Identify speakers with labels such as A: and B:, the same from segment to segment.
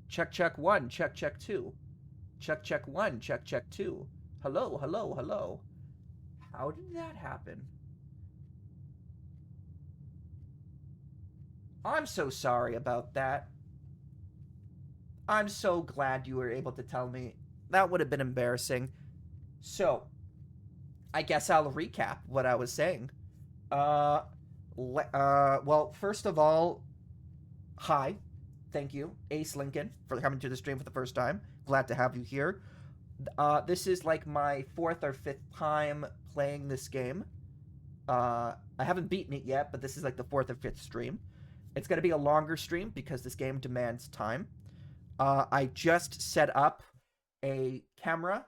A: Check, check one. Check, check two. Check, check one. Check, check two. Hello, hello, hello. How did that happen? I'm so sorry about that. I'm so glad you were able to tell me. That would have been embarrassing. So, I guess I'll recap what I was saying. Uh, well, first of all, hi. Thank you, Ace Lincoln, for coming to the stream for the first time. Glad to have you here. This is like my fourth or fifth time playing this game. I haven't beaten it yet, but this is like the fourth or fifth stream. It's going to be a longer stream because this game demands time. I just set up a camera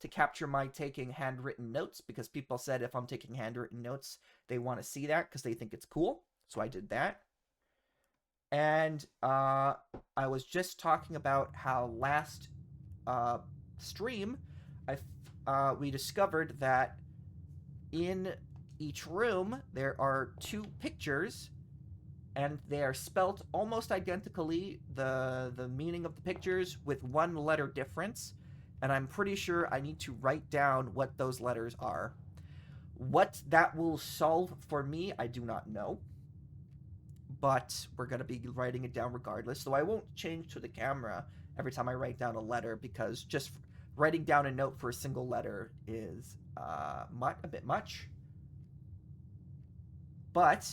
A: to capture my taking handwritten notes because people said if I'm taking handwritten notes, they want to see that because they think it's cool. So I did that. And I was just talking about how last stream we discovered that in each room there are two pictures and they are spelt almost identically, the meaning of the pictures with one letter difference, and I'm pretty sure I need to write down what those letters are. What that will solve for me, I do not know, but we're going to be writing it down regardless, so I won't change to the camera every time I write down a letter, because just writing down a note for a single letter is a bit much. But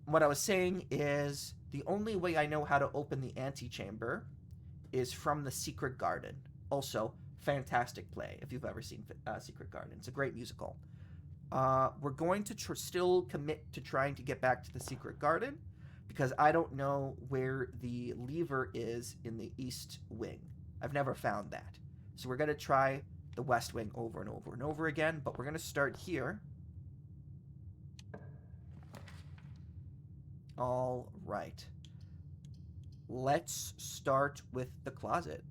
A: what I was saying is the only way I know how to open the antechamber is from the Secret Garden. Also, fantastic play if you've ever seen Secret Garden. It's a great musical. We're going to still commit to trying to get back to the Secret Garden because I don't know where the lever is in the East Wing. I've never found that. So we're going to try the West Wing over and over and over again, but we're going to start here. All right. Let's start with the closet.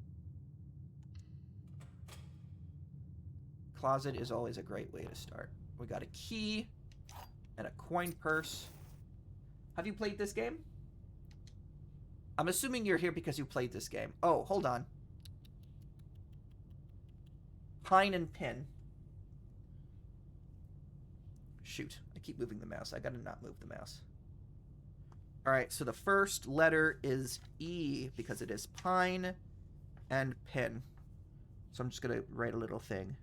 A: Closet is always a great way to start. We got a key and a coin purse. Have you played this game? I'm assuming you're here because you played this game. Oh, hold on. Pine and pin. Shoot, I keep moving the mouse. I gotta not move the mouse. All right, so the first letter is E because it is pine and pin. So I'm just going to write a little thing.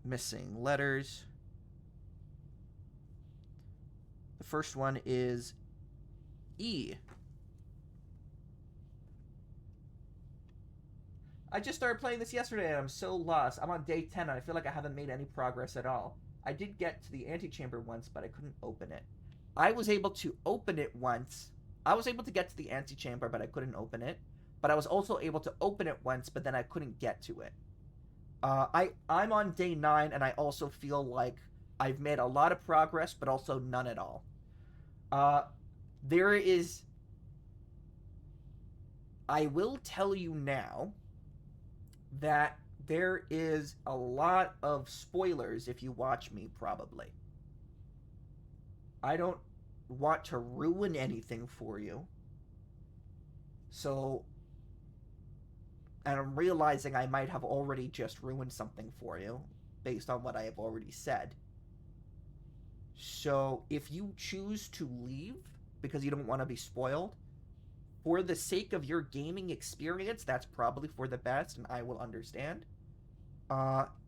A: Missing letters. The first one is E. I just started playing this yesterday and I'm so lost. I'm on day 10 and I feel like I haven't made any progress at all. I did get to the antechamber once, but I couldn't open it. I was able to open it once. I was able to get to the antechamber, but I couldn't open it. But I was also able to open it once, but then I couldn't get to it. I'm on day 9, and I also feel like I've made a lot of progress, but also none at all. There is... I will tell you now that there is a lot of spoilers if you watch me, probably. I don't want to ruin anything for you. So, and I'm realizing I might have already just ruined something for you based on what I have already said. So, if you choose to leave because you don't want to be spoiled, for the sake of your gaming experience, that's probably for the best, and I will understand.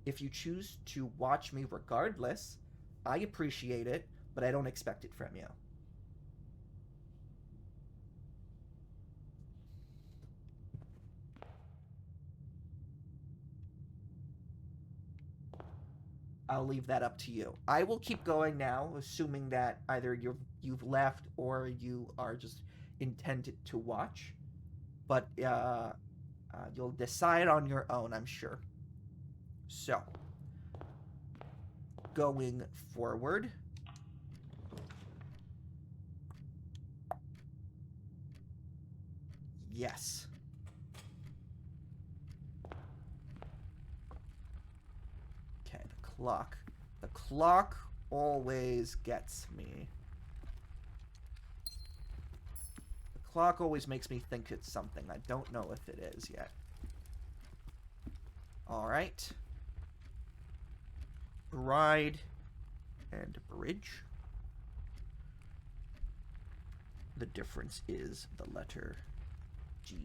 A: If you choose to watch me regardless, I appreciate it, but I don't expect it from you. I'll leave that up to you. I will keep going now, assuming that either you've left or you are just intended to watch. But you'll decide on your own, I'm sure. So, going forward. Yes. Okay, the clock. The clock always gets me. The clock always makes me think it's something. I don't know if it is yet. Alright. Ride and bridge. The difference is the letter G.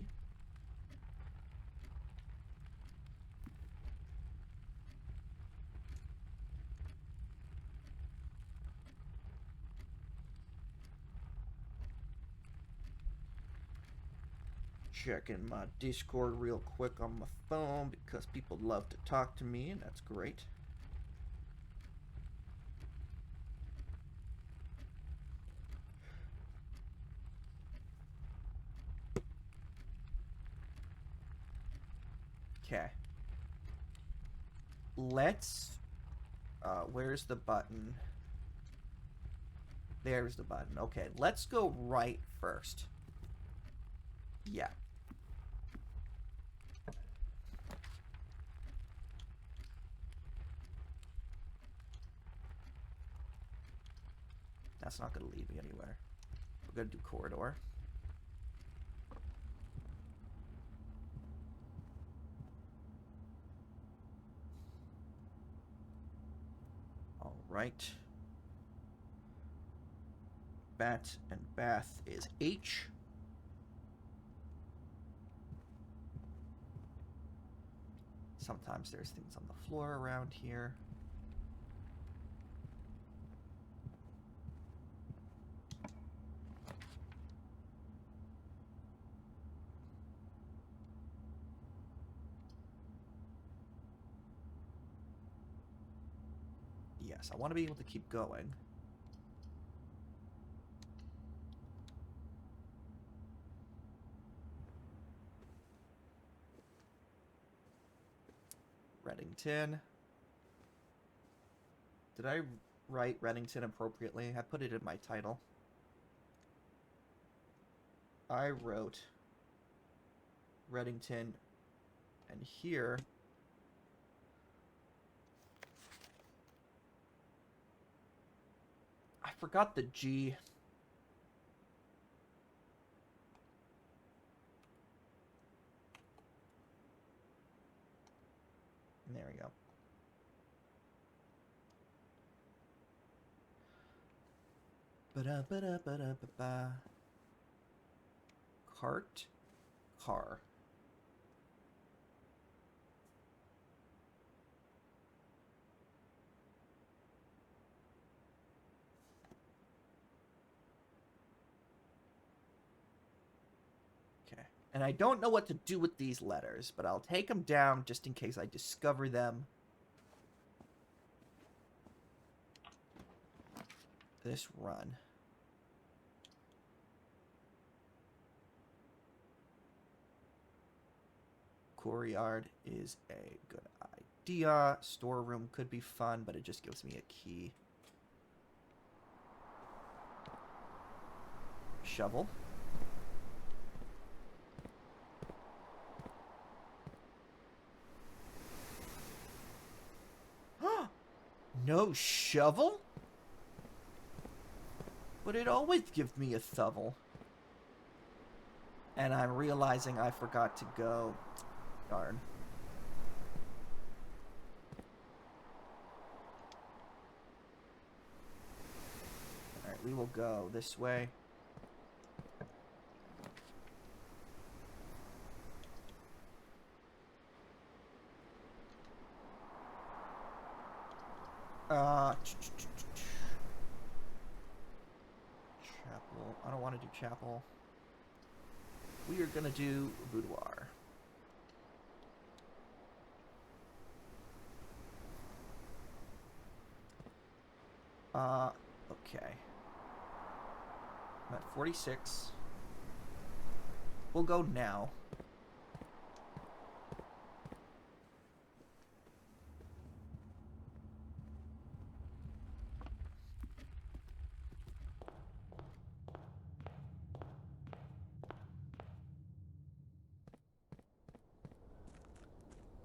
A: Checking my Discord real quick on my phone because people love to talk to me, and that's great. Okay. Let's... where's the button? There's the button. Okay, let's go right first. Yeah. That's not going to lead me anywhere. We're going to do corridor. All right. Bat and bath is H. Sometimes there's things on the floor around here. Yes, I want to be able to keep going. Reddington. Did I write Reddington appropriately? I put it in my title. I wrote Reddington, and here I forgot the G. There we go. Ba-da-ba-da-ba-da-ba-ba. Cart. Car. Okay. And I don't know what to do with these letters, but I'll take them down just in case I discover them. This run. Courtyard is a good idea. Storeroom could be fun, but it just gives me a key. Shovel. No shovel? But it always gives me a shovel. And I'm realizing I forgot to go. Darn. Alright, we will go this way. Chapel. I don't want to do chapel. We are going to do boudoir. Okay. I'm at 46. We'll go now.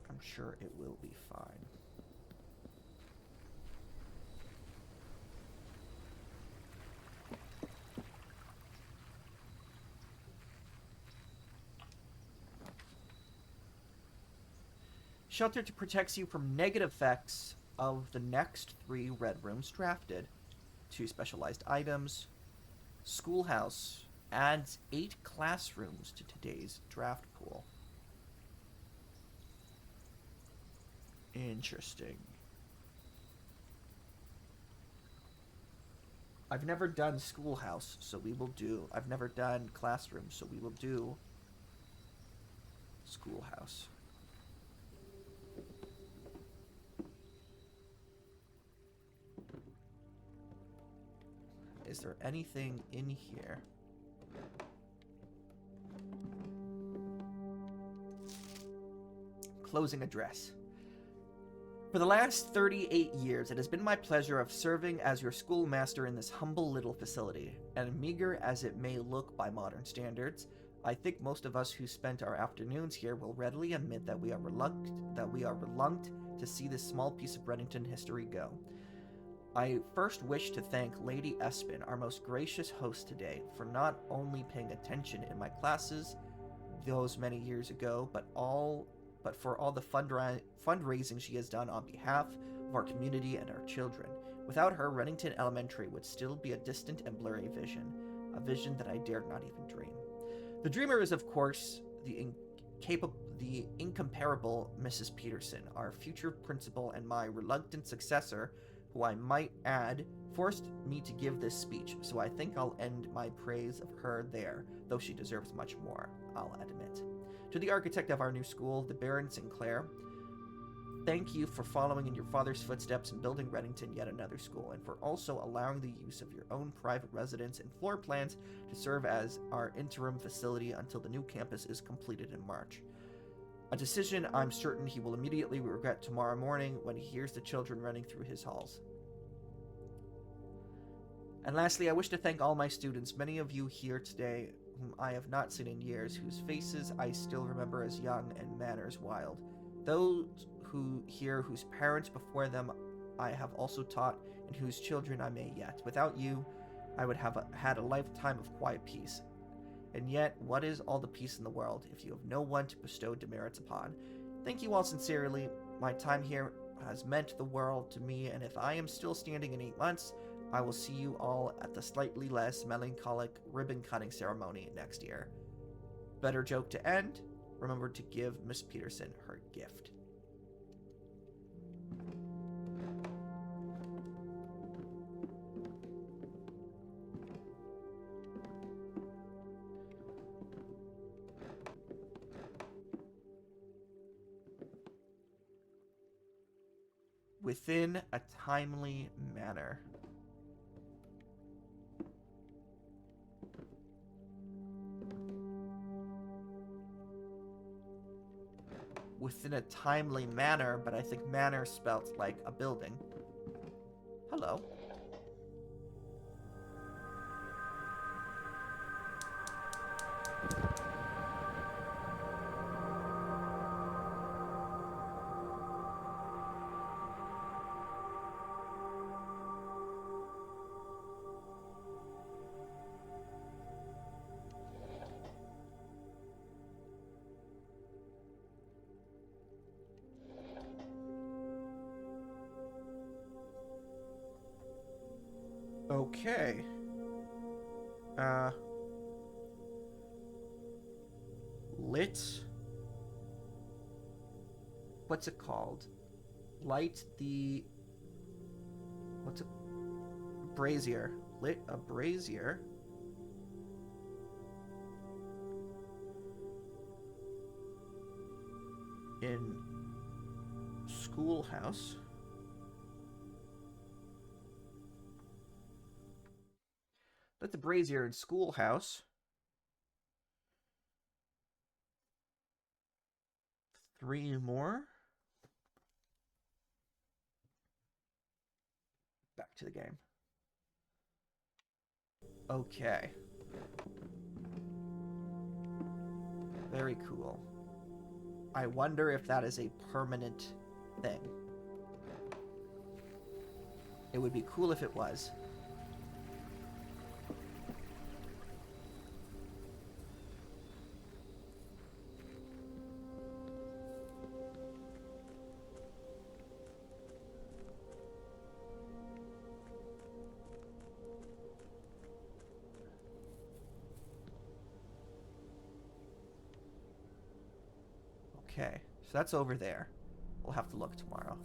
A: I'm sure it will be fine. Shelter protects you from negative effects of the next 3 red rooms drafted. 2 specialized items. Schoolhouse adds 8 classrooms to today's draft pool. Interesting. I've never done schoolhouse, so we will do... I've never done classroom, so we will do schoolhouse. Is there anything in here? Closing address. For the last 38 years, it has been my pleasure of serving as your schoolmaster in this humble little facility, and meager as it may look by modern standards, I think most of us who spent our afternoons here will readily admit that we are reluctant to see this small piece of Reddington history go. I first wish to thank Lady Espin, our most gracious host today, for not only paying attention in my classes those many years ago, but for all the fundraising she has done on behalf of our community and our children. Without her, Reddington Elementary would still be a distant and blurry vision, a vision that I dared not even dream. The dreamer is, of course, the incomparable Mrs. Peterson, our future principal and my reluctant successor, who I might add, forced me to give this speech, so I think I'll end my praise of her there, though she deserves much more, I'll admit. To the architect of our new school, the Baron Sinclair, thank you for following in your father's footsteps and building Reddington yet another school, and for also allowing the use of your own private residence and floor plans to serve as our interim facility until the new campus is completed in March. A decision I'm certain he will immediately regret tomorrow morning when he hears the children running through his halls. And lastly, I wish to thank all my students, many of you here today whom I have not seen in years, whose faces I still remember as young and manners wild. Those whose parents before them I have also taught, and whose children I may yet. Without you, I would have had a lifetime of quiet peace. And yet, what is all the peace in the world if you have no one to bestow demerits upon? Thank you all sincerely. My time here has meant the world to me, and if I am still standing in 8 months, I will see you all at the slightly less melancholic ribbon-cutting ceremony next year. Better joke to end. Remember to give Miss Peterson her gift. Within a timely manner. Within a timely manner, but I think manner spelt like a building. Hello. Okay. Lit. What's it called? Light the... What's it? Brazier. Lit a brazier. In schoolhouse. Lit the brazier in schoolhouse. 3 more. Back to the game. Okay. Very cool. I wonder if that is a permanent thing. It would be cool if it was. Okay, so that's over there. We'll have to look tomorrow.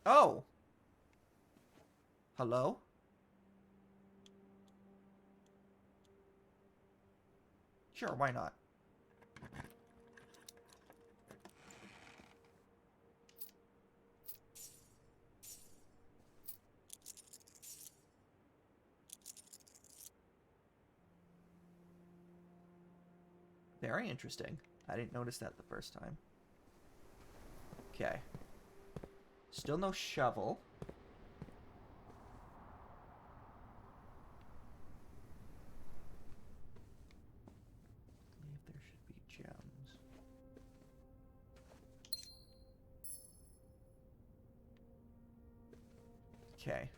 A: Oh! Hello? Sure, why not? Very interesting. I didn't notice that the first time. Okay. Still no shovel. I believe there should be gems. Okay.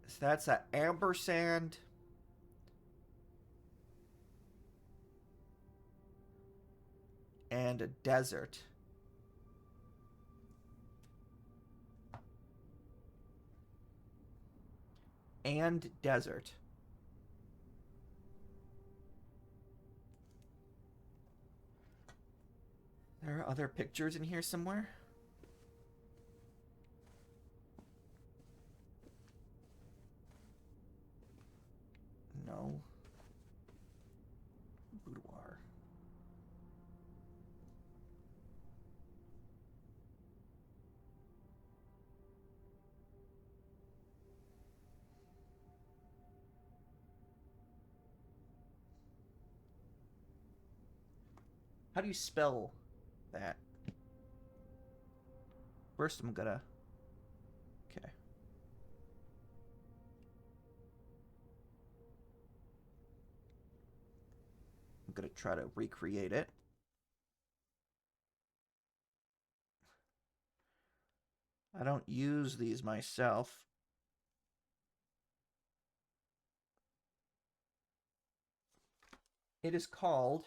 A: So that's an ampersand. And a desert. And desert. There are other pictures in here somewhere? No. Boudoir. How do you spell that? First, I'm gonna... Okay. I'm gonna try to recreate it. I don't use these myself. It is called...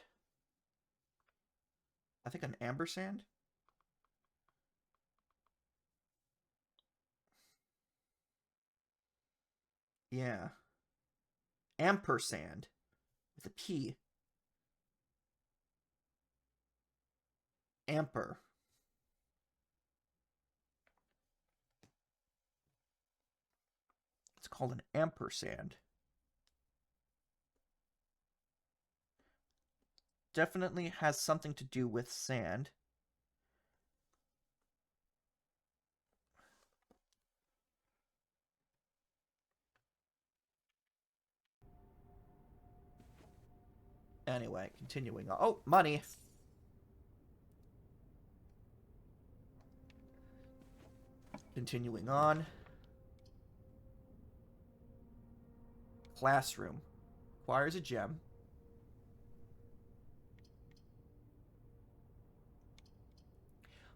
A: I think an ampersand? Yeah. Ampersand. With a P. Amper. It's called an ampersand. Definitely has something to do with sand. Anyway, continuing on. Oh, money. Continuing on. Classroom. Acquires a gem.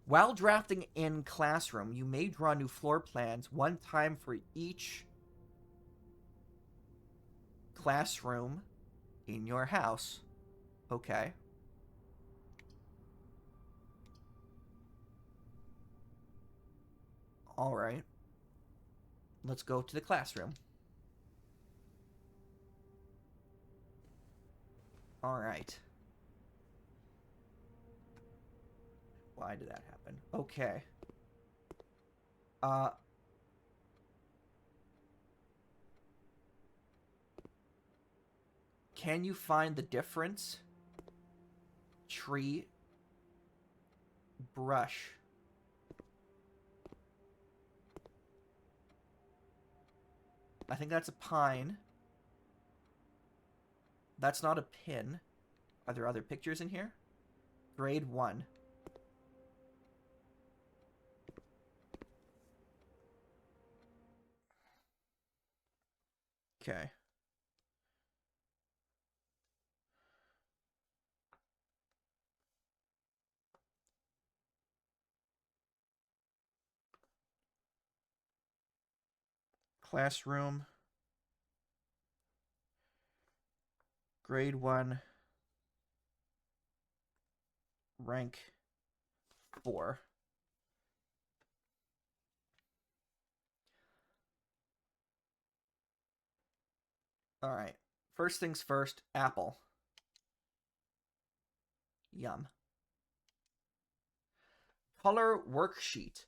A: While drafting in Classroom, you may draw new floor plans one time for each classroom in your house. Okay. All right. Let's go to the classroom. All right. Why did that happen? Okay. Can you find the difference? Tree. Brush. I think that's a pine. That's not a pin. Are there other pictures in here? Grade 1. Okay. Classroom. Grade 1. Rank 4. All right. First things first, apple. Yum. Color worksheet.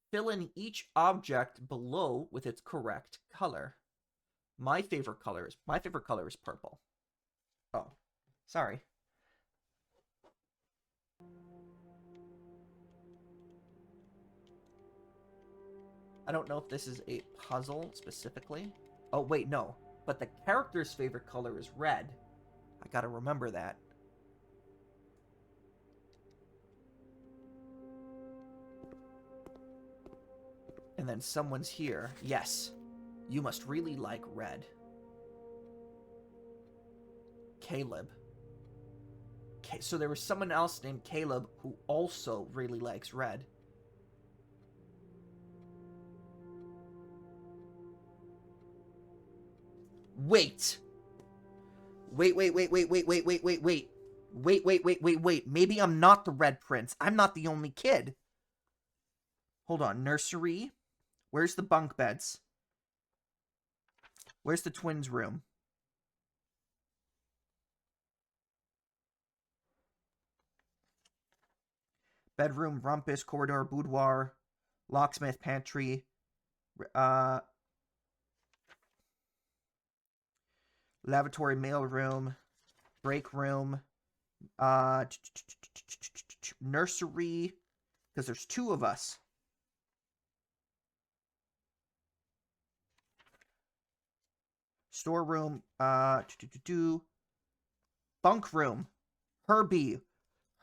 A: Fill in each object below with its correct color. My favorite color is purple. Oh, sorry. I don't know if this is a puzzle specifically. Oh, wait, no. But the character's favorite color is red. I gotta remember that. And then someone's here. Yes. You must really like red. Caleb. So there was someone else named Caleb who also really likes red. Wait. Wait. Maybe I'm not the Red Prince. I'm not the only kid. Hold on. Nursery. Where's the bunk beds? Where's the twins' room? Bedroom, rumpus, corridor, boudoir, locksmith, pantry, lavatory, mail room, break room, nursery, because there's 2 of us. Storeroom, bunk room, Herbie.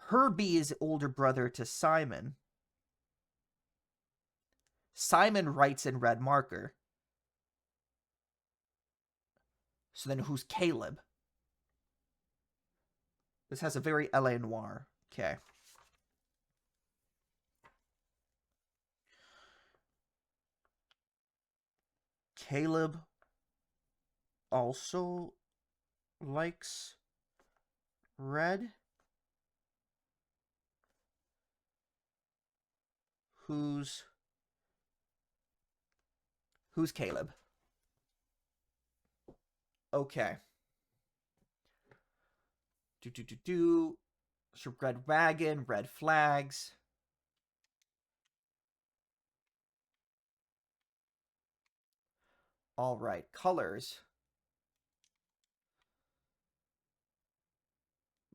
A: Herbie is older brother to Simon. Simon writes in red marker. So then who's Caleb? This has a very L.A. Noire. Okay. Caleb also likes red. Who's Caleb? Okay. So red wagon, red flags. All right, colors.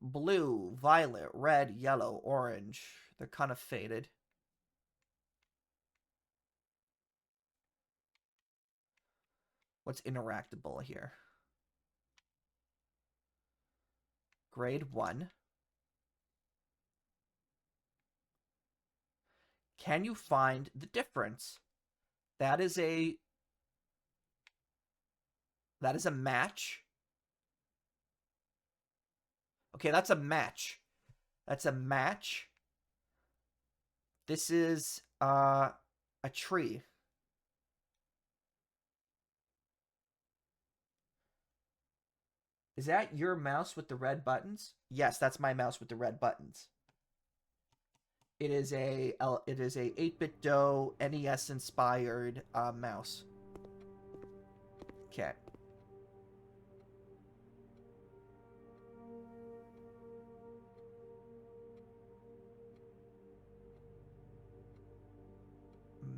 A: Blue, violet, red, yellow, orange. They're kind of faded. What's interactable here? Grade 1. Can you find the difference? That is a match. Okay, that's a match. That's a match. This is a tree. Is that your mouse with the red buttons? Yes, that's my mouse with the red buttons. It is a 8-bit Do NES inspired mouse. Okay.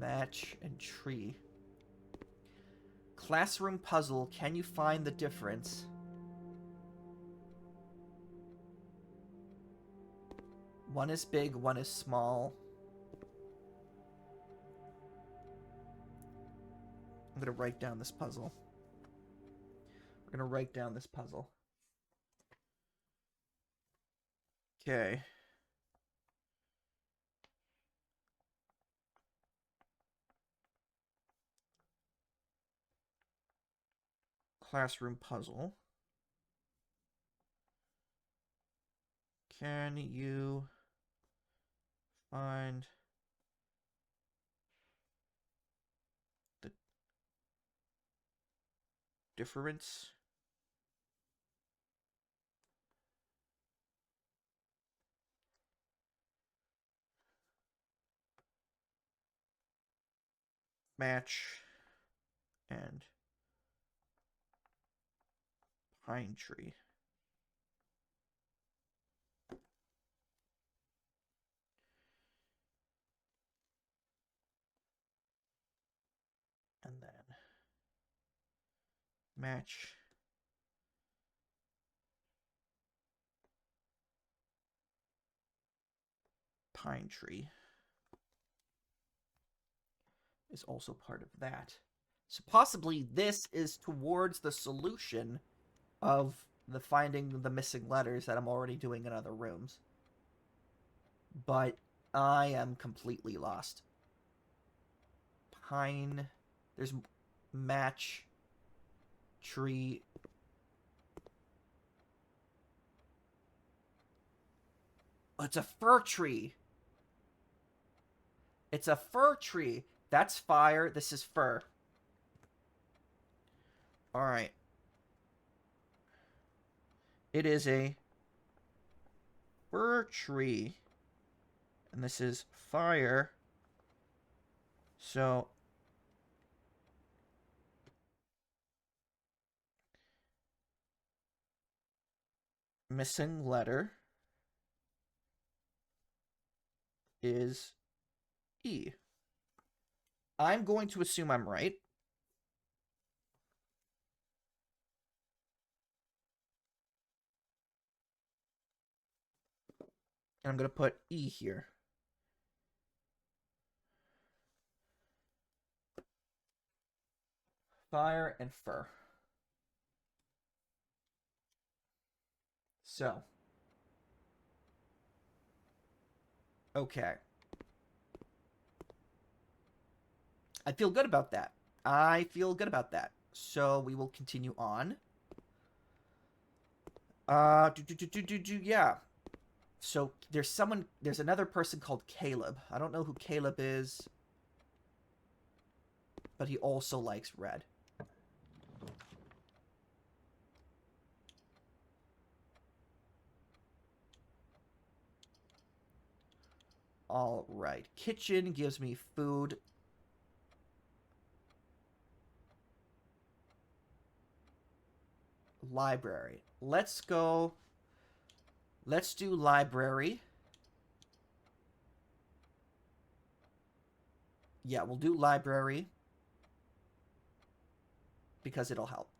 A: Match and tree. Classroom puzzle. Can you find the difference? One is big, one is small. I'm gonna write down this puzzle. We're gonna write down this puzzle. Okay. Classroom puzzle. Can you find the difference. Match and pine tree. And then match pine tree is also part of that. So possibly this is towards the solution of the finding the missing letters that I'm already doing in other rooms. But I am completely lost. Pine. There's match tree. It's a fir tree. It's a fir tree. That's fire. This is fir. All right. It is a fir tree. And this is fire. So missing letter is E. I'm going to assume I'm right. And I'm going to put E here. Fire and fur. So. Okay. I feel good about that. I feel good about that. So we will continue on. Yeah. So there's another person called Caleb. I don't know who Caleb is, but he also likes red. All right. Kitchen gives me food. Library. Let's go. Let's do library. Yeah, we'll do library because it'll help.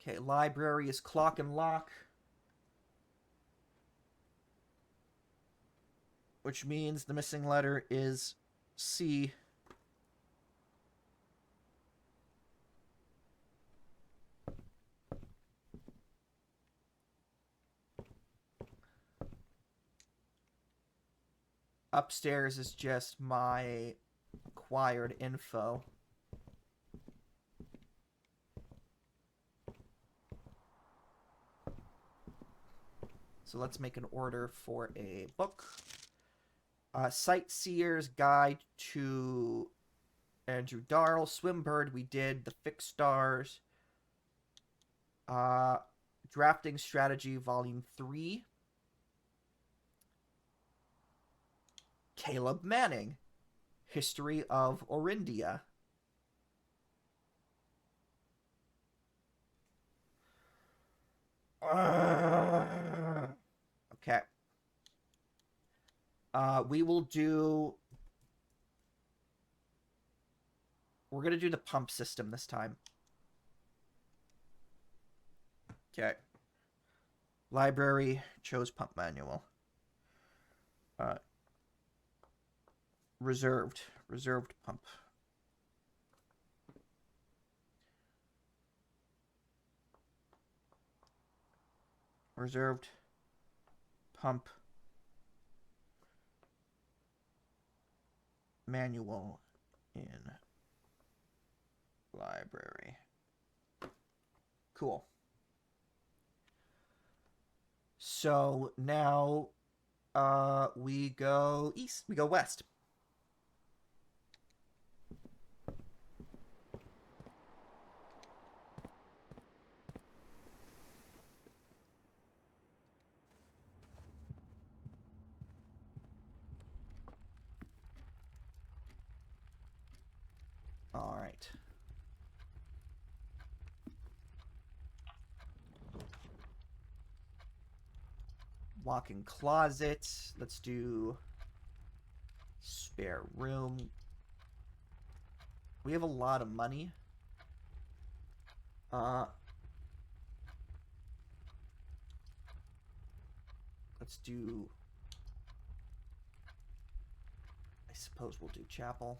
A: Okay, library is clock and lock. Which means the missing letter is C. Upstairs is just my acquired info. So let's make an order for a book. Sightseer's Guide to Andrew Darrell. Swimbird, we did. The Fixed Stars. Drafting Strategy, Volume 3. Caleb Manning. History of Orindia. Okay. We will do... We're going to do the pump system this time. Okay. Library, chose pump manual. Reserved pump. Reserved pump manual in library. Cool. So now we go east. We go west. walk-in closet. Let's do spare room. We have a lot of money. Let's do... I suppose we'll do chapel.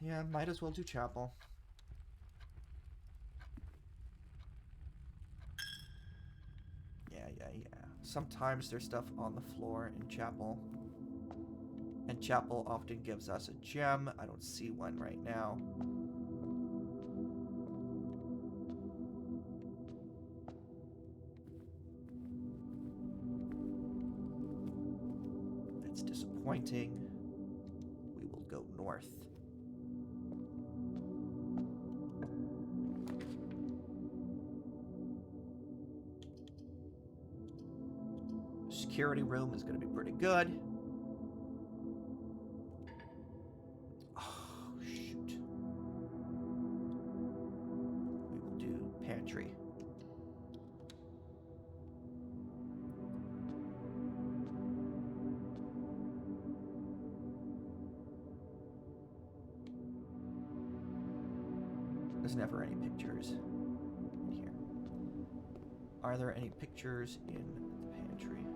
A: Yeah, might as well do chapel. Yeah. Sometimes there's stuff on the floor in chapel. And chapel often gives us a gem. I don't see one right now. That's disappointing. We will go north. Security room is going to be pretty good. Oh, shoot. We will do pantry. There's never any pictures in here. Are there any pictures in the pantry?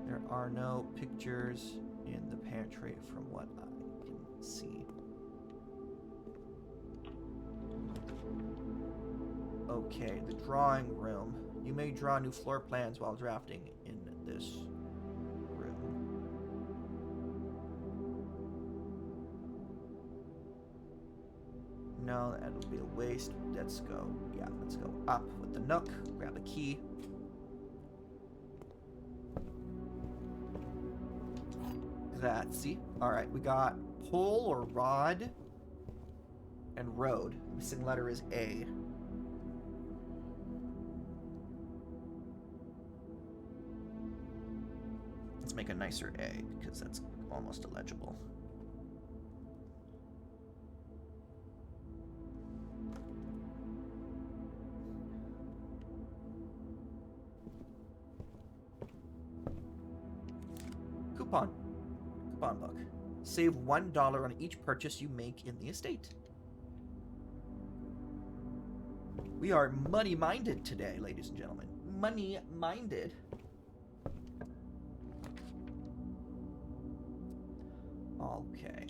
A: There are no pictures in the pantry from what I can see. Okay, the drawing room. You may draw new floor plans while drafting in this room. No, that would be a waste. Let's go. Yeah, let's go up with the Nook. Grab a key. See? Alright, we got pole or rod and road. Missing letter is A. Let's make a nicer A because that's almost illegible. Coupon book. Save $1 on each purchase you make in the estate. We are money-minded today, ladies and gentlemen. Money-minded. Okay.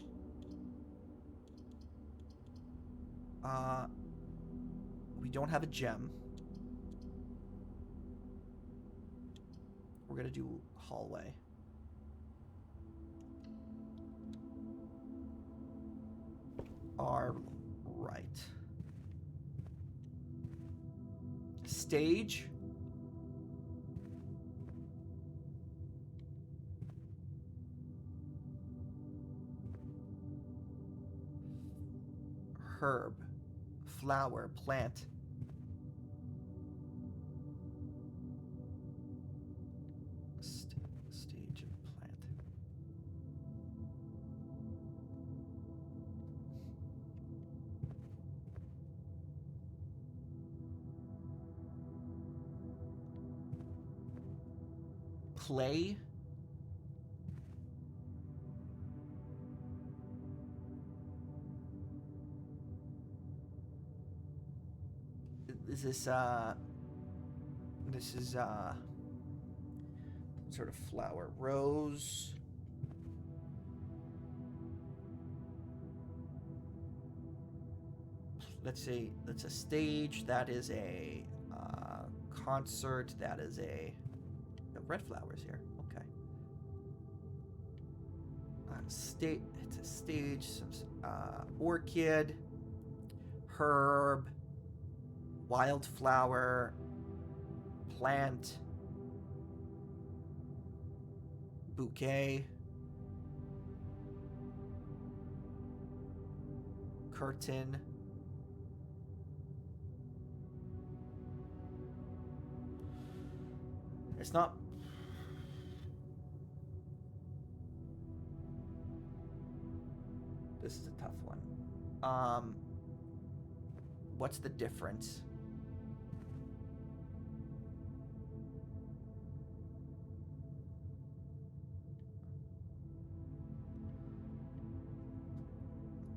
A: We don't have a gem. We're gonna do hallway. All right. Stage. Herb. Flower. Plant. Stage and plant. Play. This is sort of flower. Rose. Let's say that's a stage. That is a concert. That is a red flowers here. Okay. It's a stage. Some orchid, herb, wildflower, plant, bouquet, curtain. It's not. This is a tough one. What's the difference?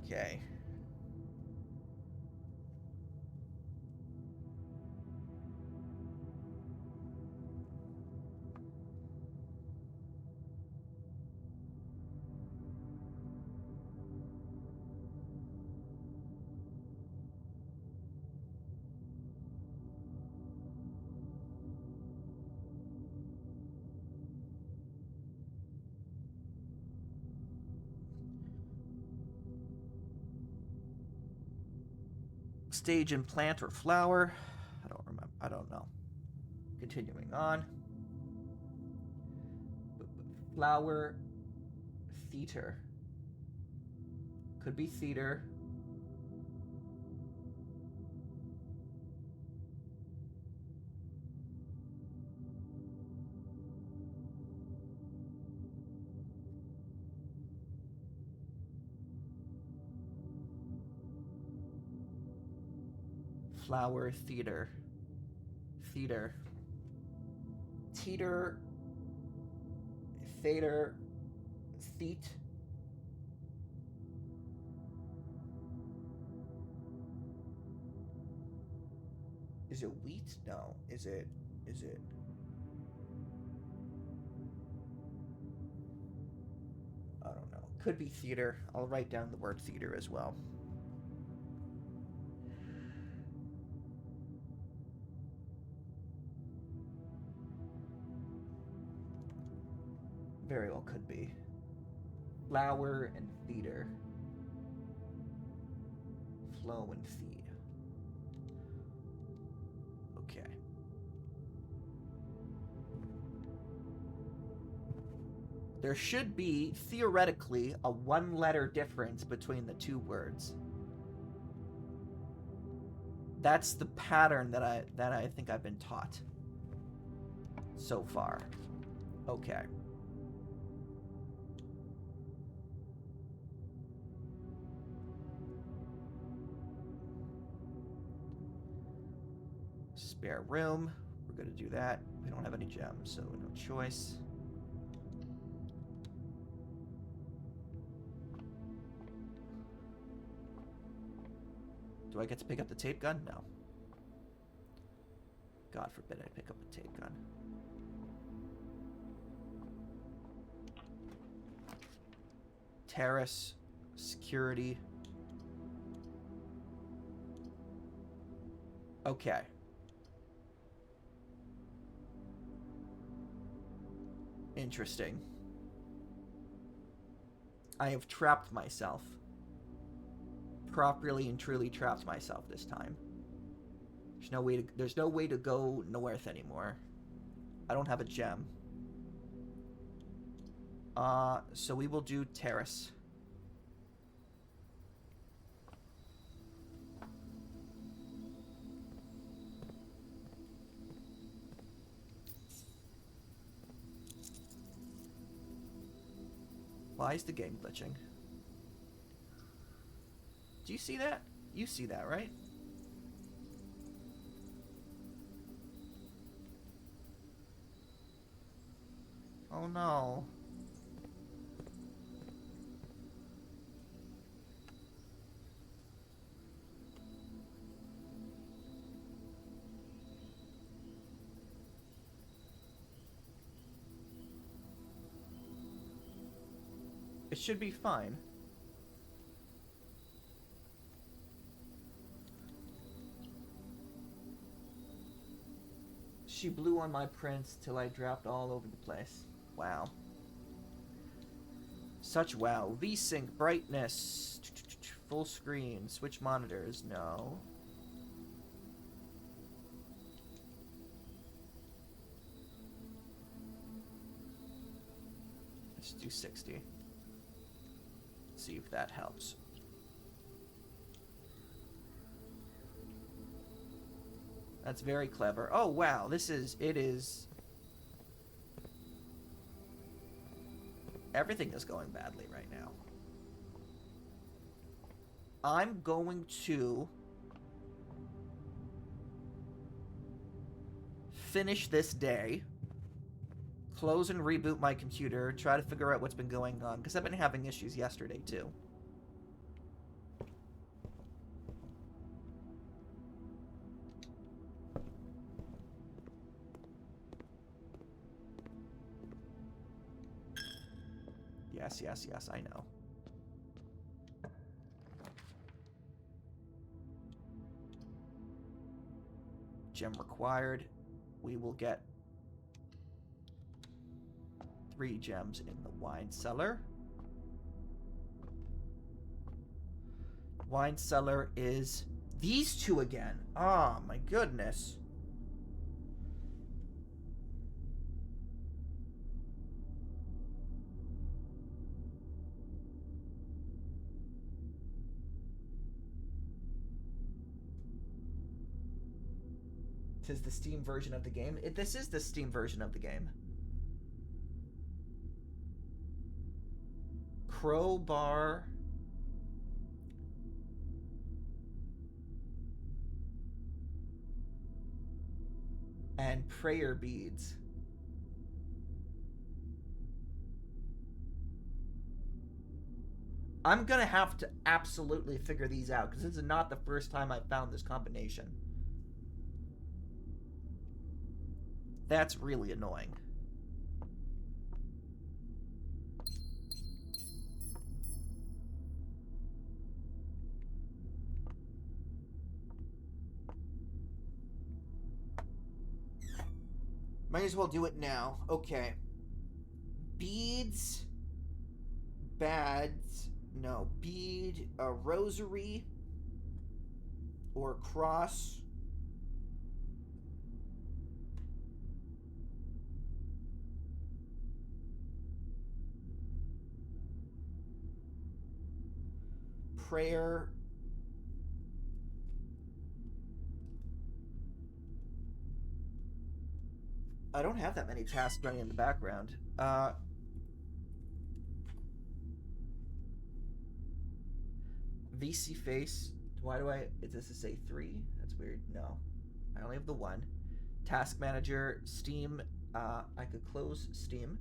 A: Okay. Stage in plant or flower. I don't remember. I don't know. Continuing on. Flower. Theater. Could be theater. Flower, theater. Theater. Teeter. Theater. Theat. Is it wheat? No. Is it? I don't know. Could be theater. I'll write down the word theater as well. Very well could be. Flower and theater. Flow and feed. Okay. There should be, theoretically, a one-letter difference between the two words. That's the pattern that I think I've been taught so far. Okay. Spare room. We're going to do that. We don't have any gems, so no choice. Do I get to pick up the tape gun? No. God forbid I pick up a tape gun. Terrace. Security. Okay. Interesting. I have trapped myself. Properly and truly trapped myself this time. There's no way to go north anymore. I don't have a gem. So we will do terrace. Why is the game glitching? Do you see that? You see that, right? Oh no. It should be fine. She blew on my prints till I dropped all over the place. Wow. Such wow. VSync, brightness, full screen, switch monitors, no. Let's do 60. See if that helps. That's very clever. Oh wow, it is. Everything is going badly right now. I'm going to finish this day, close and reboot my computer, try to figure out what's been going on, because I've been having issues yesterday too. Yes, yes, yes, I know. Gem required. We will get 3 gems in the wine cellar. Wine cellar is these 2 again. Ah, my goodness. Tis the Steam version of the game. This is the Steam version of the game. Crowbar. And prayer beads. I'm gonna have to absolutely figure these out, because this is not the first time I've found this combination. That's really annoying. Might as well do it now. Okay. Beads. Bads. No. Bead. A rosary. Or cross. Prayer. I don't have that many tasks running in the background. VC face. Why do I... Does this say 3? That's weird. No. I only have the 1. Task manager. Steam. I could close Steam.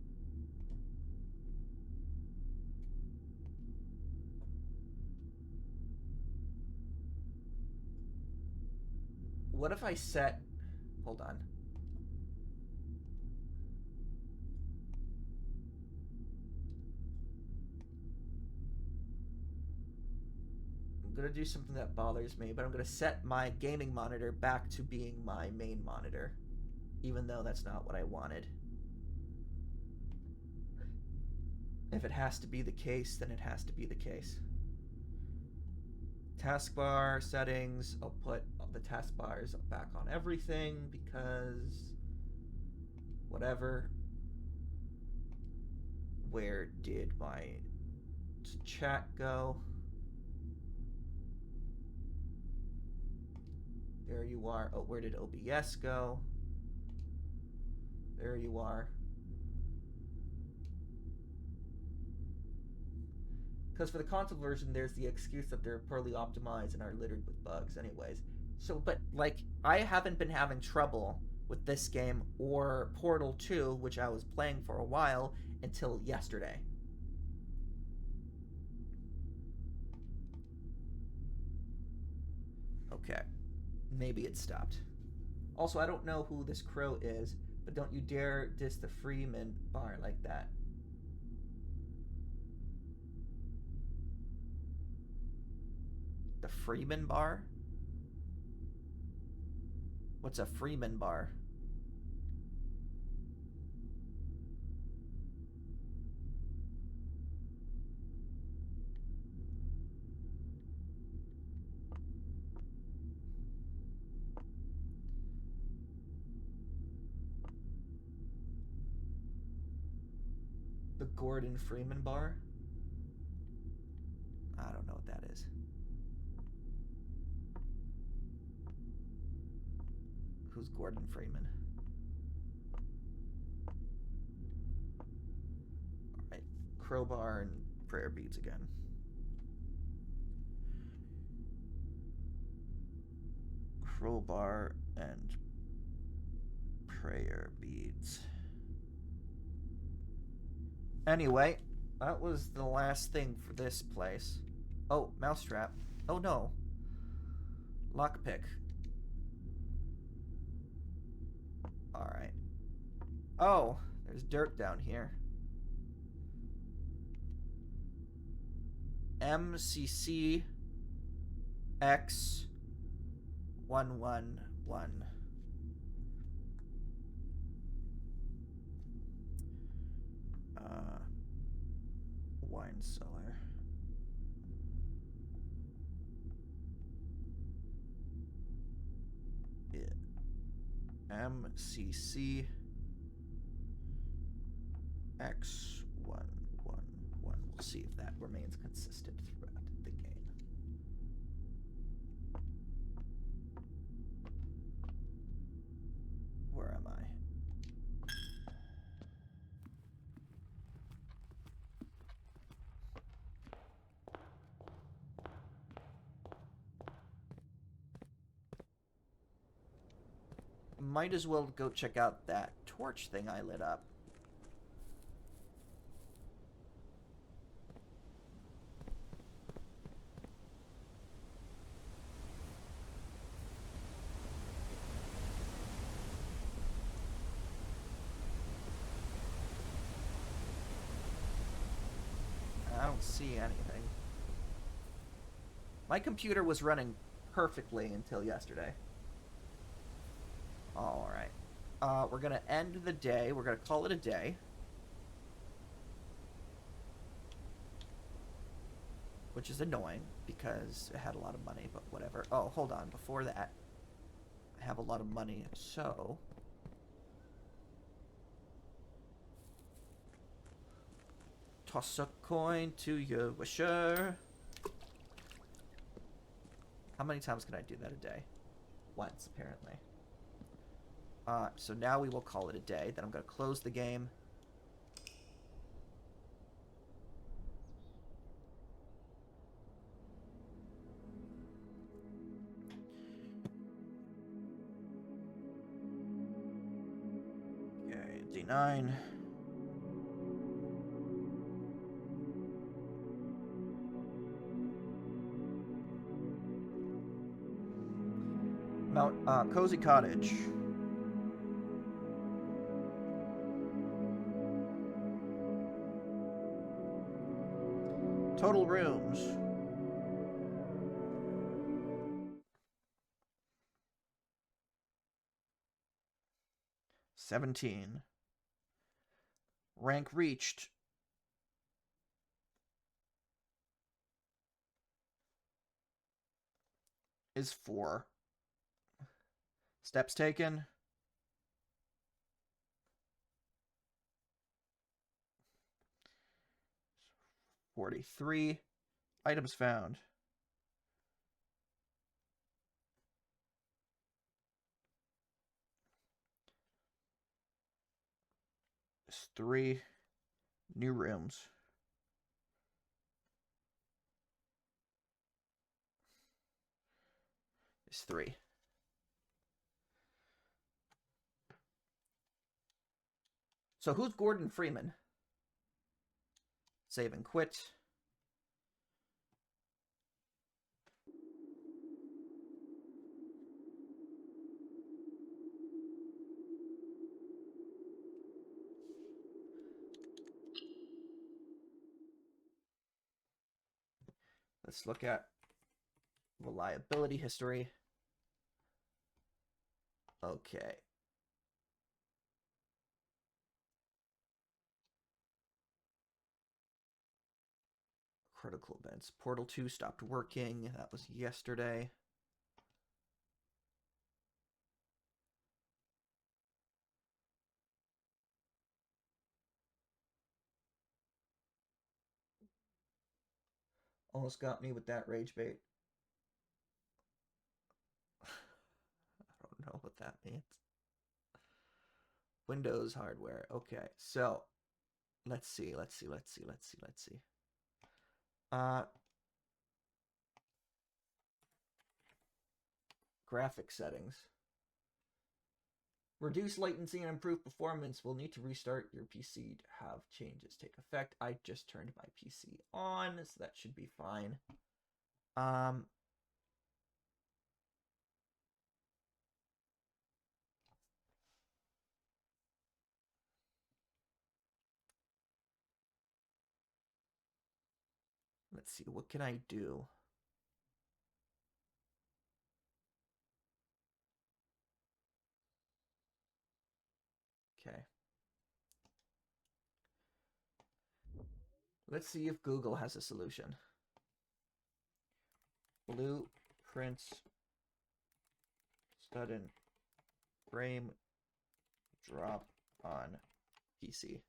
A: What if I set... Hold on. I'm going to do something that bothers me, but I'm going to set my gaming monitor back to being my main monitor, even though that's not what I wanted. If it has to be the case, then it has to be the case. Taskbar settings, I'll put the taskbars back on everything because whatever. Where did my chat go? There you are. Oh, where did OBS go? There you are. Because for the console version, there's the excuse that they're poorly optimized and are littered with bugs anyways. So, but, like, I haven't been having trouble with this game or Portal 2, which I was playing for a while, until yesterday. Okay. Maybe it stopped. Also, I don't know who this crow is, but don't you dare diss the Freeman bar like that. The Freeman bar? What's a Freeman bar? The Gordon Freeman bar? I don't know what that is. Who's Gordon Freeman? Alright. Crowbar and prayer beads again. crowbar and prayer beads. Anyway, that was the last thing for this place. Oh, mousetrap. Oh no. Lockpick. Alright. Oh, there's dirt down here. MCC X 111. Wine cellar. Yeah. MCC X111. We'll see if that remains consistent throughout the game. Where am I? Might as well go check out that torch thing I lit up. I don't see anything. My computer was running perfectly until yesterday. Alright. We're gonna end the day. We're gonna call it a day. Which is annoying, because it had a lot of money, but whatever. Oh, hold on. Before that, I have a lot of money, so... Toss a coin to your wisher. How many times can I do that a day? Once, apparently. So now we will call it a day. Then I'm going to close the game. Okay, D9. Cozy Cottage. Total rooms. 17. Rank reached. Is 4. Steps taken. $43. Items found. It's 3. New rooms. It's 3. So who's Gordon Freeman? Save and quit. Let's look at reliability history. Okay. Critical events. Portal 2 stopped working. That was yesterday. Almost got me with that rage bait. I don't know what that means. Windows hardware. Okay, so let's see. graphic settings. Reduce latency and improve performance. We'll need to restart your PC to have changes take effect. I just turned my PC on, so that should be fine. Let's see, what can I do? Okay. Let's see if Google has a solution. Blueprints sudden frame drop on PC.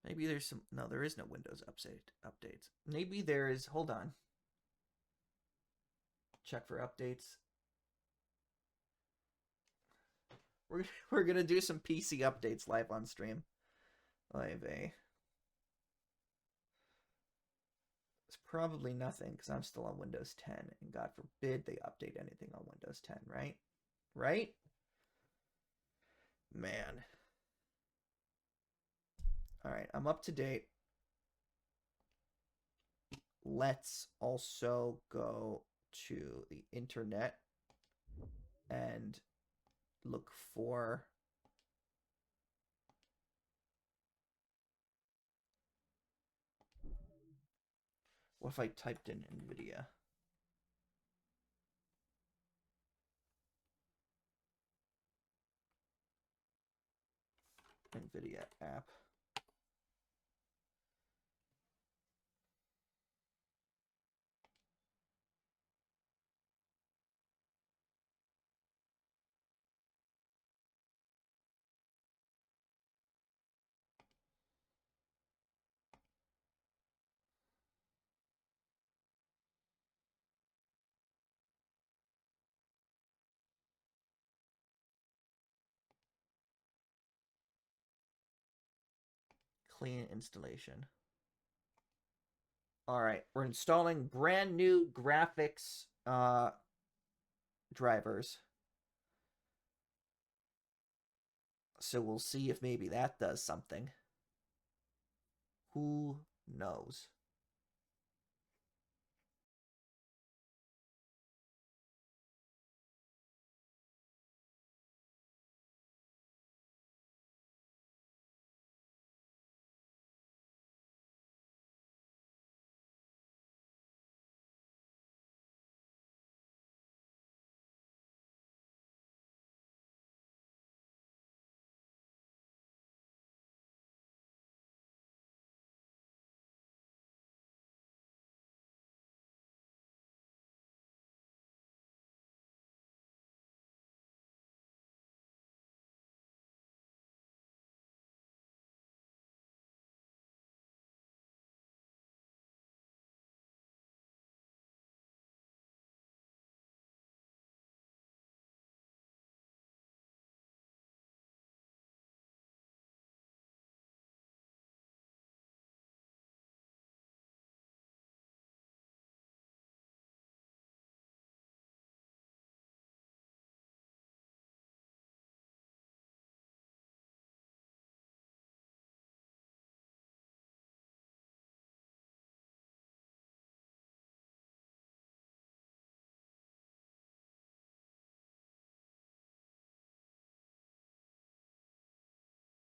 A: Maybe there's some. No, there is no Windows updates. Maybe there is. Hold on. Check for updates. We're gonna do some PC updates live on stream. Live a. It's probably nothing because I'm still on Windows 10, and God forbid they update anything on Windows 10, right? Right? Man. All right, I'm up to date. Let's also go to the internet and look for what if I typed in NVIDIA? NVIDIA app. Clean installation. All right, we're installing brand new graphics drivers. So we'll see if maybe that does something. Who knows?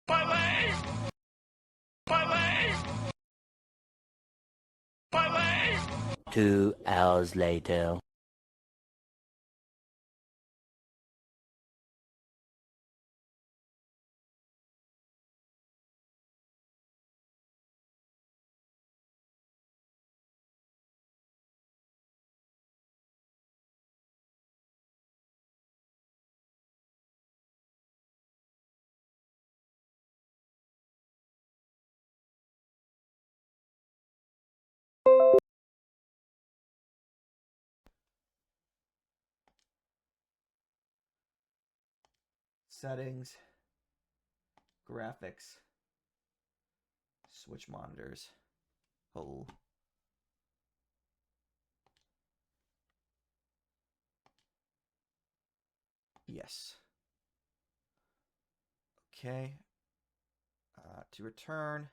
B: My leg! My leg! My leg!
C: 2 hours later.
A: Settings. Graphics. Switch monitors. Oh. Yes. Okay. To return.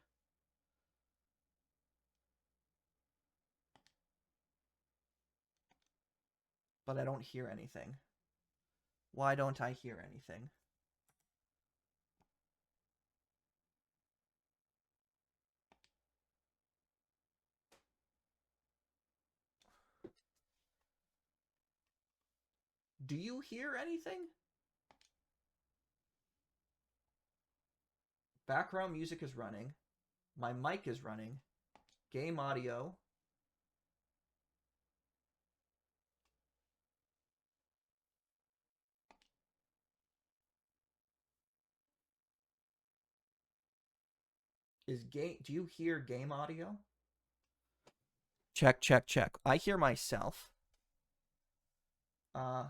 A: But I don't hear anything. Why don't I hear anything? Do you hear anything? Background music is running. My mic is running. Game audio. Do you hear game audio? Check, check, check. I hear myself. I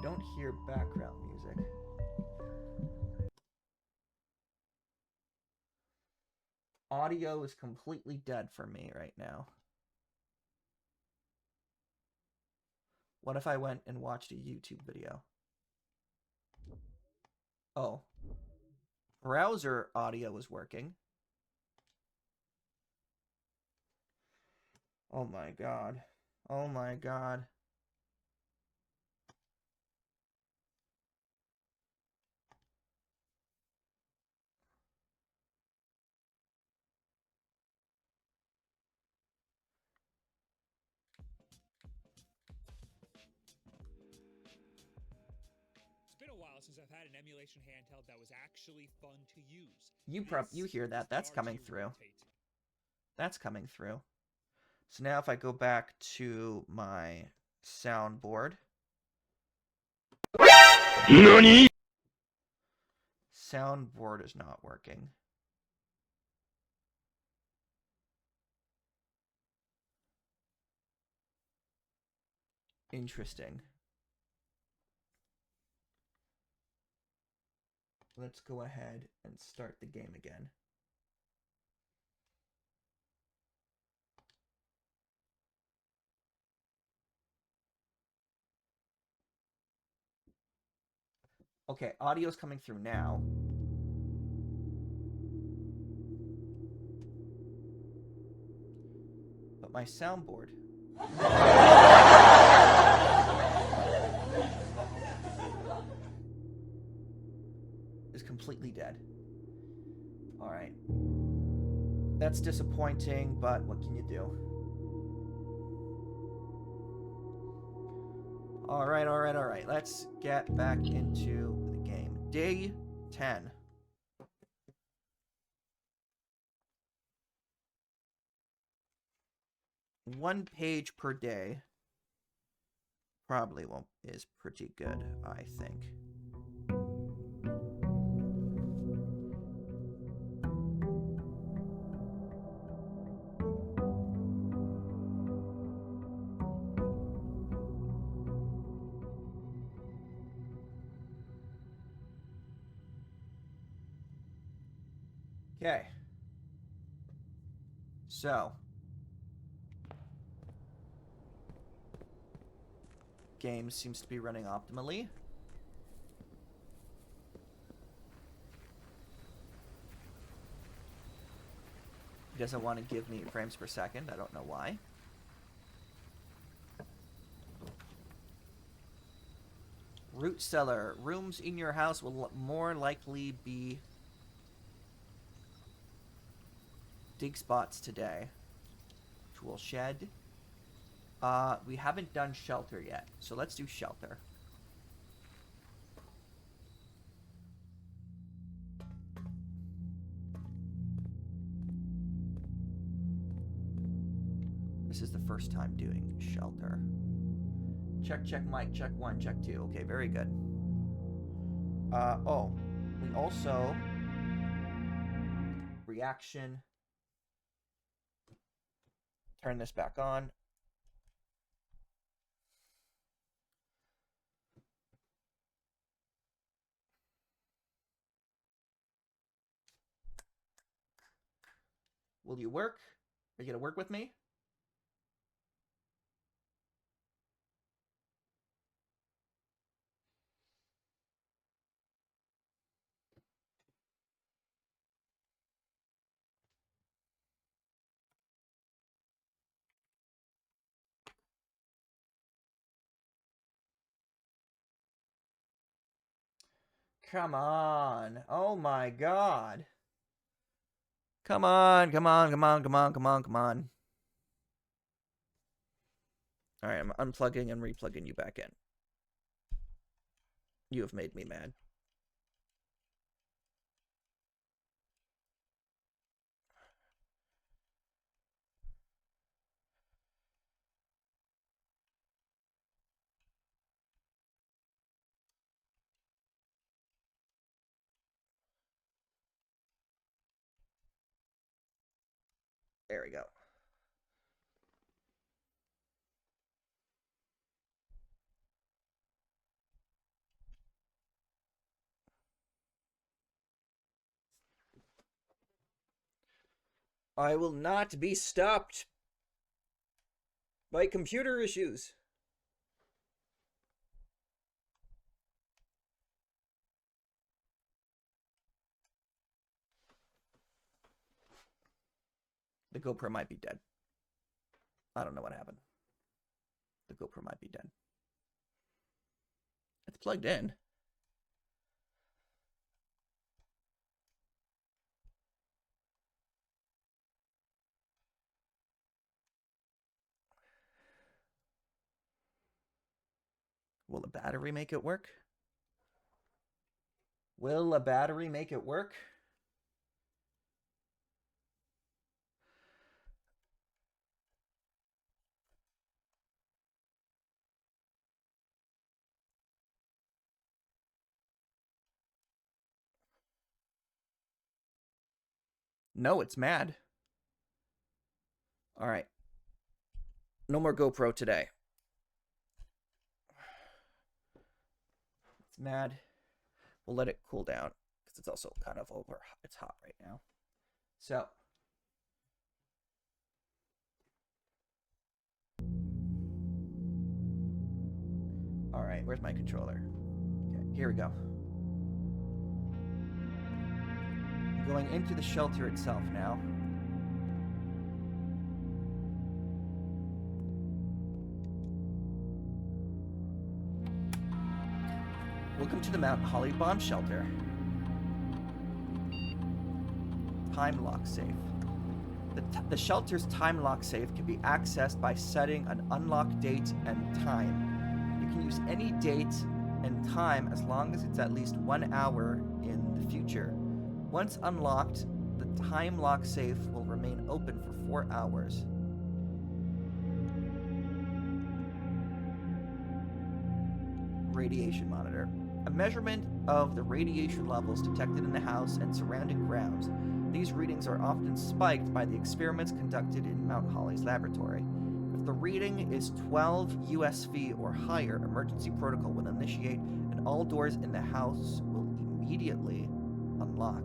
A: don't hear background music. Audio is completely dead for me right now. What if I went and watched a YouTube video? Oh. Browser audio is working. Oh my god. Oh my god.
D: It's been a while since I've had an emulation handheld that was actually fun to use.
A: You hear that. That's coming
D: Starts to
A: through.
D: rotate.
A: That's coming through. So now if I go back to my soundboard.
B: NANI?!
A: Soundboard is not working. Interesting. Let's go ahead and start the game again. Okay, audio's coming through now. But my soundboard. is completely dead. Alright. That's disappointing, but what can you do? Alright, alright, alright. Let's get back into the game. Day 10. One page per day probably is pretty good, I think. Okay. So. Game seems to be running optimally. It doesn't want to give me frames per second. I don't know why. Root cellar. Rooms in your house will more likely be dig spots today. Tool shed. We haven't done shelter yet, so let's do shelter. This is the first time doing shelter. Check, check, mic, check 1, check 2. Okay, very good. Oh, we also reaction. Turn this back on. Will you work? Are you going to work with me? Come on. Oh my god. Come on, come on, come on, come on, come on, come on. Alright, I'm unplugging and replugging you back in. You have made me mad. There we go. I will not be stopped by computer issues. The GoPro might be dead. I don't know what happened. The GoPro might be dead. It's plugged in. Will a battery make it work? Will a battery make it work? No, it's mad. All right. No more GoPro today. It's mad. We'll let it cool down because it's also kind of over. It's hot right now. So. All right, where's my controller? Okay, here we go. Going into the shelter itself now. Welcome to the Mount Holly Bomb Shelter. Time lock safe. The shelter's time lock safe can be accessed by setting an unlock date and time. You can use any date and time as long as it's at least 1 hour in the future. Once unlocked, the time lock safe will remain open for 4 hours. Radiation monitor. A measurement of the radiation levels detected in the house and surrounding grounds. These readings are often spiked by the experiments conducted in Mount Holly's laboratory. If the reading is 12 USV or higher, emergency protocol will initiate and all doors in the house will immediately unlock.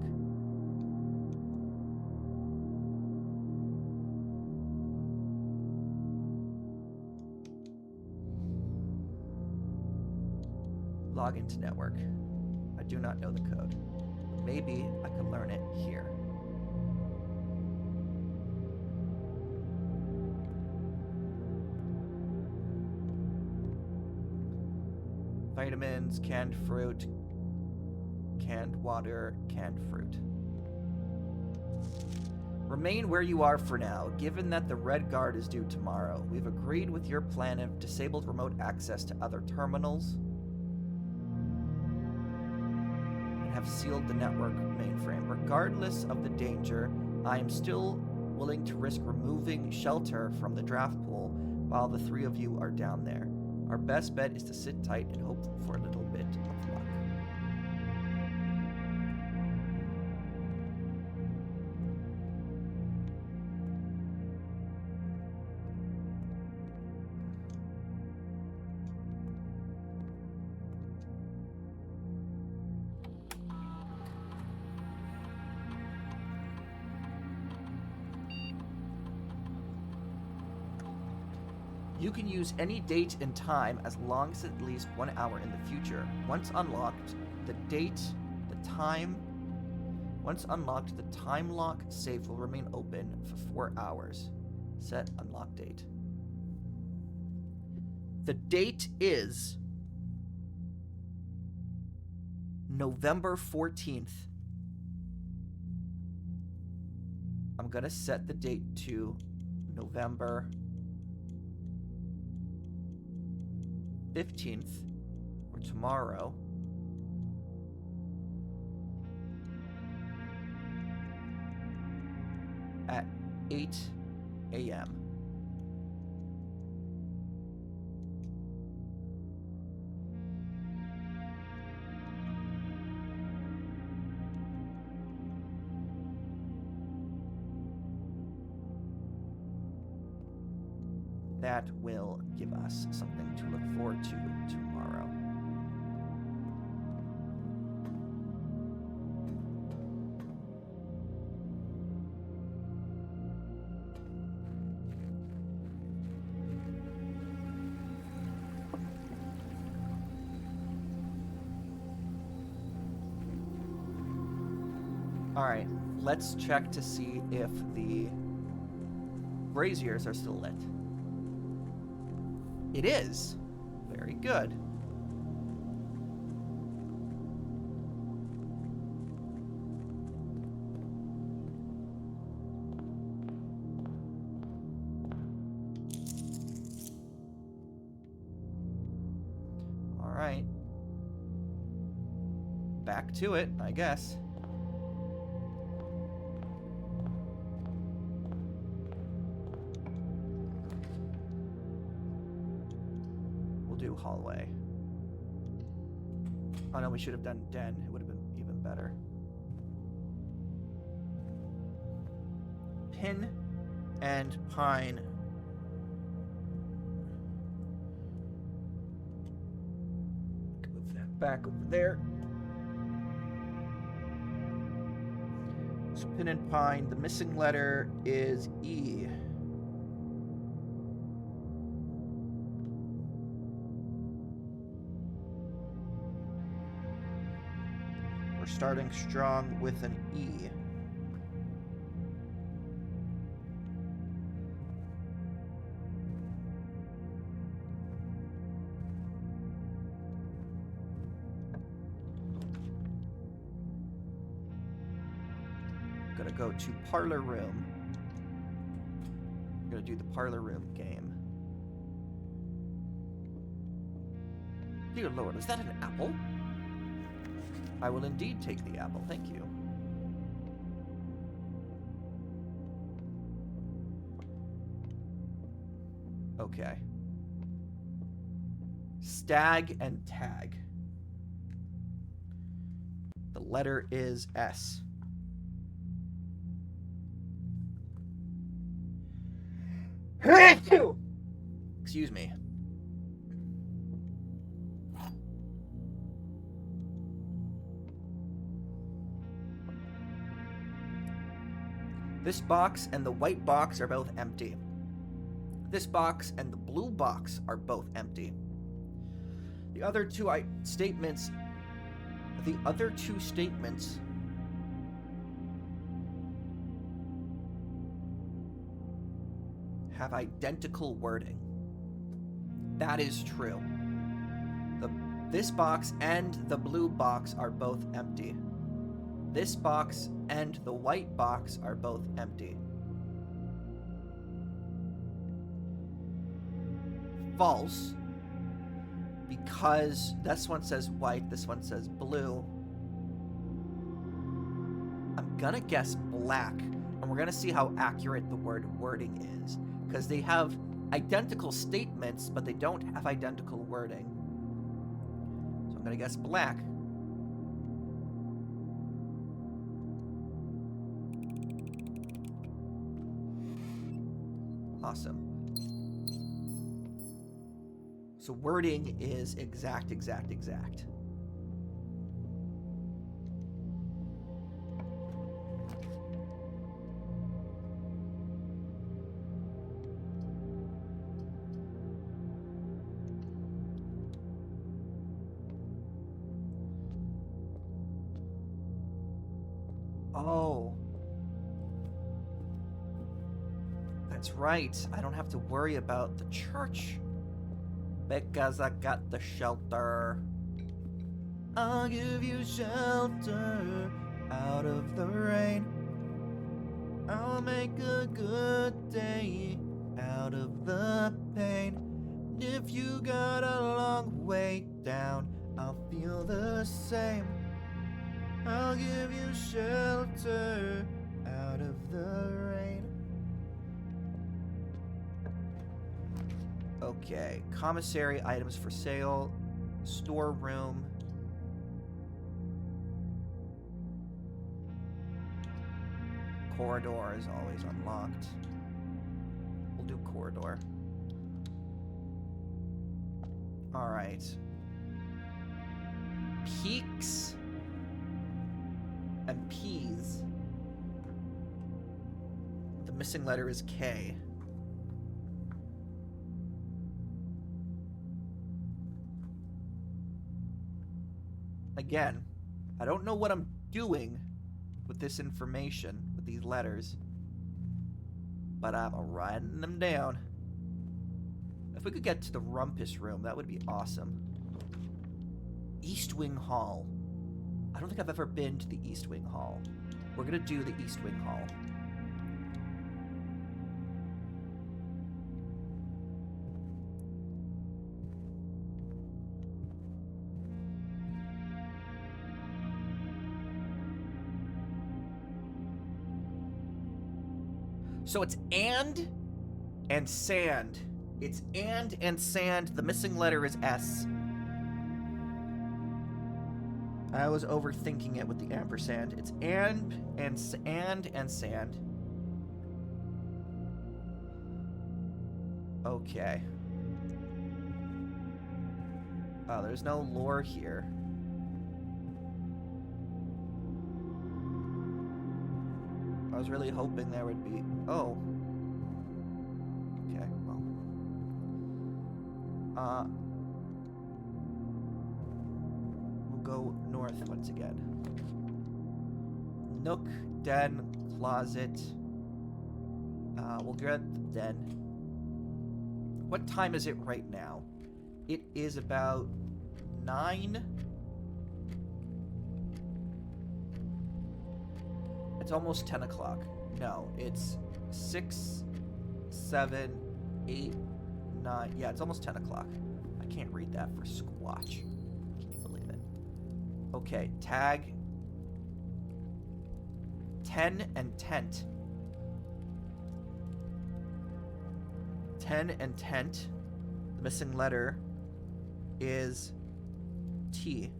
A: Log into network. I do not know the code. Maybe I could learn it here. Vitamins, canned fruit, canned water, canned fruit. Remain where you are for now, given that the Red Guard is due tomorrow. We've agreed with your plan of disabled remote access to other terminals. Have sealed the network mainframe. Regardless of the danger, I am still willing to risk removing shelter from the draft pool while the 3 of you are down there. Our best bet is to sit tight and hope for a little bit of luck. You can use any date and time as long as at least 1 hour in the future. Once unlocked, the time lock safe will remain open for 4 hours. Set unlock date. The date is November 14th. I'm gonna set the date to November 15th, or tomorrow. At 8 a.m. That will give us something to look forward to tomorrow. Alright, let's check to see if the braziers are still lit. It is. Very good. All right. Back to it, I guess. Do hallway. Oh no, we should have done den. It would have been even better. Pin and pine. Move that back over there. So pin and pine. The missing letter is E. Starting strong with an E. Gonna go to parlor room. Gonna do the parlor room game. Dear Lord, is that an apple? I will indeed take the apple, thank you. Okay. Stag and tag. The letter is S. Excuse me. This box and the white box are both empty. This box and the blue box are both empty. The other two statements have identical wording. That is true. This box and the blue box are both empty. This box and the white box are both empty. False, because this one says white, this one says blue. I'm gonna guess black, and we're gonna see how accurate the wording is, because they have identical statements, but they don't have identical wording. So I'm gonna guess black. Awesome. So wording is exact. Oh. That's right. I don't have to worry about the church. Because I got the shelter. I'll give you shelter out of the rain. I'll make a good day out of the pain. If you got a long way down, I'll feel the same. I'll give you shelter out of the rain. Okay, commissary items for sale, storeroom. Corridor is always unlocked. We'll do corridor. Alright. Peaks and P's. The missing letter is K. Again, I don't know what I'm doing with this information, with these letters, but I'm writing them down. If we could get to the Rumpus Room, that would be awesome. East Wing Hall. I don't think I've ever been to the East Wing Hall. We're gonna do the East Wing Hall. So it's and sand. It's and sand. The missing letter is S. I was overthinking it with the ampersand. It's and sand. Okay. Oh, there's no lore here. I was really hoping there would be... Oh. Okay, well. We'll go north once again. Nook, den, closet. We'll get the den. What time is it right now? It is about 9. It's almost 10 o'clock. No, it's 6, 7, 8, 9. Yeah, it's almost 10 o'clock. I can't read that for squatch. Can you believe it? Okay, tag. 10 and tent. 10 and tent. The missing letter is T.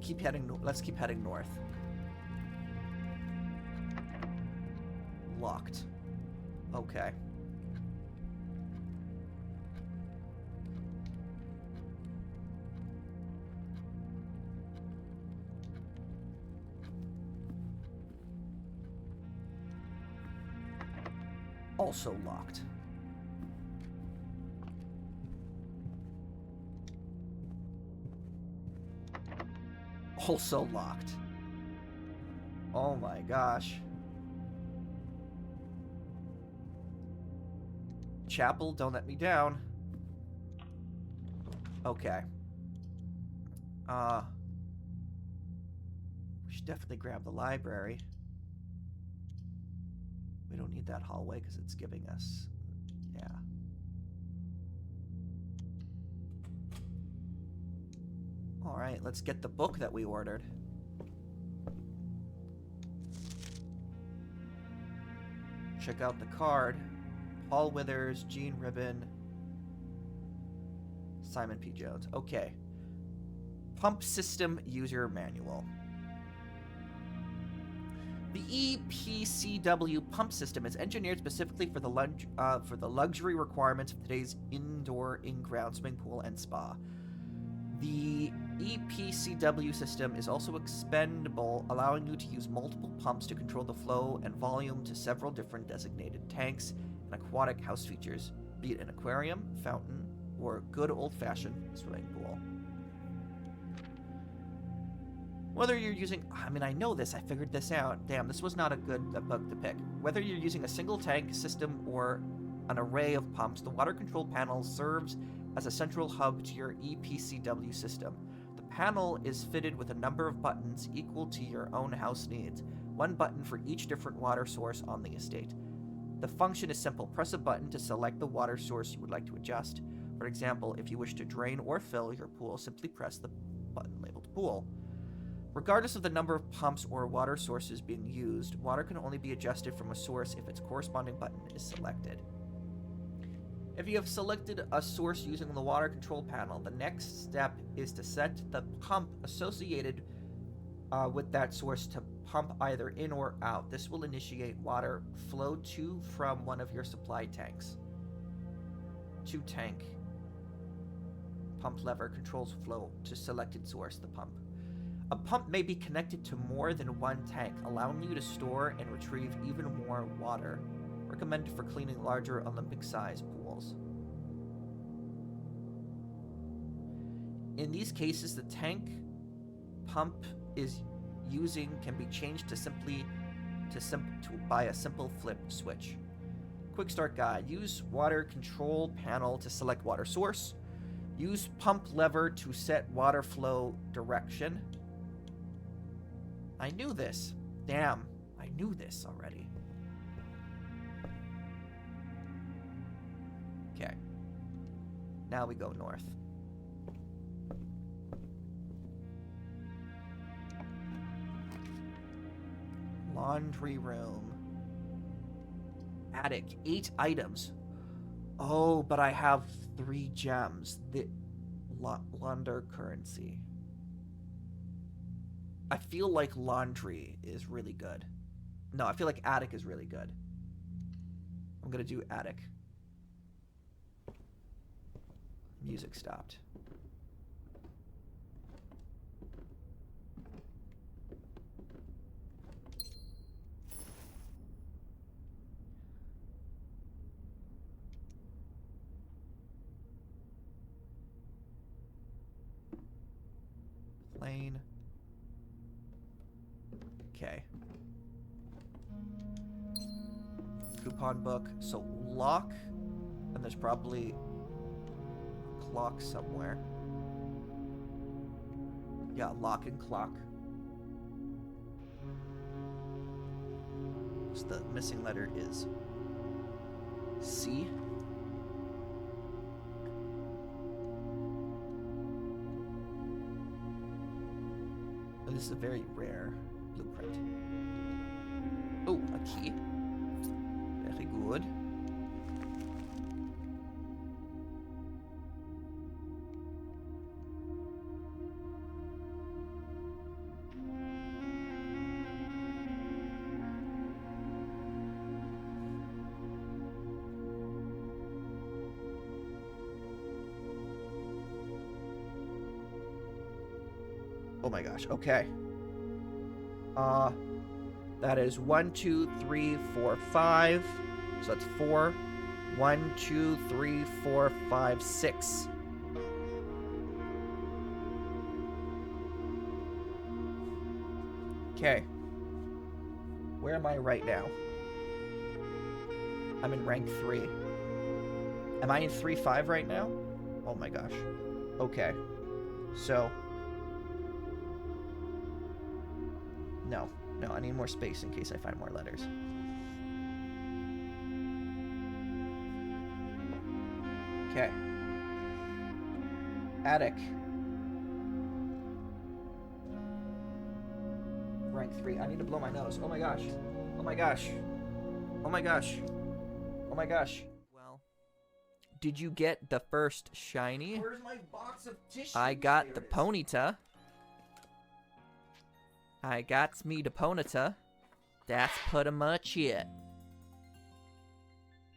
A: Keep heading. Let's keep heading north. Locked. Okay. Also locked. Also locked. Oh my gosh. Chapel, don't let me down. Okay. We should definitely grab the library. We don't need that hallway because it's giving us... Yeah. Alright, let's get the book that we ordered. Check out the card. Paul Withers, Gene Ribbon, Simon P. Jones. Okay. Pump System User Manual. The EPCW pump system is engineered specifically for the luxury requirements of today's indoor in-ground swimming pool and spa. The EPCW system is also expendable, allowing you to use multiple pumps to control the flow and volume to several different designated tanks and aquatic house features, be it an aquarium, fountain, or good old-fashioned swimming pool. Whether you're using... I mean, I know this. I figured this out. Damn, this was not a good bug to pick. Whether you're using a single tank system or an array of pumps, the water control panel serves as a central hub to your EPCW system. The panel is fitted with a number of buttons equal to your own house needs, one button for each different water source on the estate. The function is simple. Press a button to select the water source you would like to adjust. For example, if you wish to drain or fill your pool, simply press the button labeled pool. Regardless of the number of pumps or water sources being used, water can only be adjusted from a source if its corresponding button is selected. If you have selected a source using the water control panel, the next step is to set the pump associated with that source to pump either in or out. This will initiate water flow to from one of your supply tanks. To tank. Pump lever controls flow to selected source, the pump. A pump may be connected to more than one tank, allowing you to store and retrieve even more water. Recommended for cleaning larger Olympic-sized pools. In these cases, the tank pump is using can be changed by a simple flip switch. Quick start guide. Use water control panel to select water source. Use pump lever to set water flow direction. I knew this. Damn, I knew this already. Okay. Now we go north. Laundry room. Attic. 8 items. Oh, but I have 3 gems. The launder currency. I feel like laundry is really good. No, I feel like attic is really good. I'm gonna do attic. Music stopped. Plane. Okay. Coupon book. So lock, and there's probably a clock somewhere. Yeah, lock and clock. So the missing letter is C. And this is a very rare blueprint. Oh, a key. Very good. Oh my gosh, okay. That is 1, 2, 3, 4, 5. So that's 4. 1, 2, 3, 4, 5, 6. Okay. Where am I right now? I'm in rank 3. Am I in 3-5 right now? Oh my gosh. Okay. So... No, I need more space in case I find more letters. Okay. Attic. Rank 3. I need to blow my nose. Oh my gosh. Oh my gosh. Oh my gosh. Oh my gosh. Well, did you get the first shiny?
E: Where's my box of tissues?
A: I got the Ponyta. I got me the Ponyta. That's pretty much it.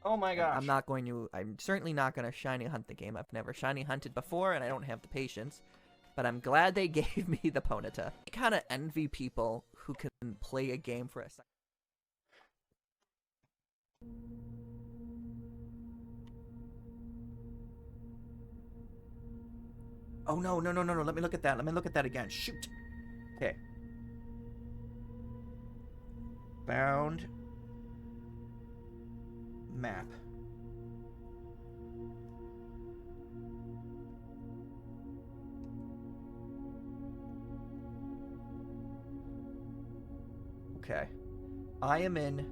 E: Oh my gosh.
A: I'm certainly not going to shiny hunt the game. I've never shiny hunted before, and I don't have the patience. But I'm glad they gave me the Ponyta. I kind of envy people who can play a game for a second. Oh, no. Let me look at that. Let me look at that again. Shoot. Okay. Bound. Map. Okay. I am in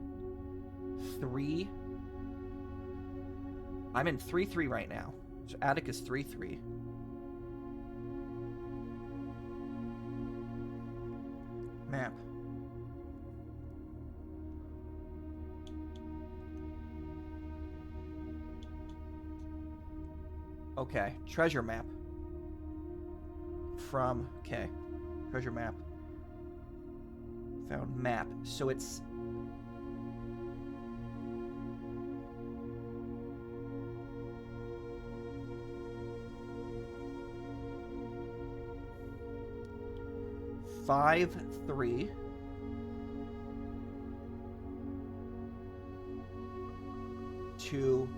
A: 3. I'm in 3-3 right now. So Attic is 3-3. Map. Okay, treasure map. From, okay, treasure map. Found map. So it's... Five, 3. Two.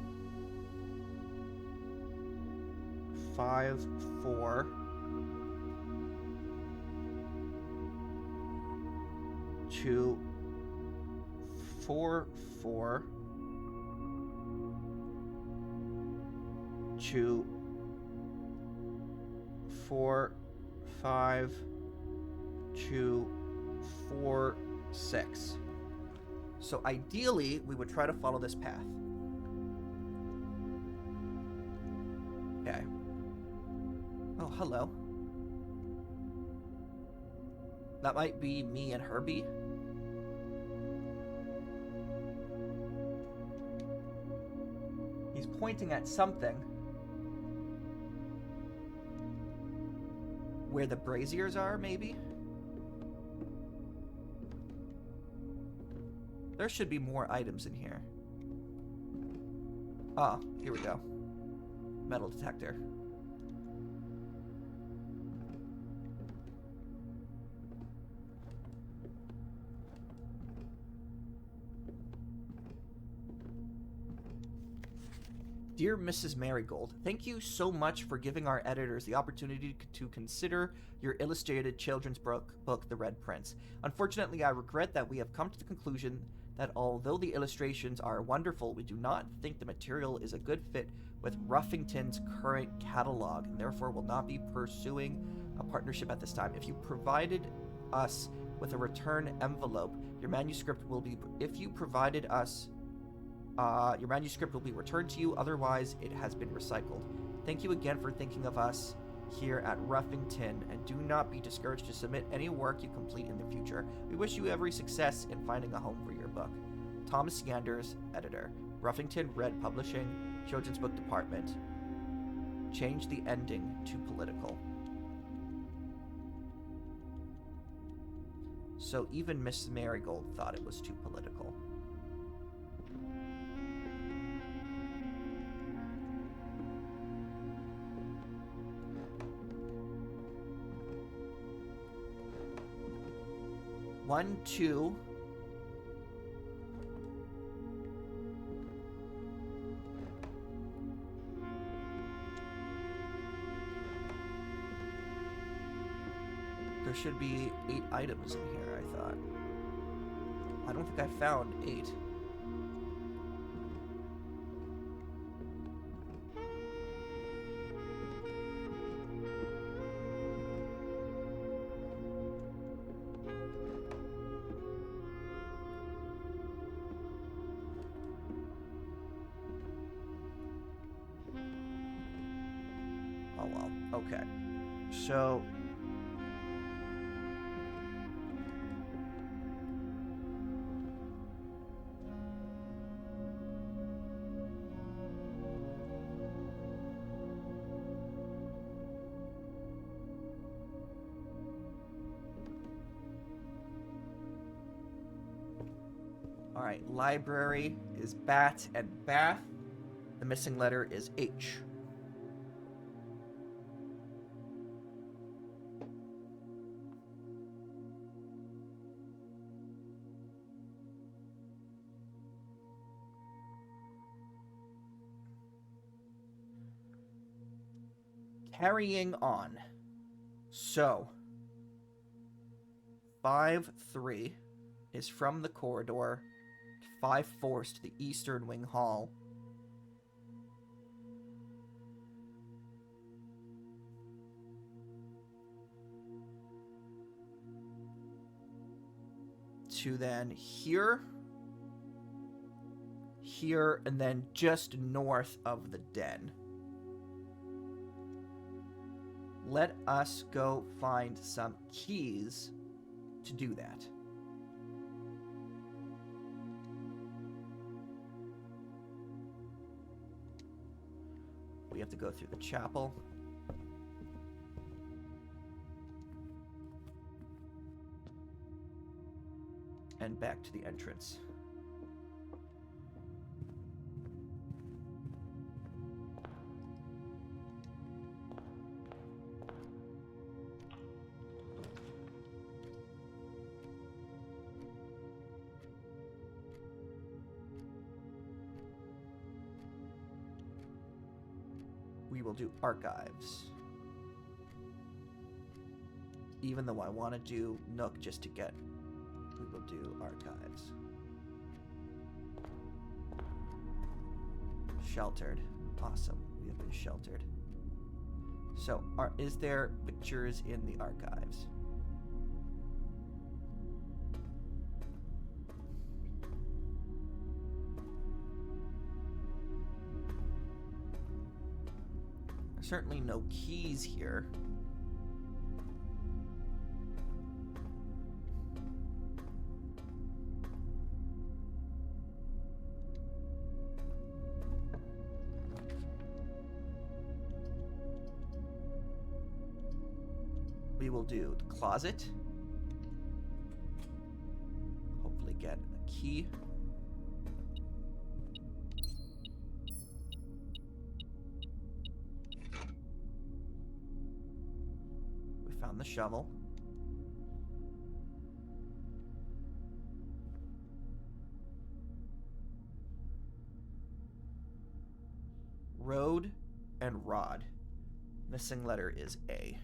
A: 5, 4. 2, 4, 4. 2, 4, 5. 2, 4, 6. So ideally, we would try to follow this path. Okay. Oh, hello. That might be me and Herbie. He's pointing at something. Where the braziers are, maybe? There should be more items in here. Ah, here we go. Metal detector. Dear Mrs. Marigold, thank you so much for giving our editors the opportunity to consider your illustrated children's book, The Red Prince. Unfortunately, I regret that we have come to the conclusion that although the illustrations are wonderful, we do not think the material is a good fit with Ruffington's current catalog, and therefore will not be pursuing a partnership at this time. If you provided us with a return envelope, your manuscript will be... If you provided us... your manuscript will be returned to you, otherwise it has been recycled. Thank you again for thinking of us here at Ruffington, and do not be discouraged to submit any work you complete in the future. We wish you every success in finding a home for your book. Thomas Sanders, editor. Ruffington Red Publishing, Children's Book Department. Change the ending to political. So even Miss Marigold thought it was too political. One, two. There should be 8 items in here, I thought. I don't think I found 8. Oh well, okay. So... Alright, library is bat and bath. The missing letter is H. Carrying on. So, 5-3 is from the corridor, 5-4 to the Eastern Wing Hall. To then here, here, and then just north of the den. Let us go find some keys to do that. We have to go through the chapel. And back to the entrance. We will do archives. Even though I want to do Nook just to get, we will do archives. Sheltered. Awesome. We have been sheltered. So, is there pictures in the archives? There's certainly no keys here. We will do the closet. Hopefully get a key. We found the shovel. Road and rod. Missing letter is A.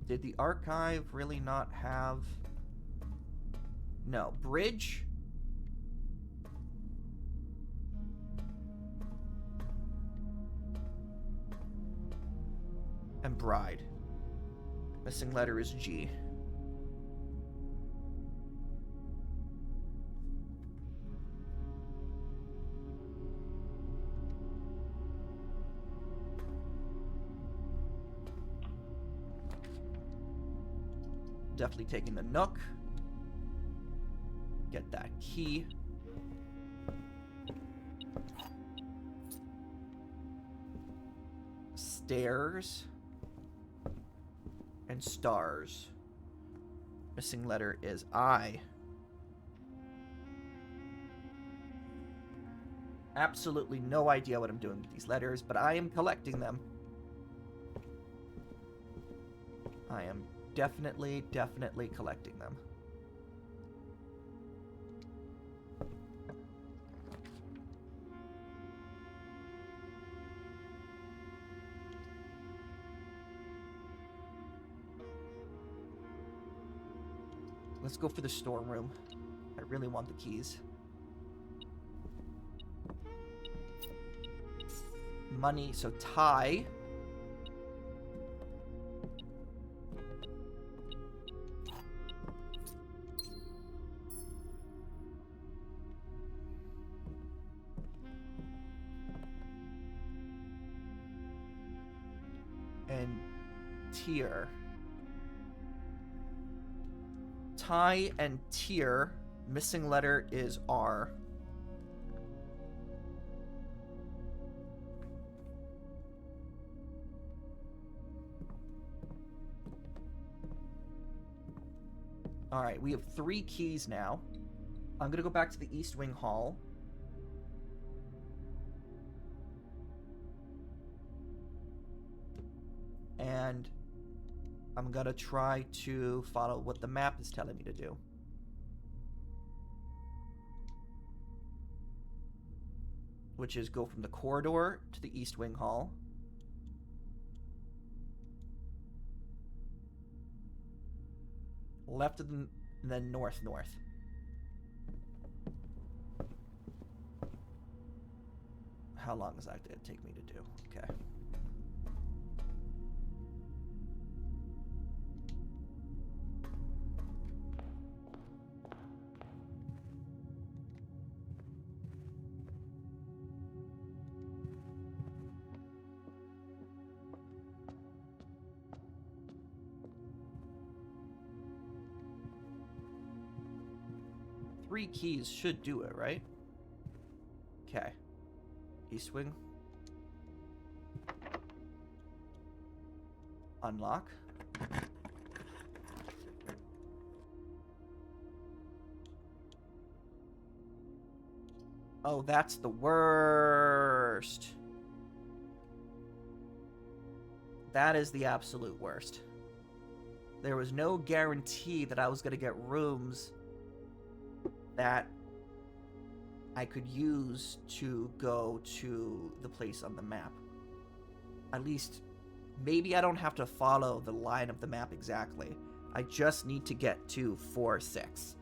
A: Did the archive really not have... No. Bridge? And bride. Missing letter is G. Definitely taking the Nook. Get that key. Stairs. And stars. Missing letter is I. Absolutely no idea what I'm doing with these letters, but I am collecting them. I am definitely collecting them. Let's go for the storm room. I really want the keys. Money, so tie. And tier. Tie and tier. Missing letter is R. Alright, we have 3 keys now. I'm gonna go back to the East Wing Hall. And I'm gonna try to follow what the map is telling me to do. which is go from the corridor to the East Wing Hall. Left of the, and then north. How long is that going to take me to do? Okay. Three keys should do it, right? Okay. East Wing. Unlock. Oh, that's the worst. That is the absolute worst. There was no guarantee that I was going to get rooms that I could use to go to the place on the map. At least, maybe I don't have to follow the line of the map exactly. I just need to get to 4-6.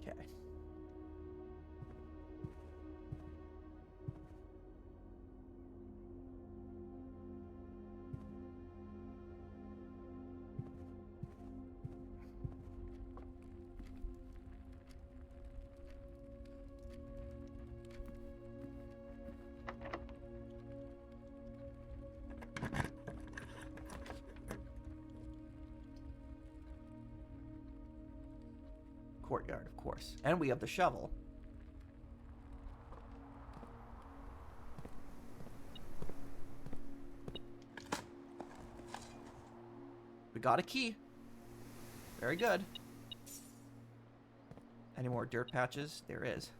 A: Okay. Courtyard, of course. And we have the shovel. We got a key. Very good. Any more dirt patches? There is.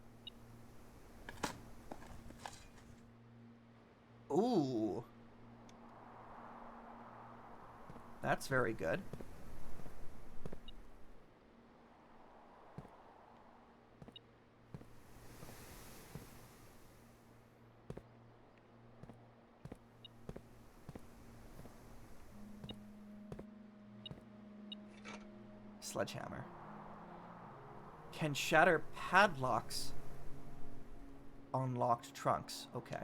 A: Ooh. That's very good. Sledgehammer. Can shatter padlocks on locked trunks. Okay.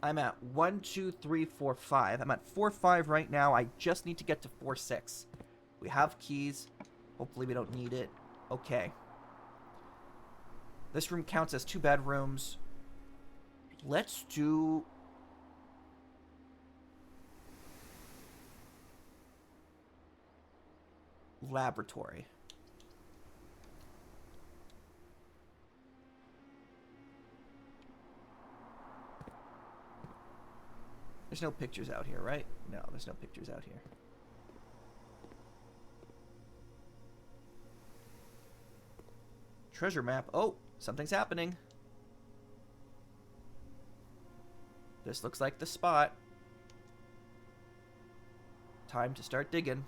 A: I'm at 1, 2, 3, 4, 5. I'm at 4, 5 right now. I just need to get to 4, 6. We have keys. Hopefully we don't need it. Okay. This room counts as 2 bedrooms. Let's do... laboratory. There's no pictures out here, right? No, there's no pictures out here. Treasure map. Oh, something's happening. This looks like the spot. Time to start digging.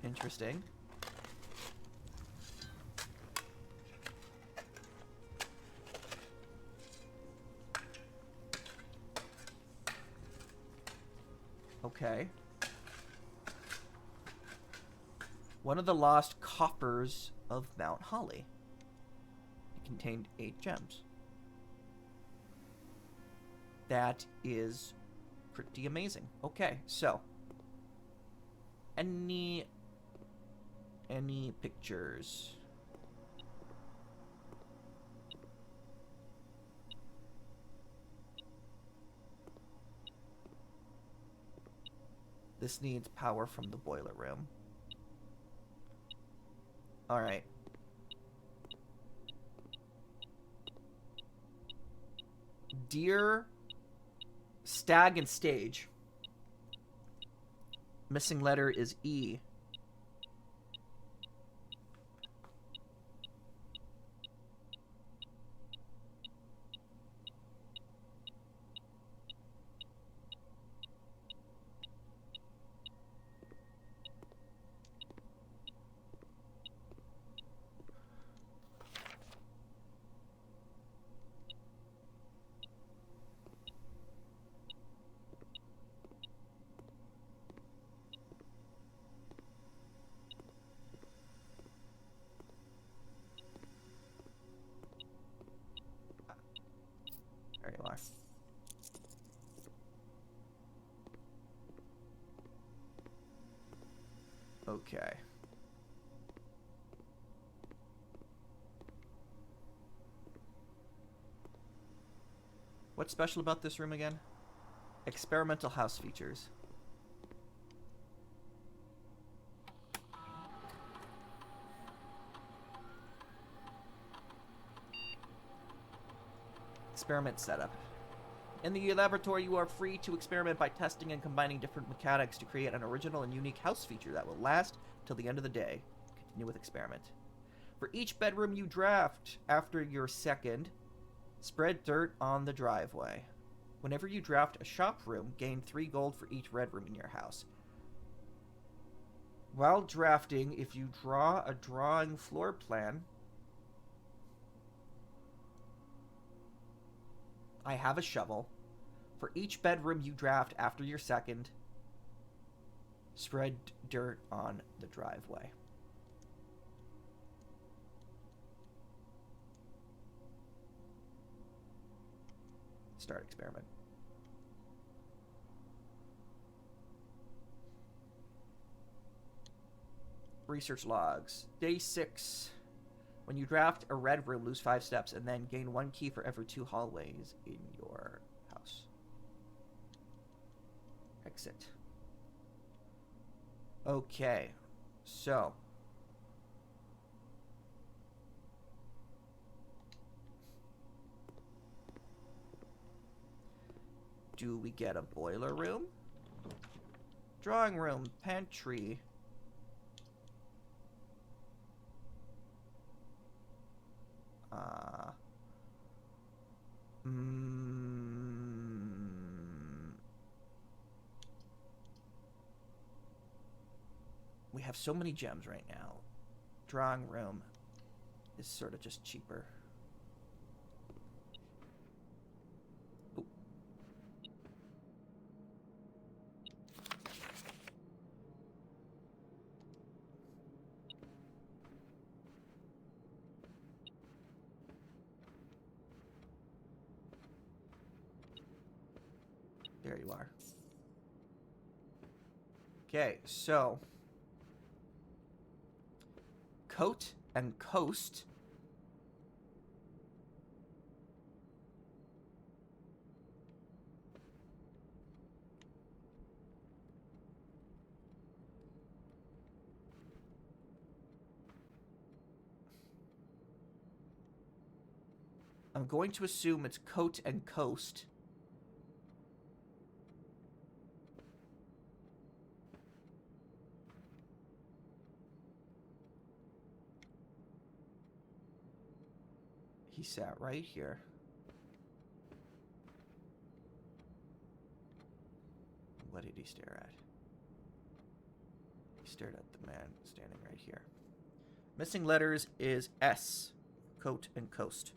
A: Interesting. Okay. One of the lost coffers of Mount Holly. It contained 8 gems. That is pretty amazing. Okay, so any pictures? This needs power from the boiler room. All right. Deer, stag, and stage. Missing letter is E. There you are. Okay. What's special about this room again? Experimental house features. Experiment setup. In the laboratory, you are free to experiment by testing and combining different mechanics to create an original and unique house feature that will last till the end of the day. Continue with experiment. For each bedroom you draft after your second, spread dirt on the driveway. Whenever you draft a shop room, gain 3 gold for each red room in your house. While drafting, if you draw a drawing floor plan... I have a shovel. For each bedroom you draft after your second, spread dirt on the driveway. Start experiment. Research logs. Day 6. When you draft a red room, lose 5 steps and then gain 1 key for every 2 hallways in your house. Exit. Okay. So. Do we get a boiler room? Drawing room, pantry. We have so many gems right now. Drawing room is sort of just cheaper. Ooh. There you are. Okay, so coat and coast. I'm going to assume it's coat and coast. He sat right here. What did he stare at? He stared at the man standing right here. Missing letters is S. Coat and coast.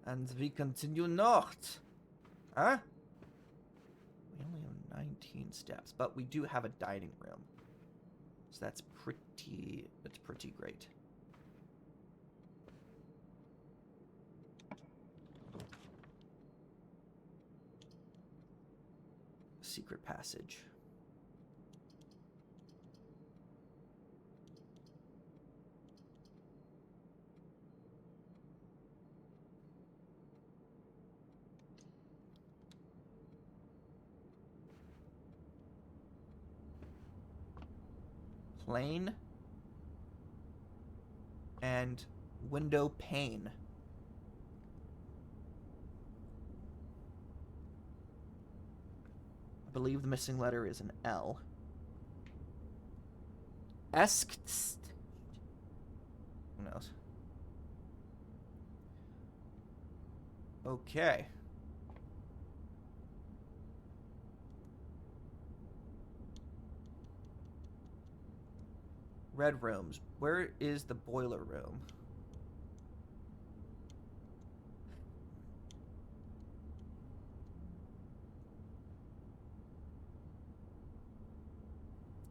A: And we continue north. Huh? We only have 19 steps, but we do have a dining room. So that's pretty great. Secret passage. Plain and window pane. I believe the missing letter is an L. Eskt. Who knows? Okay. Red rooms. Where is the boiler room?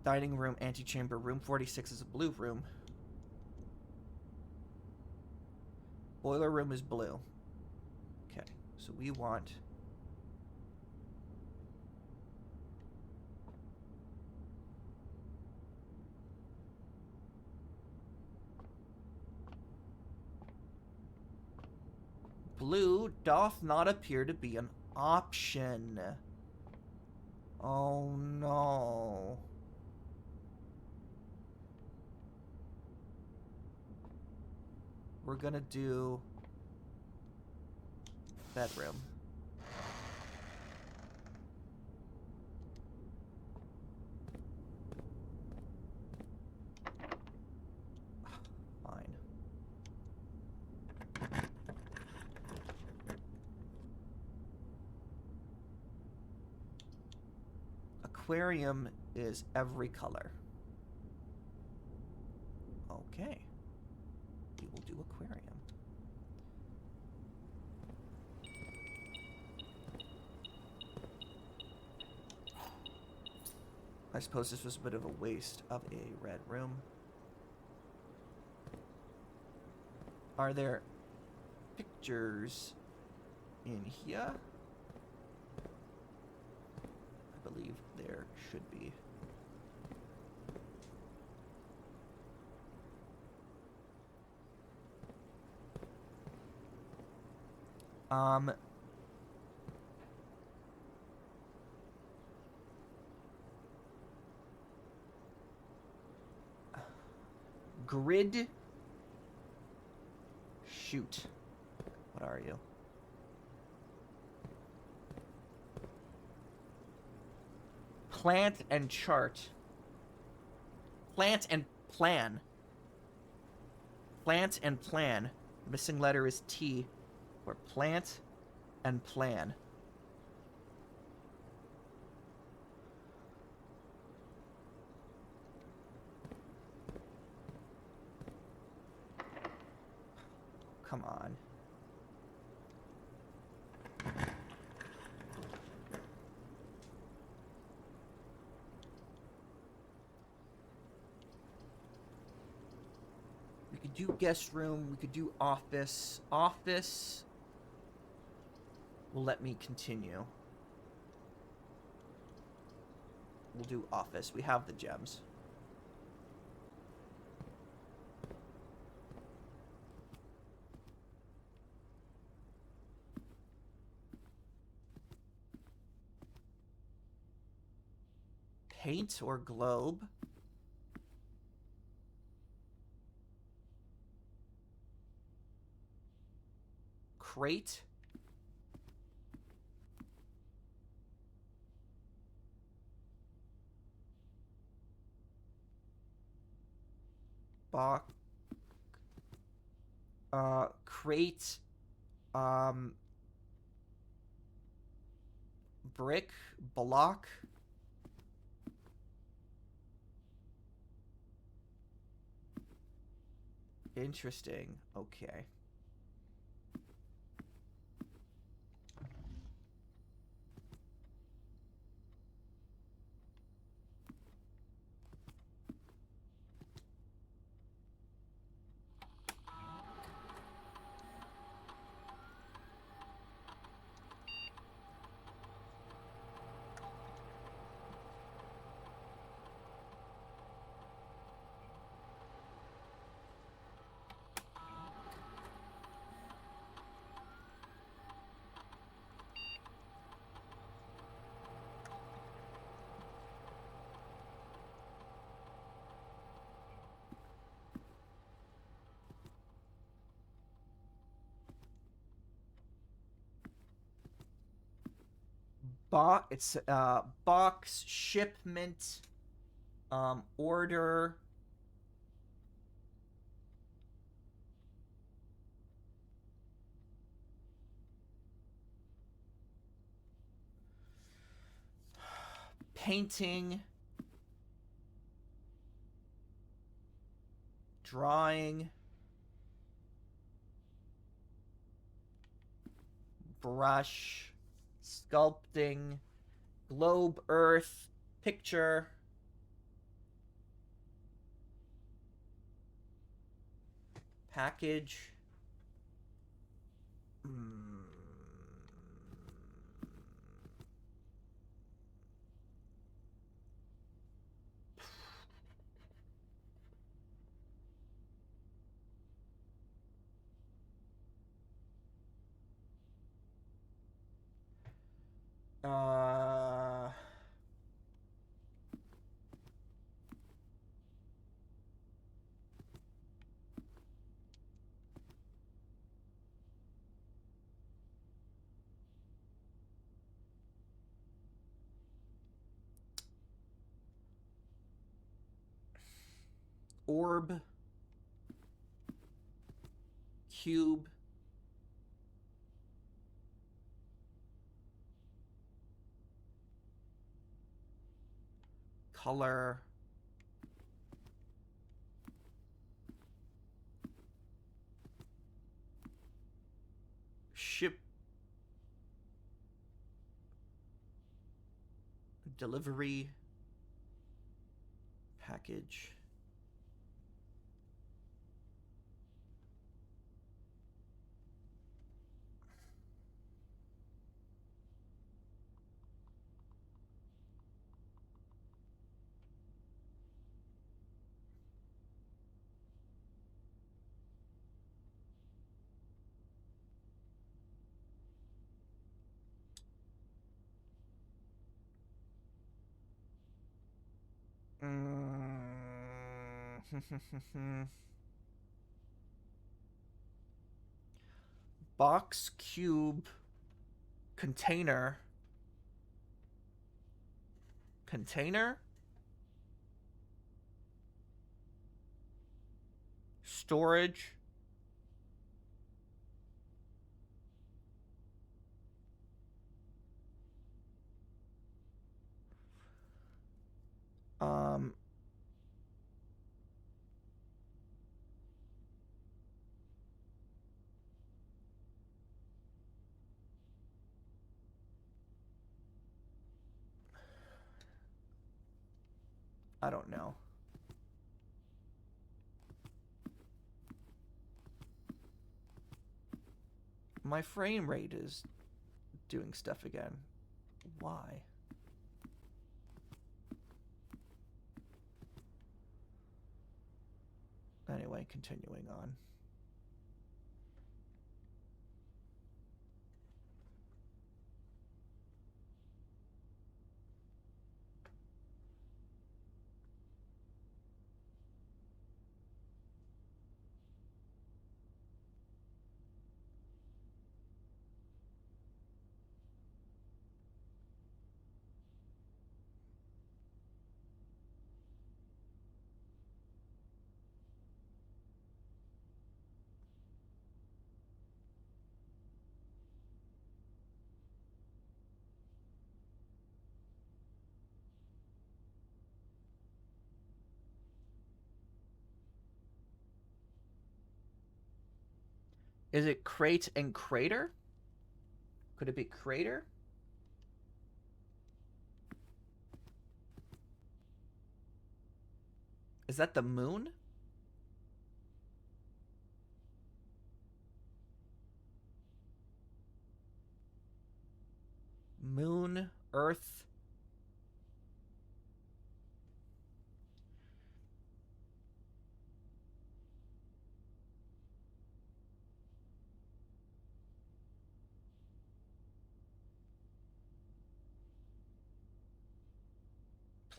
A: Dining room, antechamber. Room 46 is a blue room. Boiler room is blue. Okay, so we want... Blue doth not appear to be an option. Oh no. We're gonna do bedroom. Fine. Aquarium is every color. Okay. We will do aquarium. I suppose this was a bit of a waste of a red room. Are there pictures in here? I believe there should be. Grid. Shoot. What are you? Plant and chart. Plant and plan. Plant and plan. The missing letter is T. Or plant and plan. Come on. We could do guest room. We could do office. Office will let me continue. We'll do office. We have the gems. Paint or globe. Crate. Box. Crate. Brick. Block. Interesting. Okay. It's box, shipment, order. Painting. Drawing. Brush. Sculpting. Globe, earth, picture. Package. Uh... Orb. Cube. Color. Ship. Delivery. Package. Box, cube, container. Container? Storage. Um... I don't know. My frame rate is doing stuff again. Why? Anyway, continuing on. Is it crate and crater? Could it be crater? Is that the moon? Moon, Earth.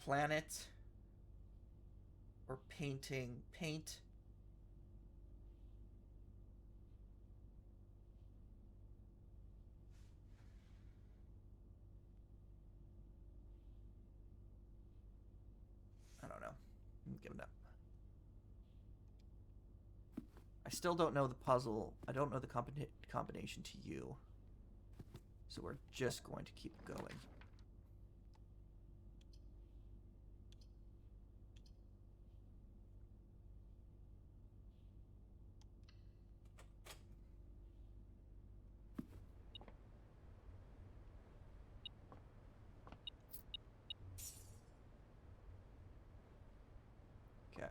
A: Planet. Or painting. Paint. I'm giving up. I still don't know the puzzle. I don't know the combination to you. So we're just going to keep going. Okay.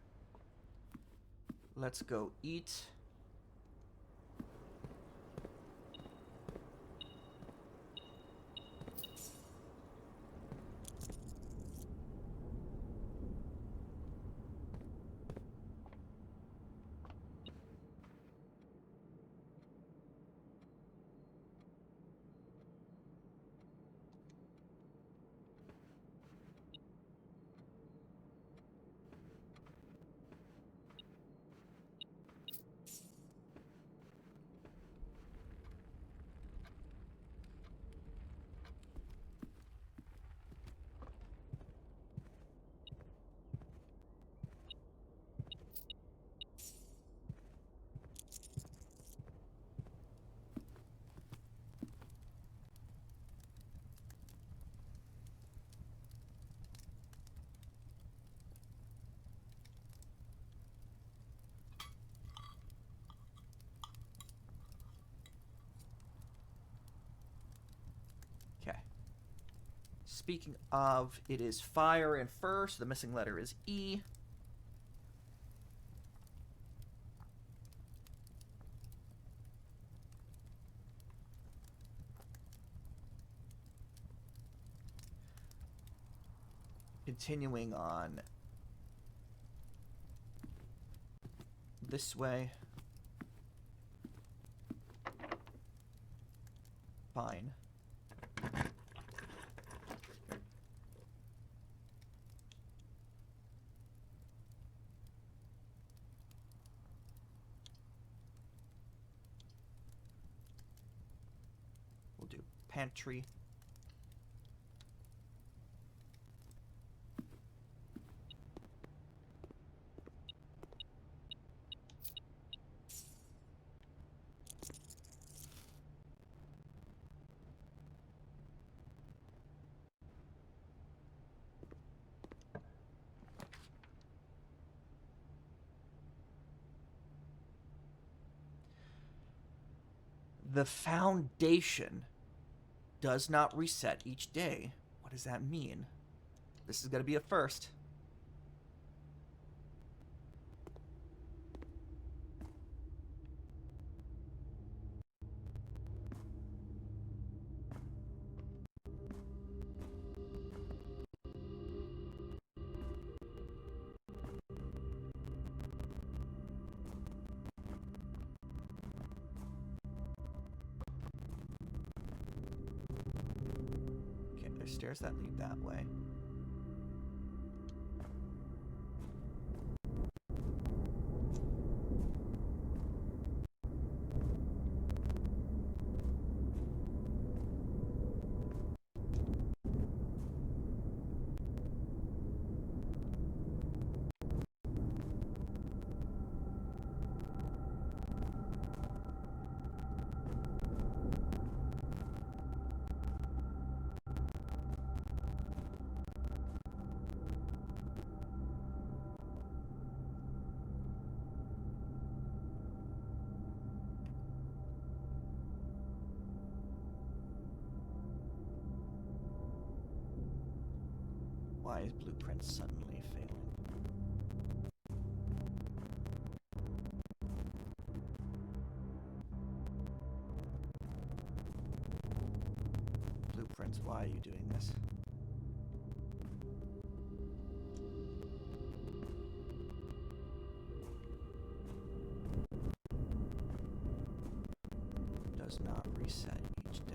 A: Let's go eat. Okay. Speaking of, it is fire and fur, so the missing letter is E. Continuing on this way. Fine. We'll do pantry. The foundation does not reset each day. What does that mean? This is going to be a first. Okay, there's stairs that lead that way. Why is Blueprint suddenly failing? Blueprints, why are you doing this? Does not reset each day.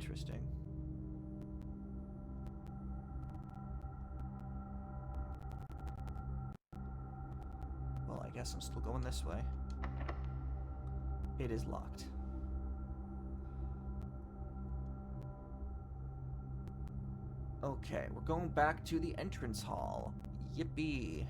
A: Interesting. Well, I guess I'm still going this way. It is locked. Okay, we're going back to the entrance hall. Yippee.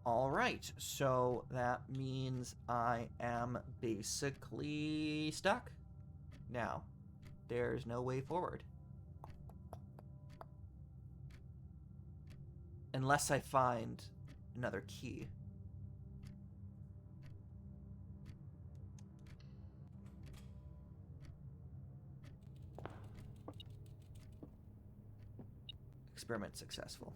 A: Alright, so that means I am basically stuck. Now, there's no way forward. Unless I find another key. Experiment successful.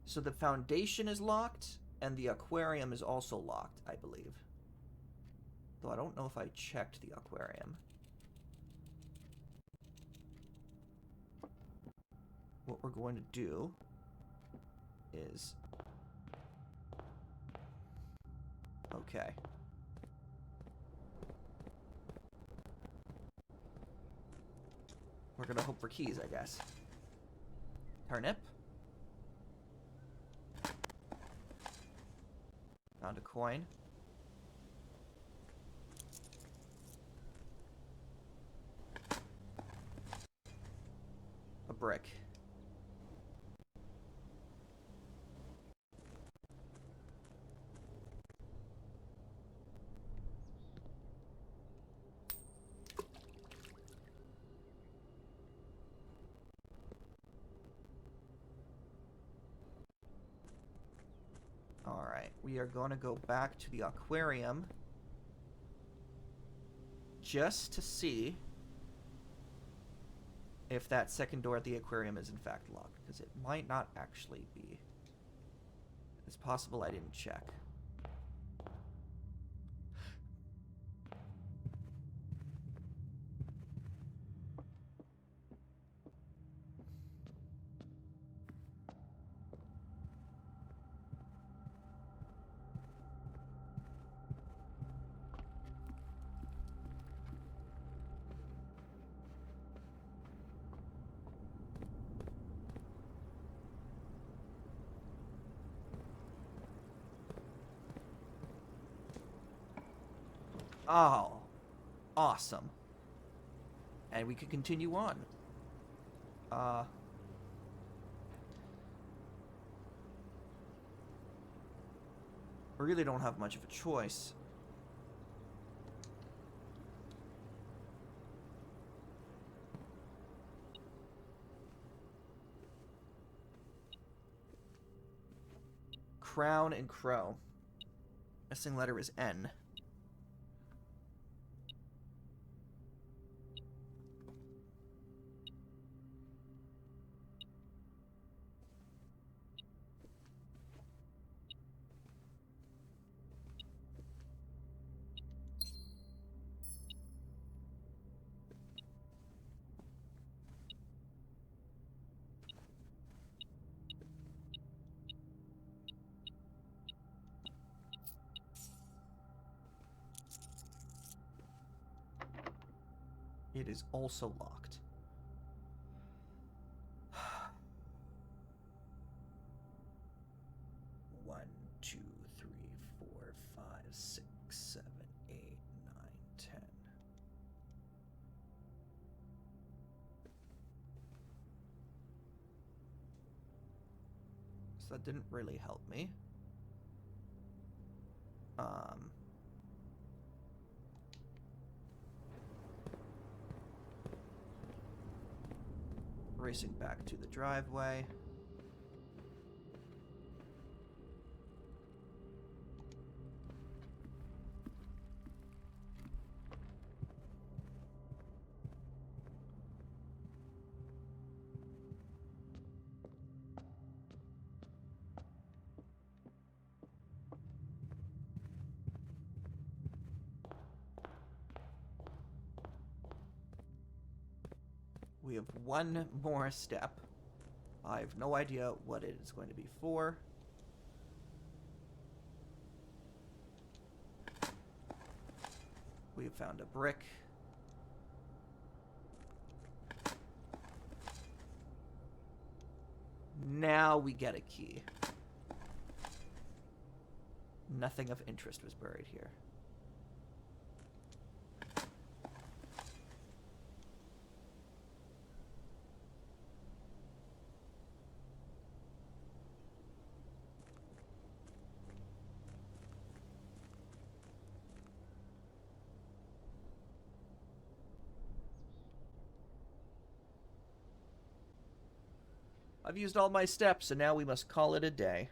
A: So the foundation is locked, and the aquarium is also locked, I believe. Though I don't know if I checked the aquarium. What we're going to do is... Okay. We're gonna hope for keys, I guess. Turnip. Found a coin. A brick. Alright, we are going to go back to the aquarium just to see if that second door at the aquarium is in fact locked, because it might not actually be. It's possible I didn't check. Oh, awesome. And we can continue on. We really don't have much of a choice. Crown and crow. Missing letter is N. It is also locked. One, two, three, four, five, 6, 7, 8, 9, 10. So that didn't really help me. Racing back to the driveway. We have one more step. I have no idea what it is going to be for. We have found a brick. Now we get a key. Nothing of interest was buried here. I've used all my steps, and now we must call it a day.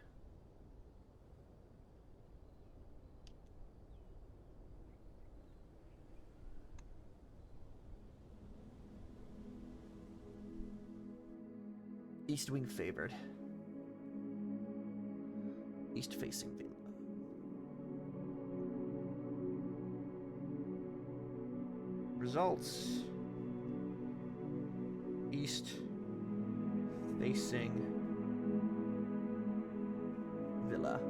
A: East wing favored. East facing villa. Results. East facing villa.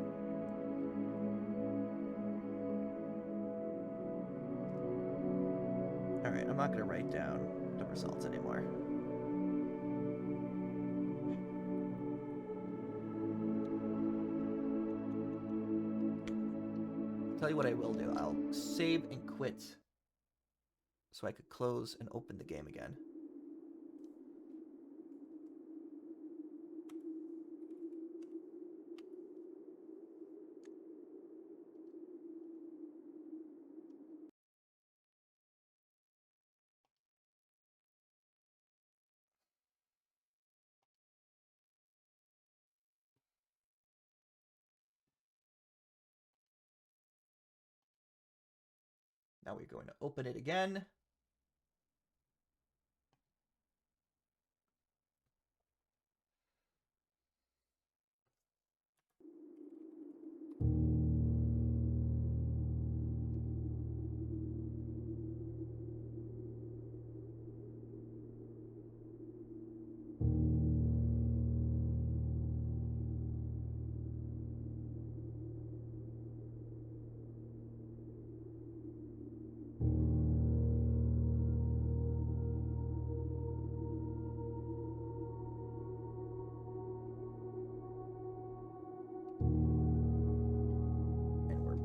A: Alright, I'm not going to write down the results anymore. Tell you what I will do. I'll save and quit so I could close and open the game again. Now we're going to open it again.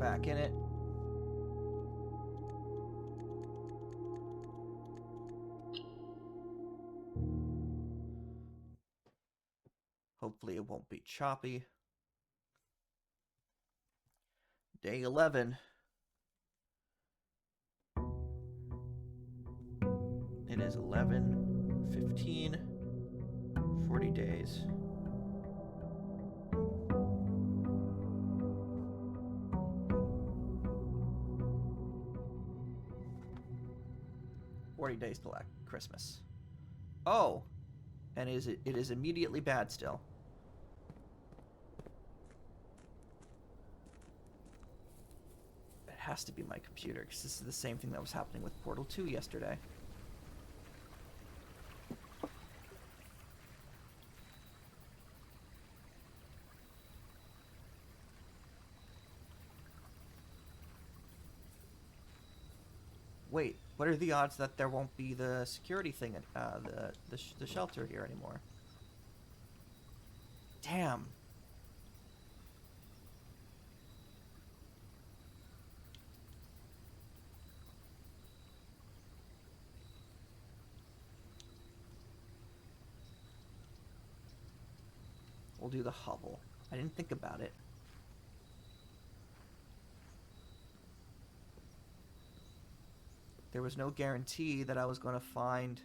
A: Back in it. Hopefully it won't be choppy. Day 11. It is 11/15. 40 days. Days till Christmas. Oh, and it is immediately bad still. It has to be my computer, because this is the same thing that was happening with Portal 2 yesterday. Wait, What are the odds that there won't be the security thing, the shelter here anymore? Damn. We'll do the hovel. I didn't think about it. There was no guarantee that I was going to find...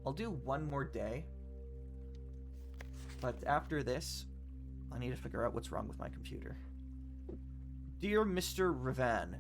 A: I'll do one more day. But after this, I need to figure out what's wrong with my computer. Dear Mr. Ravan,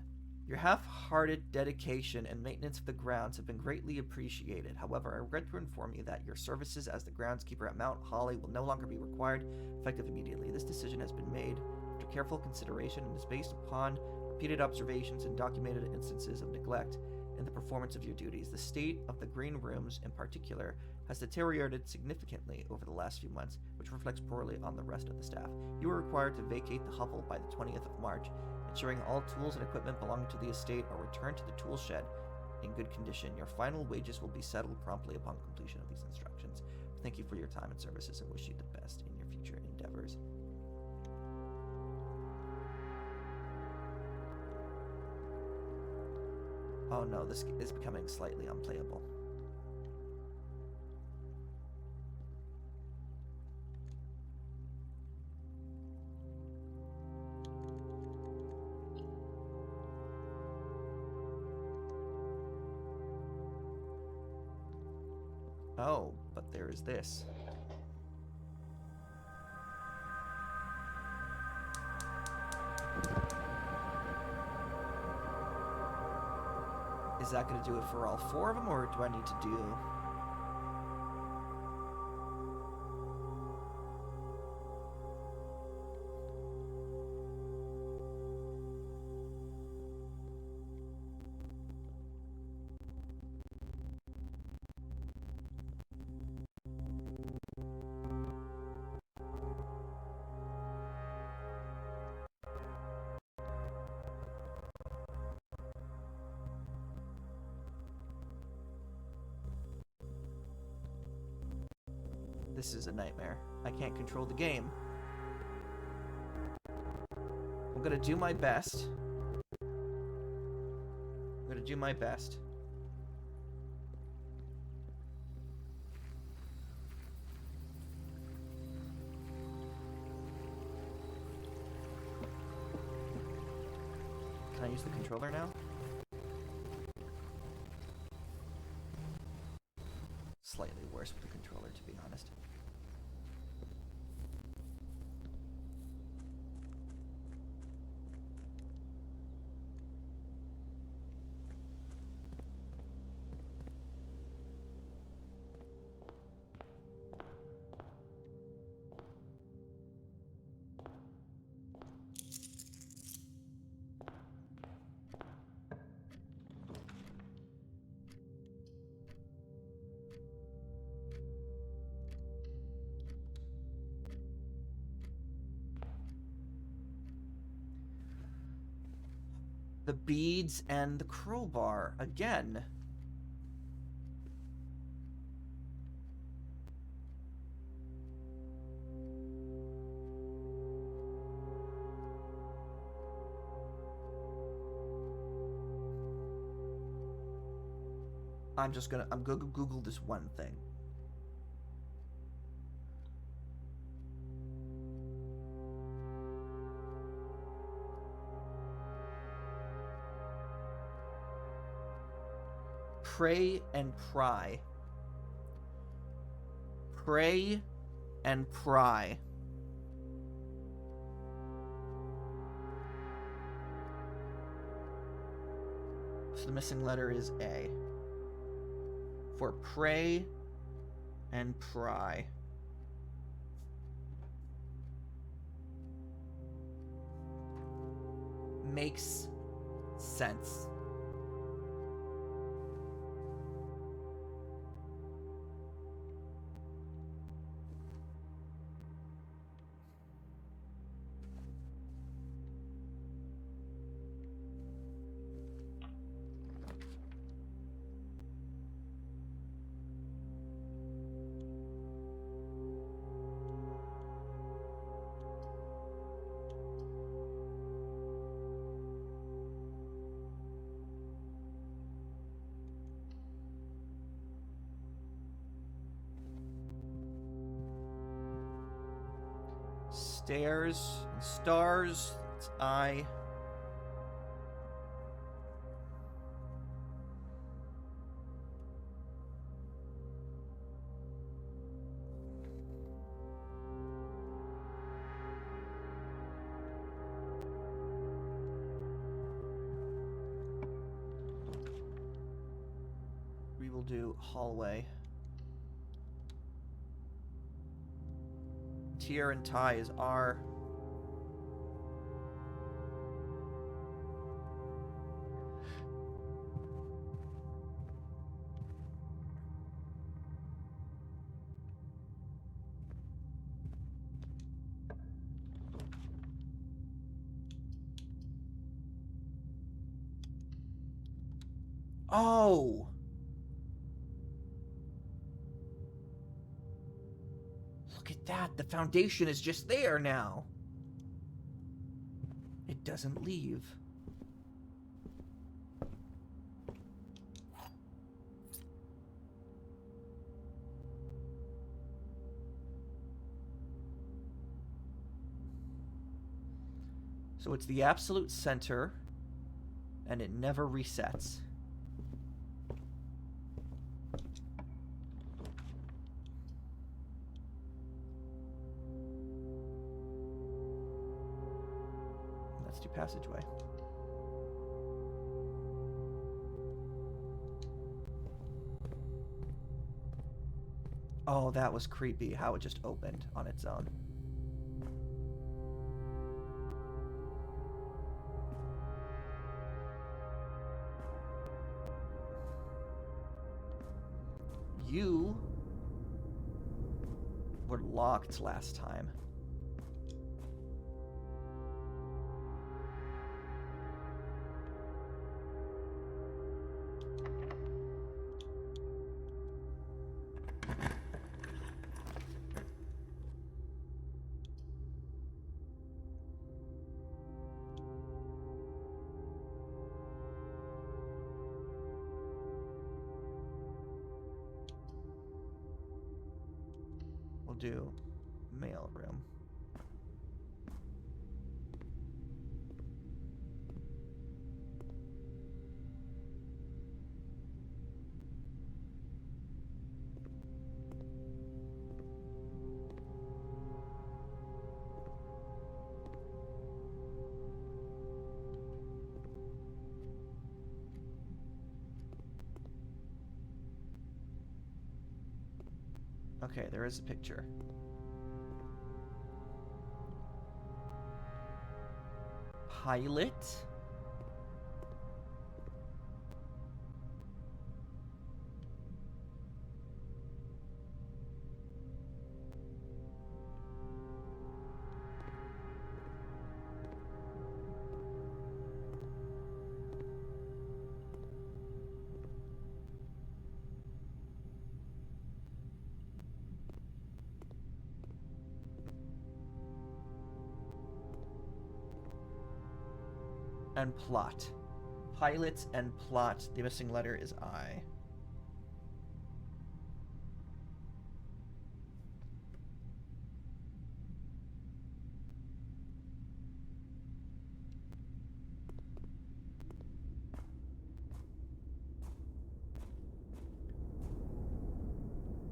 A: your half-hearted dedication and maintenance of the grounds have been greatly appreciated. However, I regret to inform you that your services as the groundskeeper at Mount Holly will no longer be required, effective immediately. This decision has been made after careful consideration and is based upon repeated observations and documented instances of neglect in the performance of your duties. The state of the green rooms, in particular, has deteriorated significantly over the last few months, which reflects poorly on the rest of the staff. You are required to vacate the hovel by the 20th of March, ensuring all tools and equipment belonging to the estate are returned to the tool shed in good condition. Your final wages will be settled promptly upon completion of these instructions. Thank you for your time and services and wish you the best in your future endeavors. Oh no, this is becoming slightly unplayable. Oh, but there is this. Is that going to do it for all four of them, or do I need to do... This is a nightmare. I can't control the game. I'm gonna do my best. I'm gonna do my best. Can I use the controller now? Slightly worse with the controller, to be honest. The beads and the crowbar again. I'm gonna Google this one thing. Pray and pry. Pray and pry. So the missing letter is A. For pray and pry. Makes sense. Stairs and stars. It's I. We will do hallway. Tier and tie is R. Oh! Look at that. The foundation is just there now. It doesn't leave. So it's the absolute center, and it never resets. Let's do passageway. Oh, that was creepy, how it just opened on its own. You were locked last time. We'll do mail room. Okay, there is a picture. Pilot? And plot. Pilot and plot. The missing letter is I.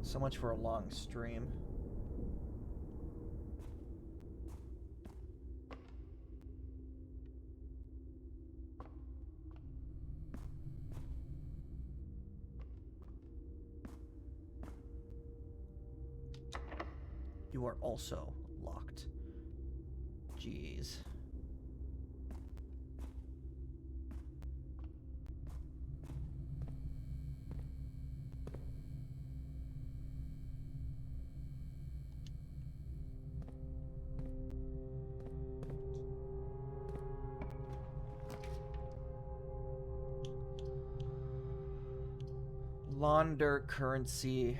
A: So much for a long stream. You are also locked. Jeez. Launder currency.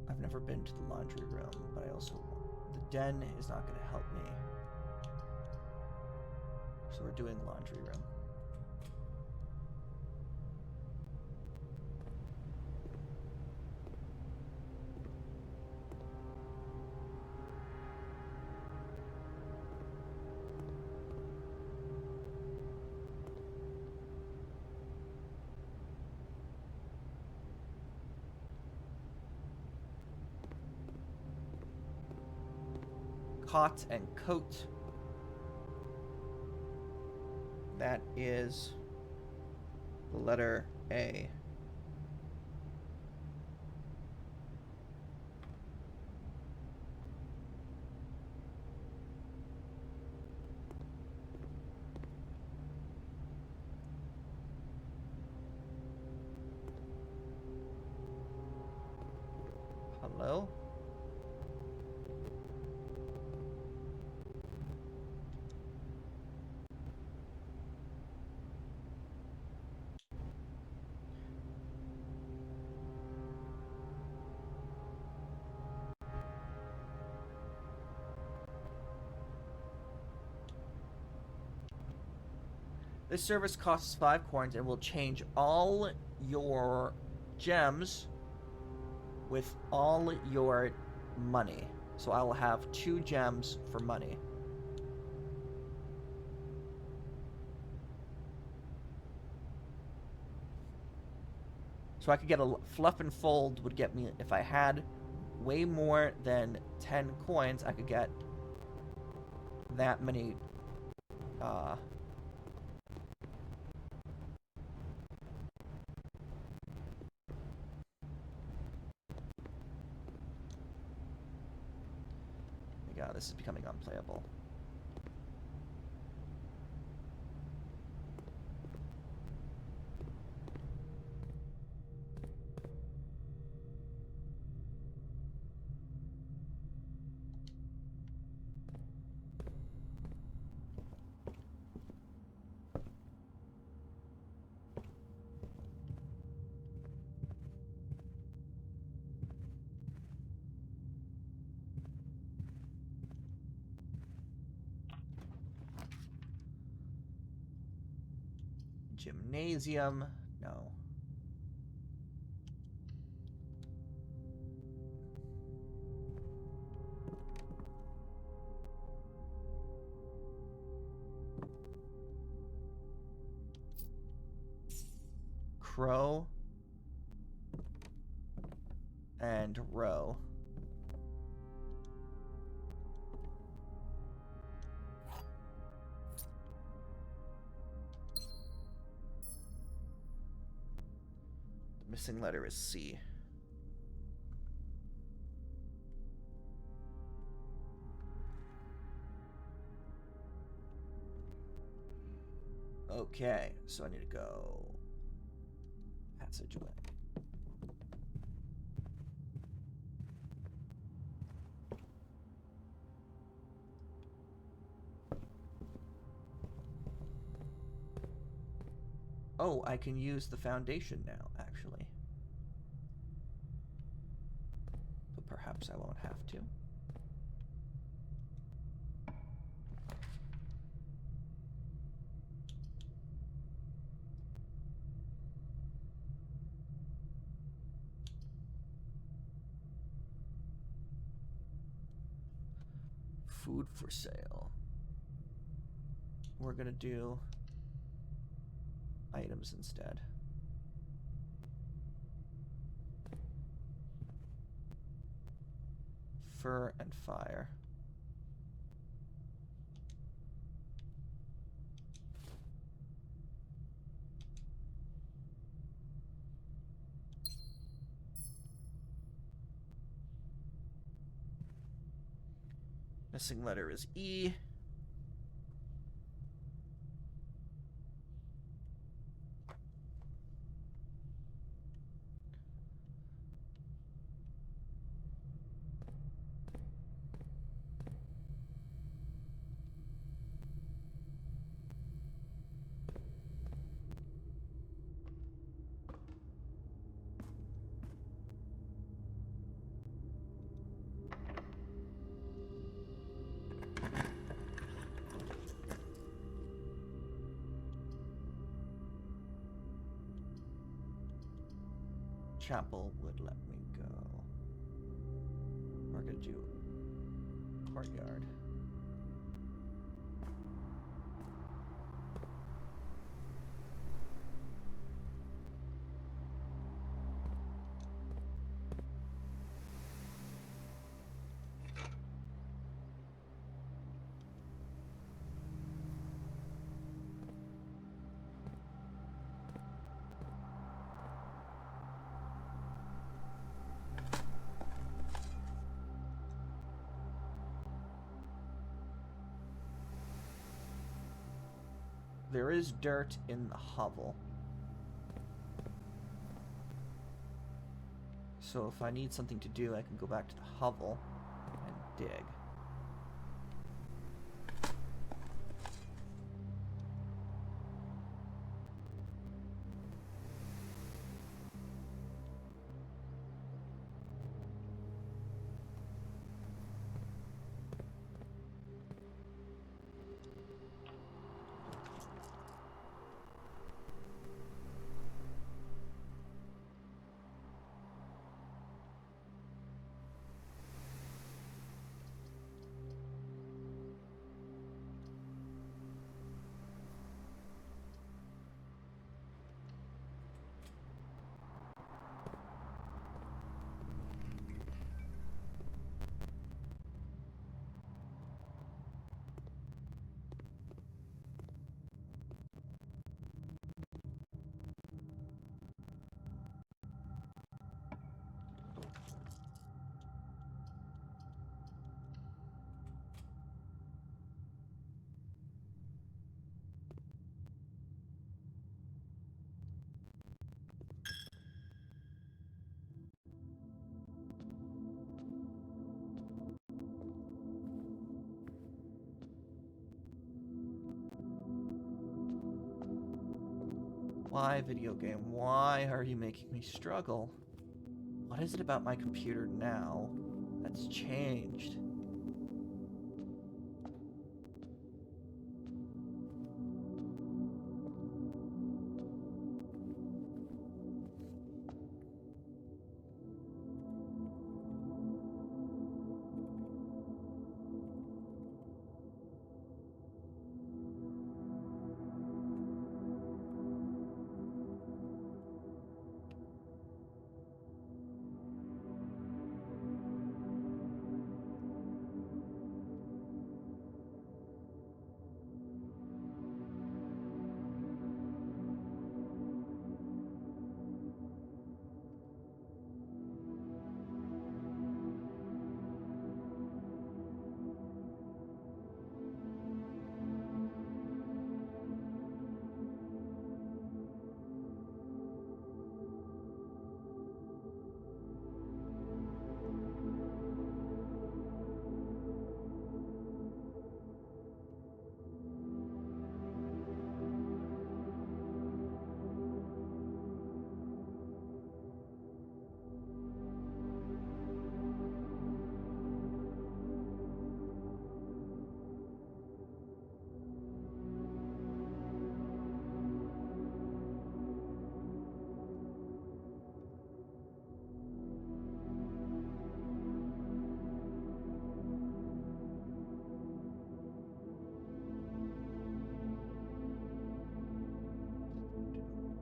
A: I've never been to the laundry room, but I also... The den is not going to help me. So we're doing laundry room. cot and coat. That is the letter A. Hello? This service costs 5 coins and will change all your gems with all your money. So I will have 2 gems for money. So I could get a fluff and fold would get me, if I had way more than 10 coins, I could get that many God, this is becoming unplayable. Gymnasium, no. Crow and row. The missing letter is C. Okay, so I need to go passageway. Oh, I can use the foundation now, actually. But perhaps I won't have to. Food for sale. We're gonna do items instead. Fur and fire. Missing letter is E. Chapel would let me go. We're gonna do courtyard. there is dirt in the hovel. So if I need something to do, I can go back to the hovel and dig. Why, video game? Why are you making me struggle? What is it about my computer now that's changed?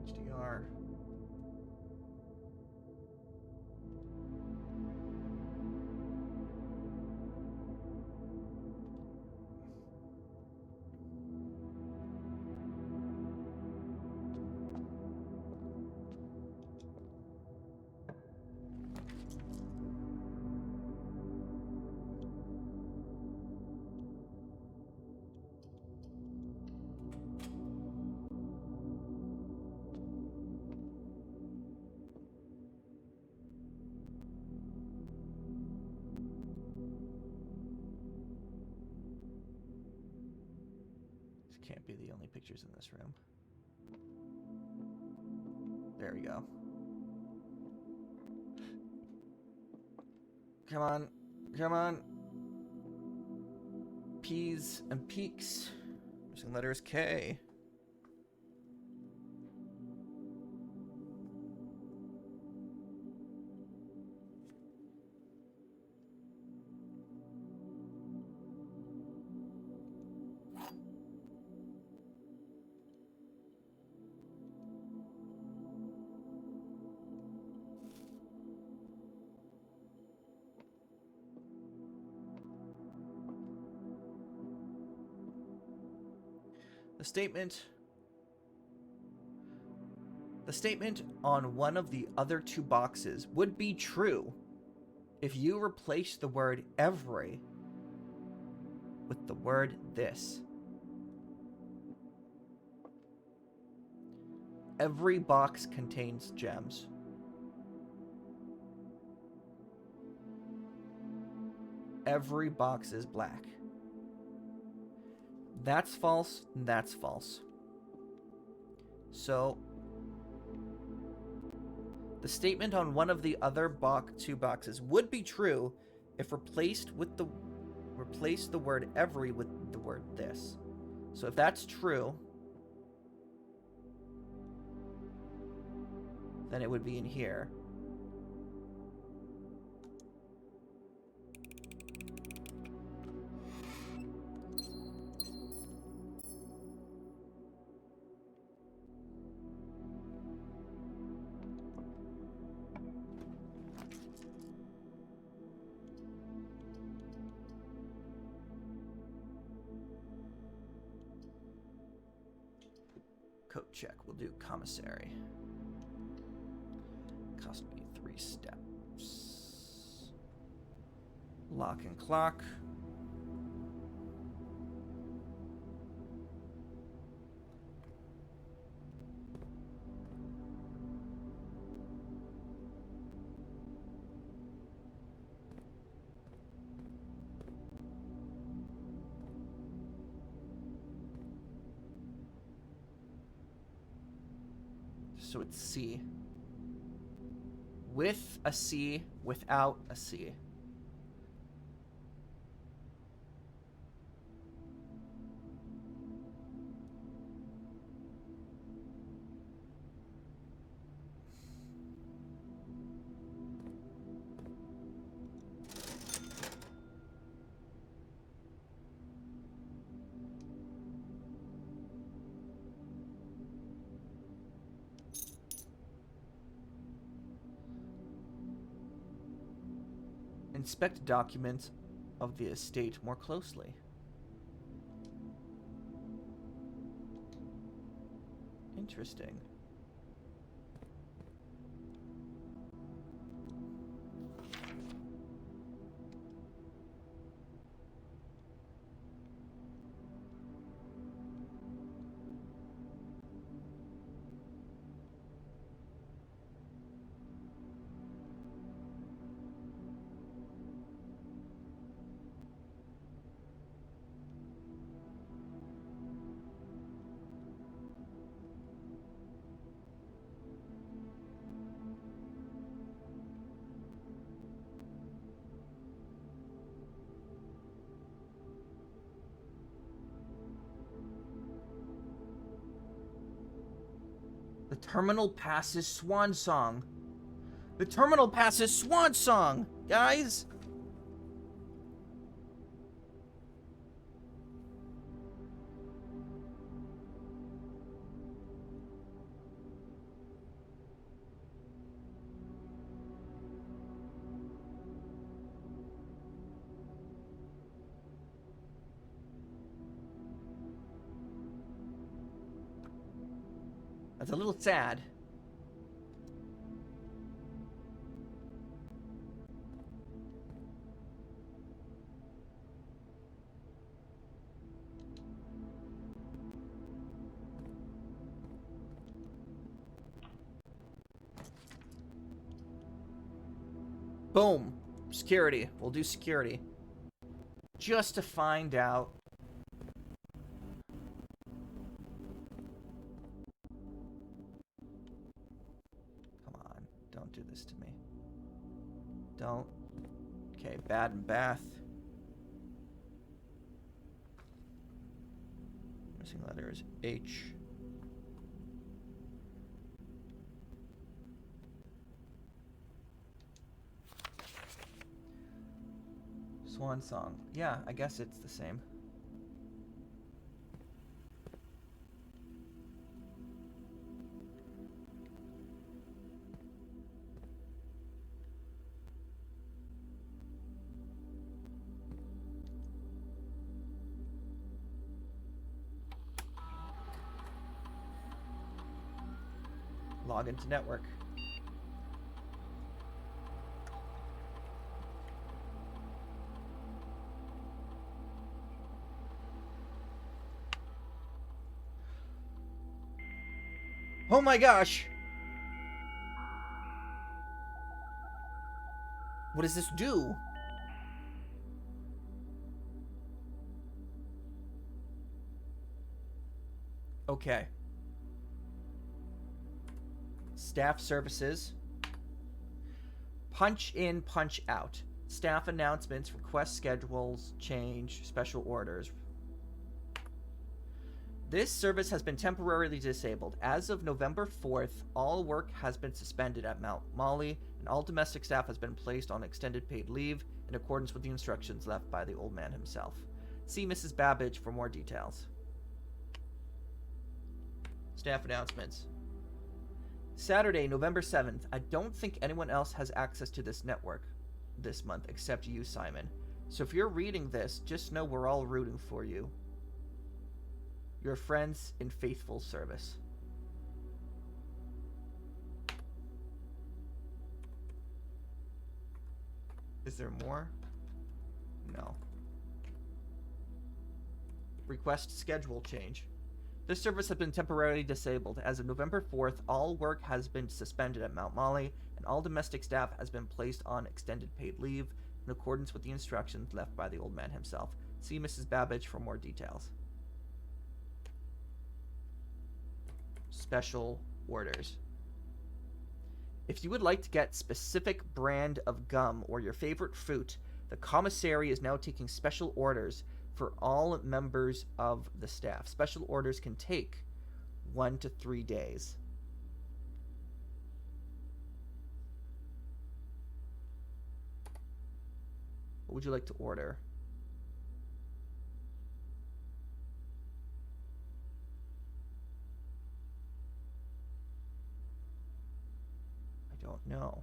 A: HDR. This can't be the only pictures in this room. There we go. Come on. Come on. P's and peaks. Using letters K. The statement on one of the other two boxes would be true if you replace the word every with the word this. Every box contains gems. Every box is black. That's false. That's false. So, the statement on one of the other two boxes would be true if replace the word every with the word this. So if that's true, then it would be in here. Code check. We'll do commissary. Cost me 3 steps. Lock and clock. So it's C. With a C, without a C. Inspect documents of the estate more closely. Interesting. The terminal passes Swan Song. The terminal passes Swan Song, guys! That's a little sad. Boom. Security. We'll do security. Just to find out. Come on. Don't do this to me. Don't. Okay, bad and bath. Missing letter is H. Swan Song. Yeah, I guess it's the same. Log into network. Oh my gosh! What does this do? Okay. Staff services. Punch in, punch out. Staff announcements, request schedules, change, special orders. This service has been temporarily disabled. As of November 4th, all work has been suspended at Mount Molly, and all domestic staff has been placed on extended paid leave in accordance with the instructions left by the old man himself. See Mrs. Babbage for more details. Staff announcements. Saturday, November 7th. I don't think anyone else has access to this network this month except you, Simon. So if you're reading this, just know we're all rooting for you. Your friends in faithful service. Is there more? No. Request schedule change. This service has been temporarily disabled. As of November 4th, all work has been suspended at Mount Molly, and all domestic staff has been placed on extended paid leave in accordance with the instructions left by the old man himself. See Mrs. Babbage for more details. Special orders. If you would like to get specific brand of gum or your favorite fruit, the commissary is now taking special orders for all members of the staff. Special orders can take 1 to 3 days. What would you like to order? I don't know.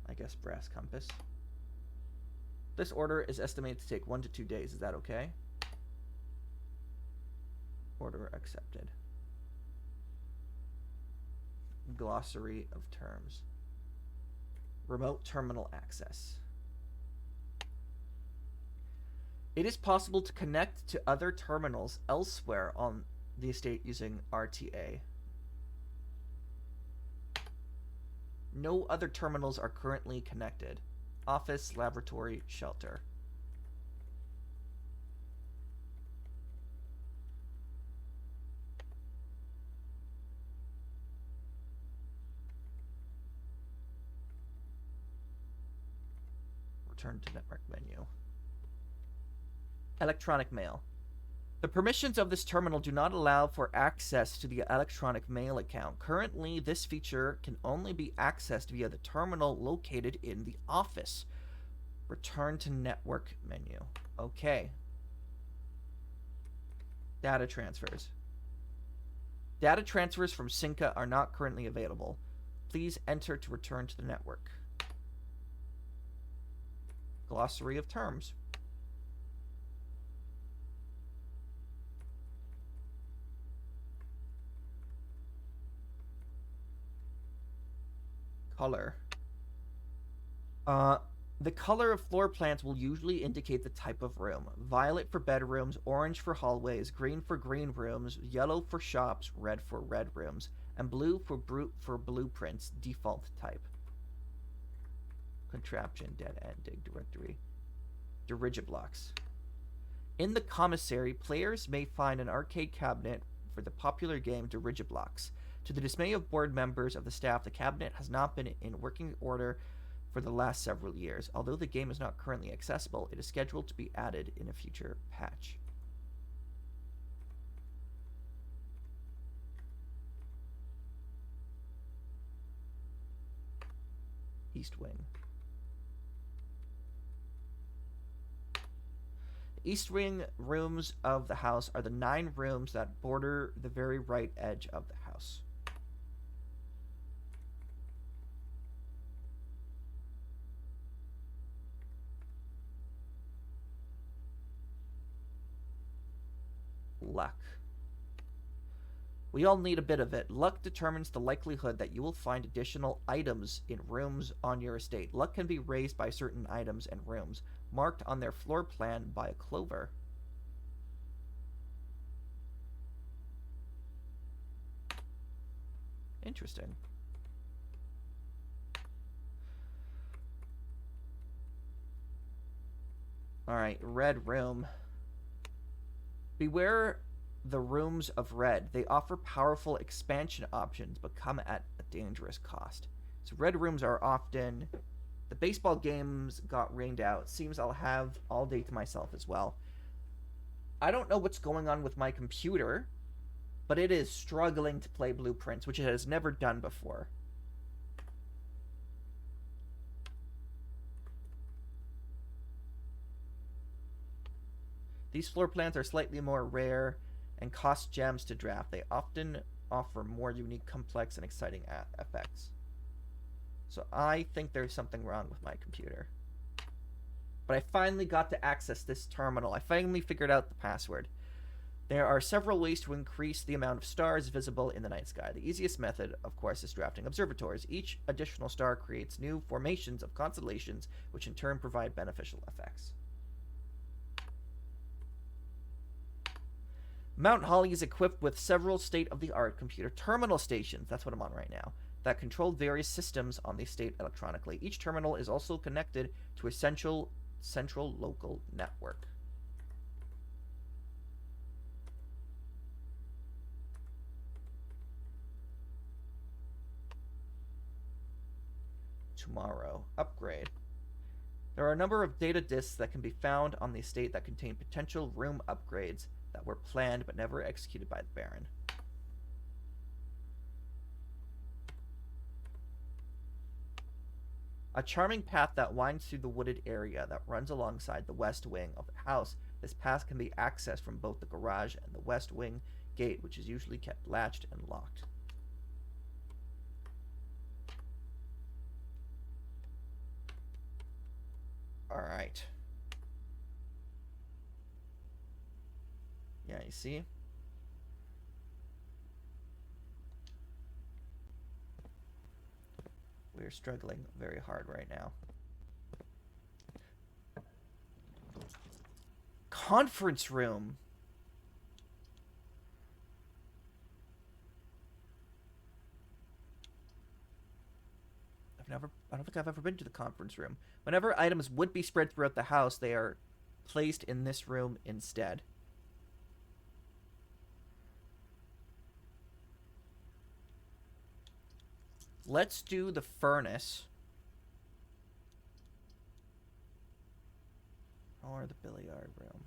A: I guess brass compass. This order is estimated to take 1 to 2 days. Is that okay? Order accepted. Glossary of terms. Remote terminal access. It is possible to connect to other terminals elsewhere on the estate using RTA. No other terminals are currently connected. Office, laboratory, shelter. Return to network menu. Electronic mail. The permissions of this terminal do not allow for access to the electronic mail account. Currently, this feature can only be accessed via the terminal located in the office. Return to network menu. Okay. Data transfers. Data transfers from Cinca are not currently available. Please enter to return to the network. Glossary of terms. Color. The color of floor plans will usually indicate the type of room. Violet for bedrooms, orange for hallways, green for green rooms, yellow for shops, red for red rooms, and blue for blueprints, default type. Contraption, dead end, dig directory. Dirigiblocks. In the commissary, players may find an arcade cabinet for the popular game Dirigiblocks. To the dismay of board members of the staff, the cabinet has not been in working order for the last several years. Although the game is not currently accessible, it is scheduled to be added in a future patch. East Wing. East wing rooms of the house are the 9 rooms that border the very right edge of the house. Luck. We all need a bit of it. Luck determines the likelihood that you will find additional items in rooms on your estate. Luck can be raised by certain items and rooms, marked on their floor plan by a clover. Interesting. Alright, red room. Beware the rooms of red. They offer powerful expansion options, but come at a dangerous cost. So red rooms are often... The baseball games got rained out. Seems I'll have all day to myself as well. I don't know what's going on with my computer, but it is struggling to play Blueprints, which it has never done before. These floor plans are slightly more rare and cost gems to draft. They often offer more unique, complex, and exciting effects. So I think there's something wrong with my computer. But I finally got to access this terminal. I finally figured out the password. There are several ways to increase the amount of stars visible in the night sky. The easiest method, of course, is drafting observatories. Each additional star creates new formations of constellations, which in turn provide beneficial effects. Mount Holly is equipped with several state-of-the-art computer terminal stations, that's what I'm on right now, that control various systems on the state electronically. Each terminal is also connected to a central local network. Tomorrow. Upgrade. There are a number of data disks that can be found on the estate that contain potential room upgrades that were planned but never executed by the Baron. A charming path that winds through the wooded area that runs alongside the west wing of the house. This path can be accessed from both the garage and the west wing gate, which is usually kept latched and locked. Alright. Yeah, you see? We're struggling very hard right now. Conference room. I don't think I've ever been to the conference room. Whenever items would be spread throughout the house, they are placed in this room instead. Let's do the furnace. Or the billiard room.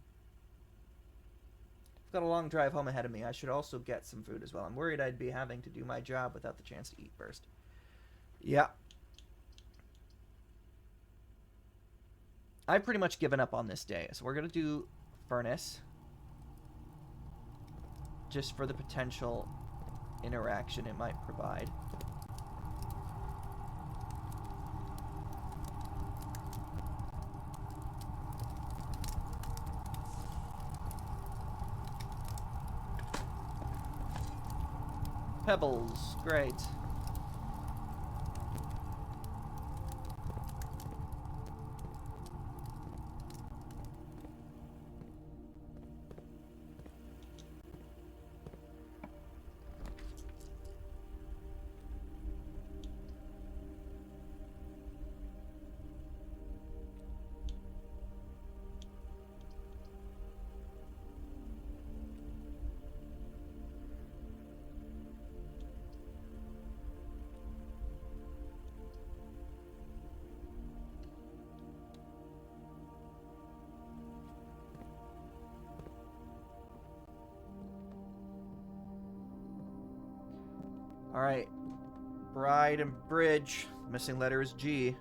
A: I've got a long drive home ahead of me. I should also get some food as well. I'm worried I'd be having to do my job without the chance to eat first. Yeah. I've pretty much given up on this day. So we're going to do furnace. Just for the potential interaction it might provide. Pebbles, great. Alright. Bride and bridge. Missing letter is G.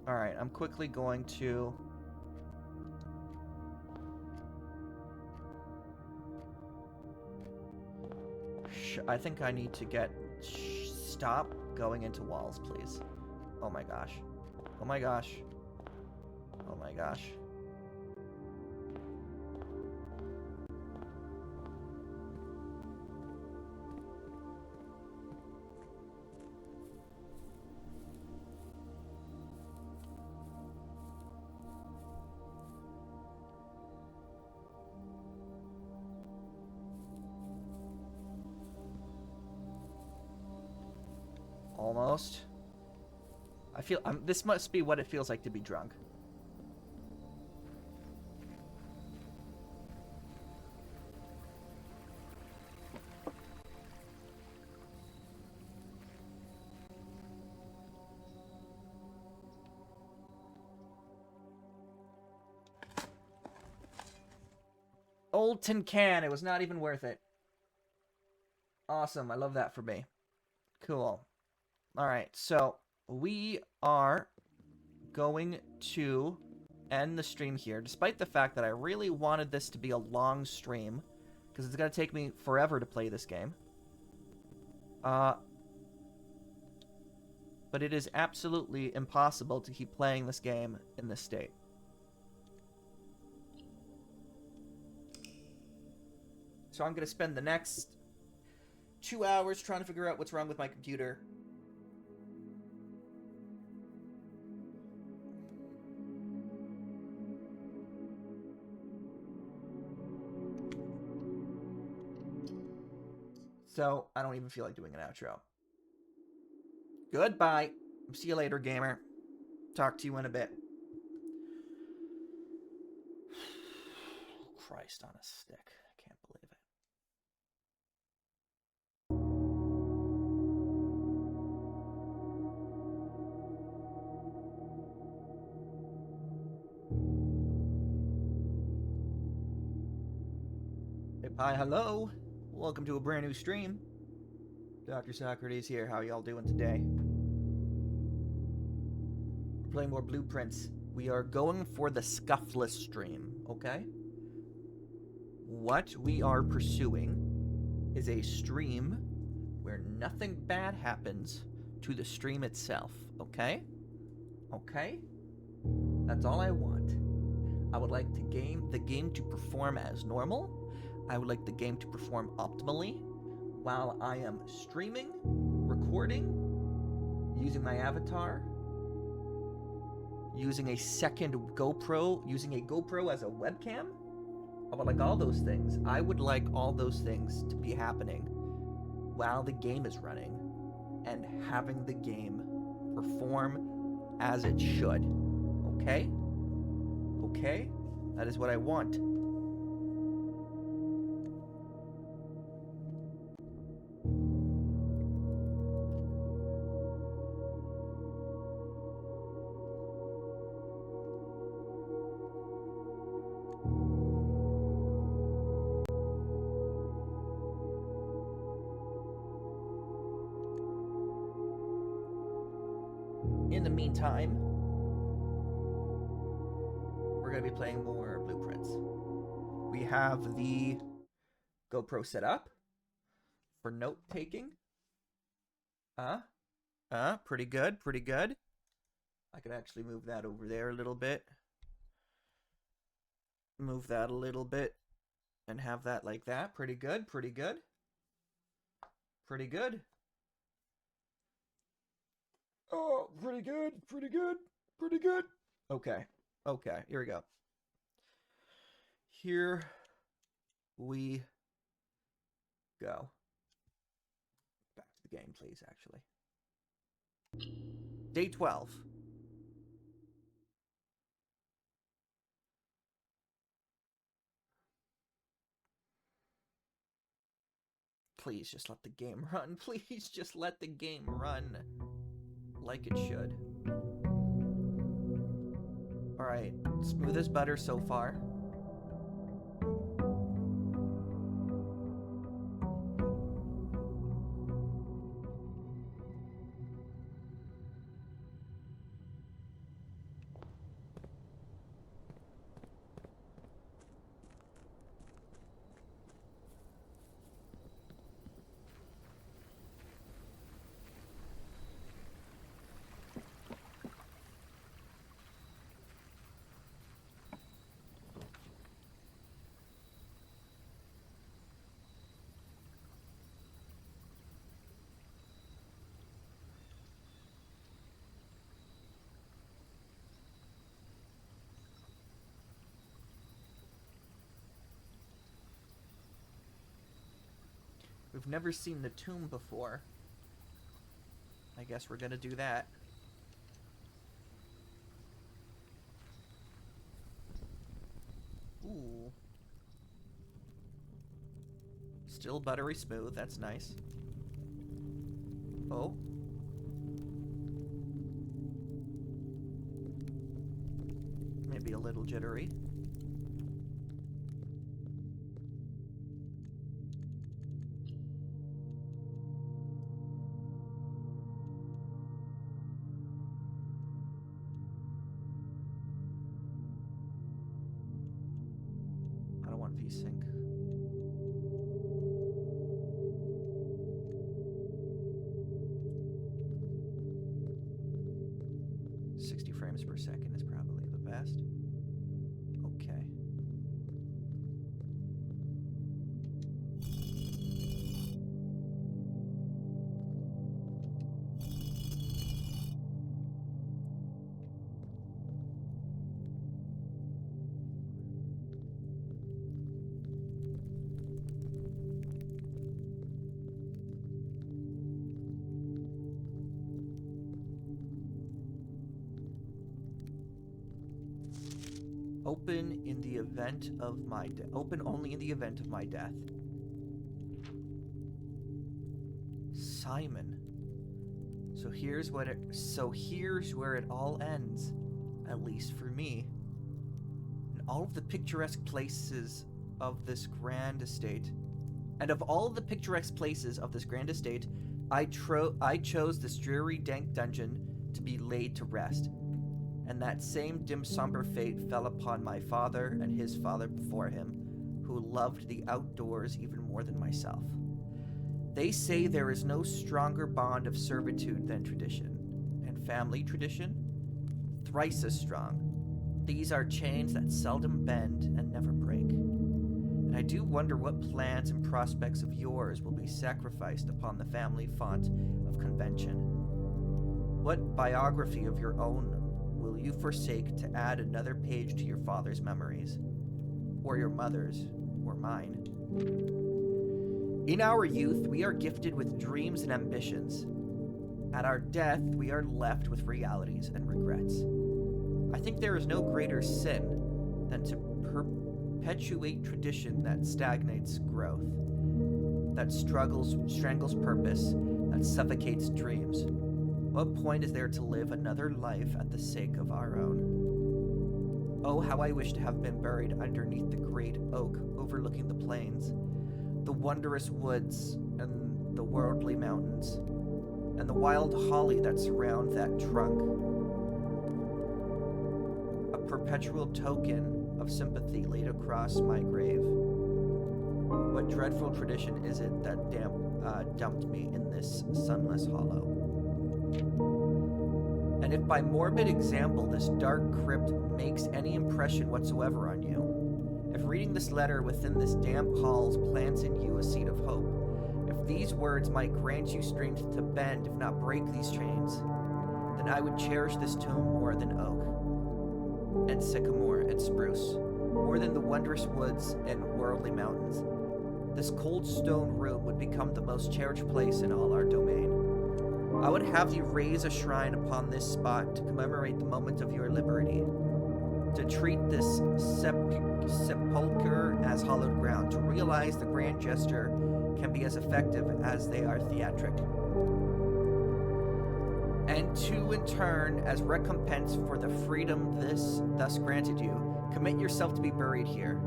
A: Alright, I'm quickly going to... I think I need to get... Stop going into walls, please. Oh my gosh. Oh my gosh. Oh my gosh. Almost. I feel this must be what it feels like to be drunk. Old tin can. It was not even worth it. Awesome. I love that for me. Cool. All right. So we are going to end the stream here, despite the fact that I really wanted this to be a long stream, because it's going to take me forever to play this game. But it is absolutely impossible to keep playing this game in this state. So I'm going to spend the next 2 hours trying to figure out what's wrong with my computer. So I don't even feel like doing an outro. Goodbye. See you later, gamer. Talk to you in a bit. Christ on a stick. I can't believe it. Hi, hello. Welcome to a brand new stream. Dr. Socrates here. How y'all doing today? We're playing more Blueprints. We are going for the Scuffless stream, okay? What we are pursuing is a stream where nothing bad happens to the stream itself, okay? Okay? That's all I want. I would like the game to perform as normal. I would like the game to perform optimally while I am streaming, recording, using my avatar, using a second GoPro, using a GoPro as a webcam. I would like all those things. I would like all those things to be happening while the game is running and having the game perform as it should. Okay? Okay? That is what I want. In the meantime, we're going to be playing more Blueprints. We have the GoPro set up for note-taking. Pretty good, pretty good. I could actually move that over there a little bit. Move that a little bit and have that like that. Pretty good, pretty good. Pretty good. Oh, pretty good, pretty good, pretty good. Okay, okay, here we go. Here we go. Back to the game, please, actually. Day 12. Please just let the game run. Please just let the game run like it should. Alright, smooth as butter so far. We've never seen the tomb before. I I guess we're gonna do that. Ooh. Still buttery smooth, that's nice. Oh. Maybe a little jittery. I don't want VSync. Frames per second is probably the best. Okay. Open in the event of my death. Open only in the event of my death. Simon. So here's where it all ends, at least for me. In all of the picturesque places of this grand estate, I chose this dreary, dank dungeon to be laid to rest. And that same dim, somber fate fell upon my father and his father before him, who loved the outdoors even more than myself. They say there is no stronger bond of servitude than tradition, and family tradition, thrice as strong. These are chains that seldom bend and never break. And I do wonder what plans and prospects of yours will be sacrificed upon the family font of convention. What biography of your own will you forsake to add another page to your father's memories? Or your mother's, or mine? In our youth, we are gifted with dreams and ambitions. At our death, we are left with realities and regrets. I think there is no greater sin than to perpetuate tradition that stagnates growth, that strangles purpose, that suffocates dreams. What point is there to live another life at the sake of our own? Oh, how I wish to have been buried underneath the great oak overlooking the plains, the wondrous woods and the worldly mountains, and the wild holly that surround that trunk. A perpetual token of sympathy laid across my grave. What dreadful tradition is it that dumped me in this sunless hollow? And if by morbid example this dark crypt makes any impression whatsoever on you, if reading this letter within this damp halls plants in you a seed of hope, if these words might grant you strength to bend, if not break these chains, then I would cherish this tomb more than oak, and sycamore, and spruce, more than the wondrous woods and worldly mountains. This cold stone room would become the most cherished place in all our domain. I would have you raise a shrine upon this spot to commemorate the moment of your liberty, to treat this sepulchre as hallowed ground, to realize the grand gesture can be as effective as they are theatric, and to, in turn, as recompense for the freedom thus granted you, commit yourself to be buried here,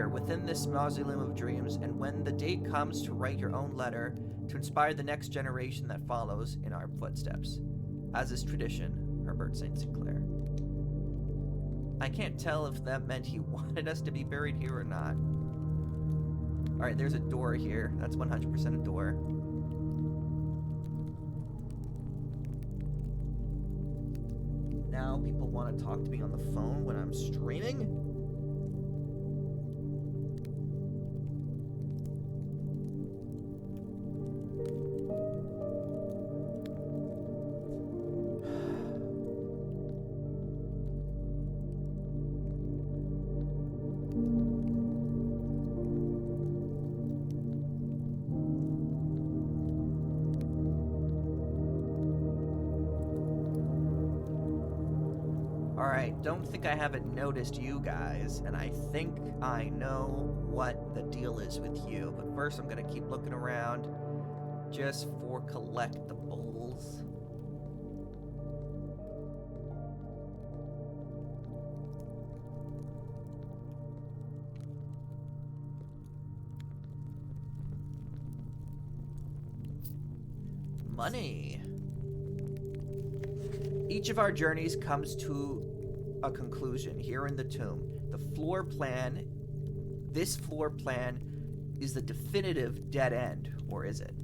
A: within this mausoleum of dreams, and when the day comes to write your own letter, to inspire the next generation that follows in our footsteps. As is tradition, Herbert St. Sinclair. I can't tell if that meant he wanted us to be buried here or not. Alright, there's a door here. That's 100% a door. Now people want to talk to me on the phone when I'm streaming? Alright, don't think I haven't noticed you guys, and I think I know what the deal is with you. But first I'm gonna keep looking around just for collectibles. Money. Each of our journeys comes to a conclusion here in the tomb. This floor plan is the definitive dead end, or is it?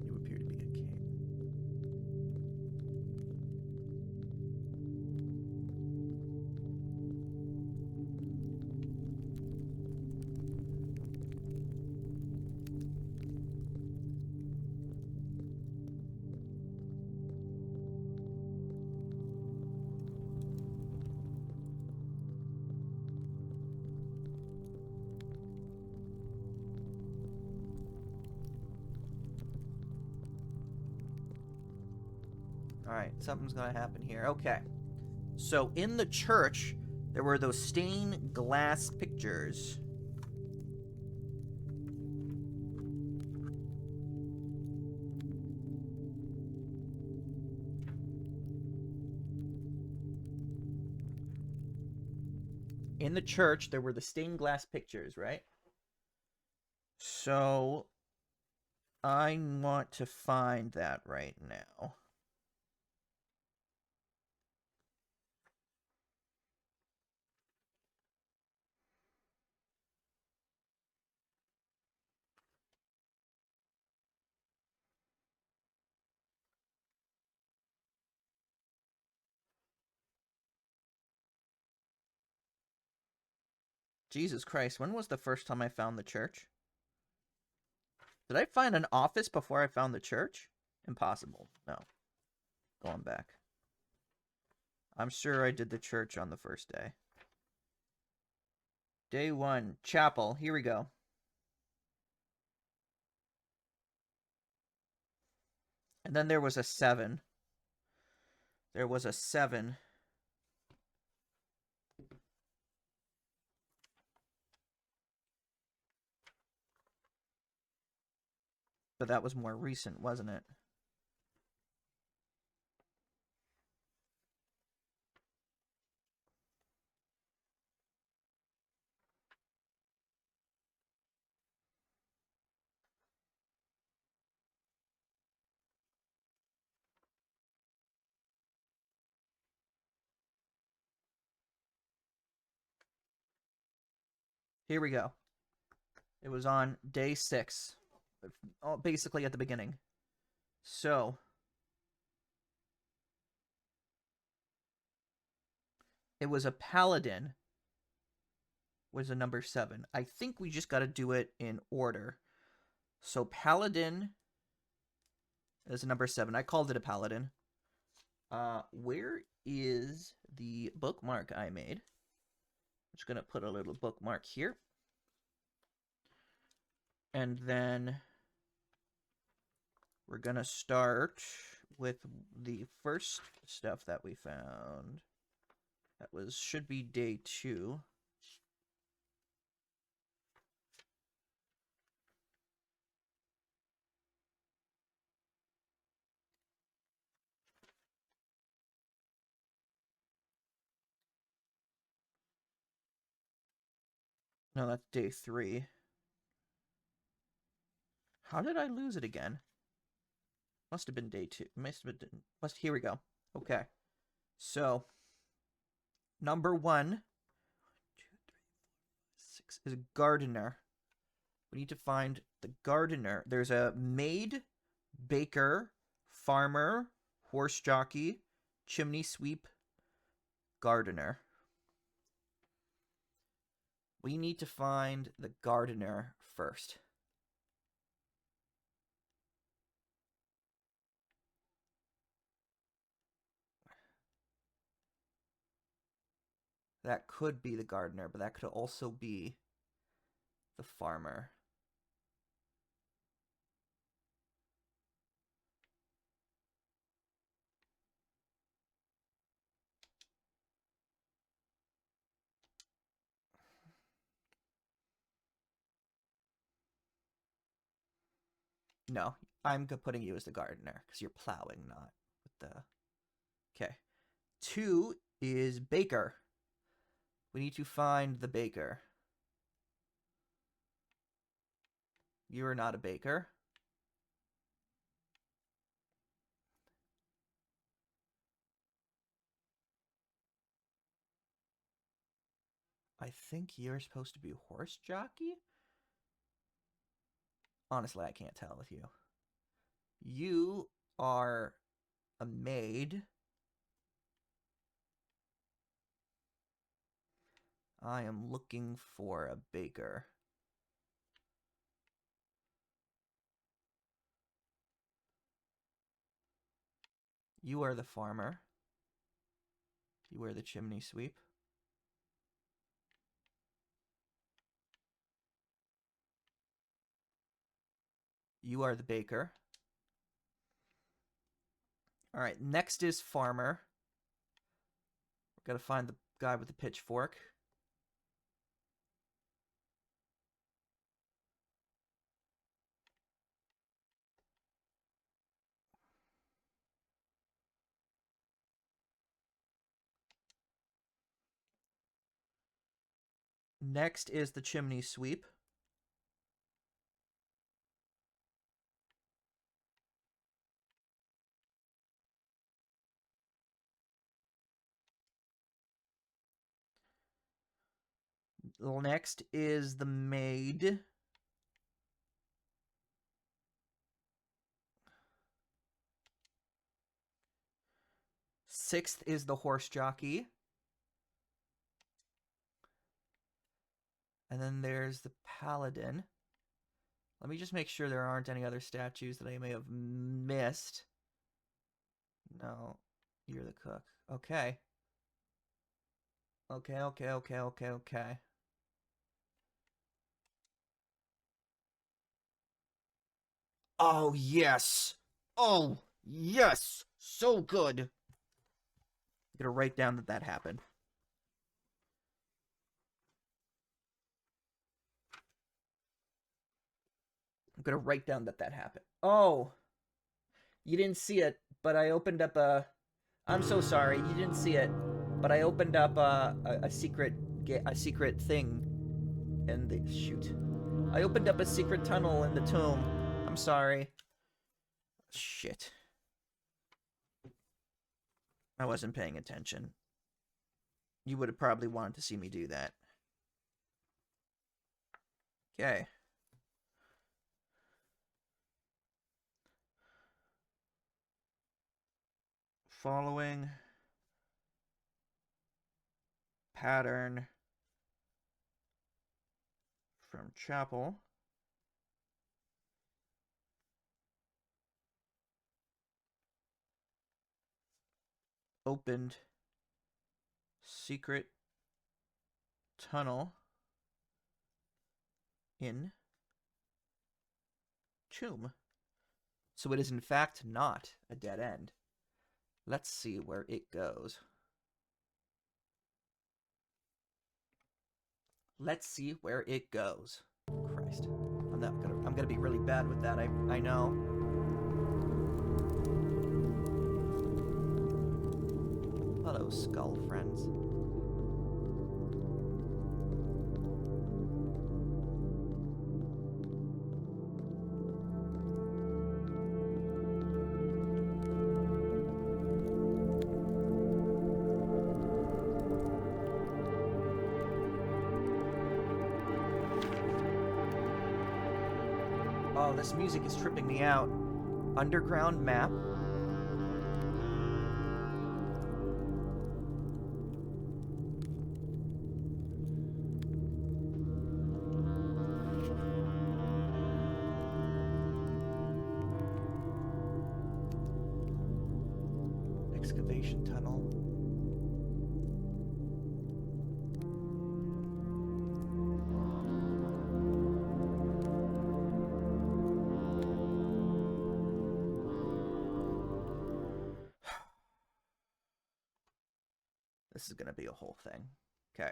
A: You appear to be a king. Alright, something's gonna happen here. Okay. So, in the church, there were those stained glass pictures. In the church, there were the stained glass pictures, right? So, I want to find that right now. Jesus Christ, when was the first time I found the church? Did I find an office before I found the church? Impossible. No. Going back. I'm sure I did the church on the first day. Day 1. Chapel. Here we go. And then there was a 7. There was a 7. But that was more recent, wasn't it? Here we go. It was on day 6. Basically at the beginning. So, it was a paladin. Was a number 7. I think we just got to do it in order. So, paladin is a number 7. I called it a paladin. Where is the bookmark I made? I'm just going to put a little bookmark here. And then we're going to start with the first stuff that we found. That should be day 2. No, that's day 3. How did I lose it again? Must have been day 2. Here we go. Okay. So, number 1, 2, 3, 4, 6 is gardener. We need to find the gardener. There's a maid, baker, farmer, horse jockey, chimney sweep, gardener. We need to find the gardener first. That could be the gardener, but that could also be the farmer. No, I'm putting you as the gardener because you're plowing, not with the... Okay. 2 is baker. We need to find the baker. You are not a baker. I think you're supposed to be a horse jockey? Honestly, I can't tell with you. You are a maid. I am looking for a baker. You are the farmer. You are the chimney sweep. You are the baker. All right, next is farmer. We've got to find the guy with the pitchfork. Next is the chimney sweep. Next is the maid. Sixth is the horse jockey. And then there's the paladin. Let me just make sure there aren't any other statues that I may have missed. No, you're the cook. Okay. Okay. Oh, yes. Oh, yes. So good. I'm going to write down that happened. I'm going to write down that happened. Oh. You didn't see it, but I opened up a... I'm so sorry. You didn't see it, but I opened up a secret thing in the... Shoot. I opened up a secret tunnel in the tomb. I'm sorry. Shit. I wasn't paying attention. You would have probably wanted to see me do that. Okay. Following pattern from chapel. Opened secret tunnel in tomb. So it is in fact not a dead end. Let's see where it goes. Let's see where it goes. Christ. I'm gonna be really bad with that, I know. Hello, skull friends. Oh, this music is tripping me out. Underground map. Excavation tunnel. This is gonna be a whole thing. Okay.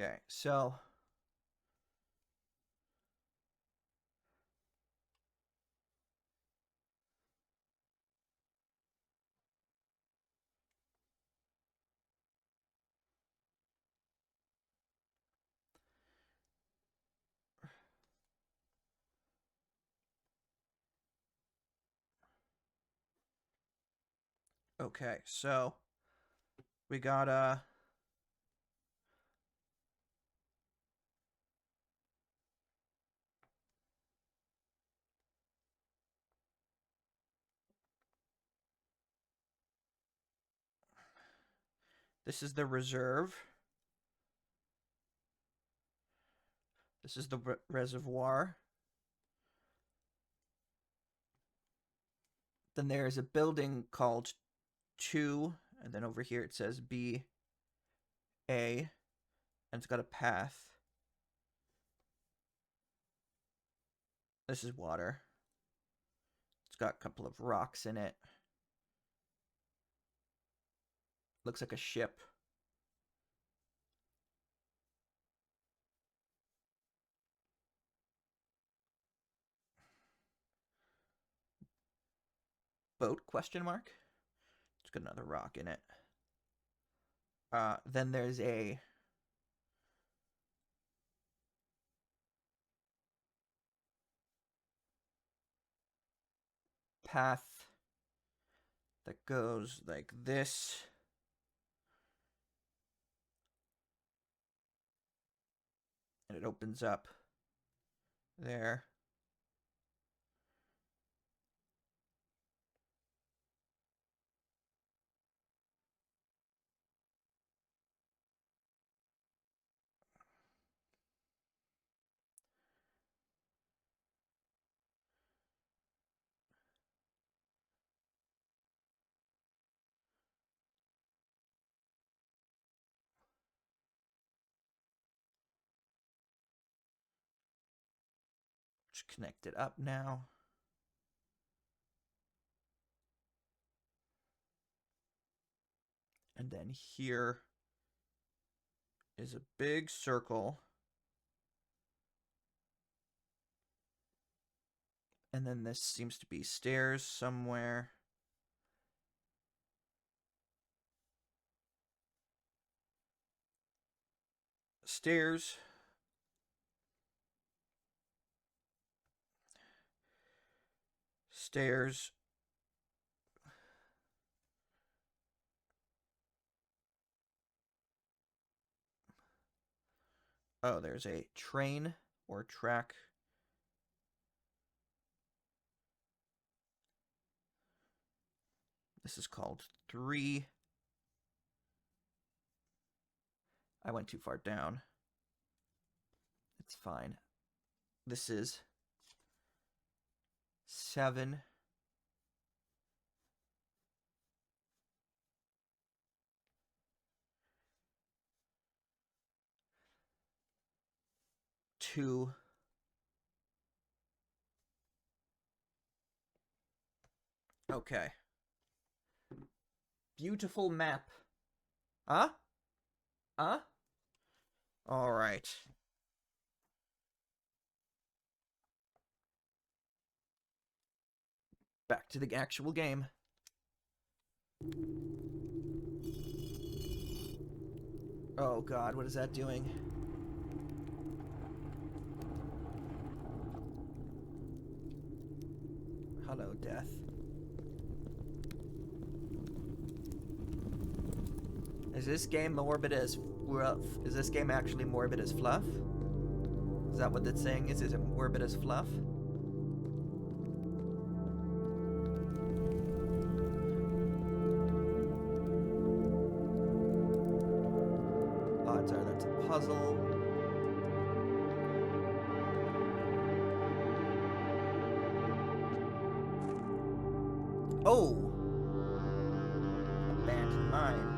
A: Okay, so okay, so we got this is the reserve. This is the reservoir. Then there's a building called 2, and then over here it says B A, and it's got a path. This is water. It's got a couple of rocks in it. Looks like a ship. Boat, question mark? It's got another rock in it. Then there's a path that goes like this. And it opens up there. Just connect it up now. And then here is a big circle. And then this seems to be stairs somewhere. Stairs. Stairs. Oh, there's a train or track. This is called 3. I went too far down. It's fine. This is 7. Two. Okay. Beautiful map. Huh? Huh? All right. Back to the actual game. Oh god, what is that doing? Hello, death. Is this game morbid as fluff? Is this game actually morbid as fluff? Is that what it's saying? Is it morbid as fluff? Odds are that's a puzzle. Oh! Abandoned mine.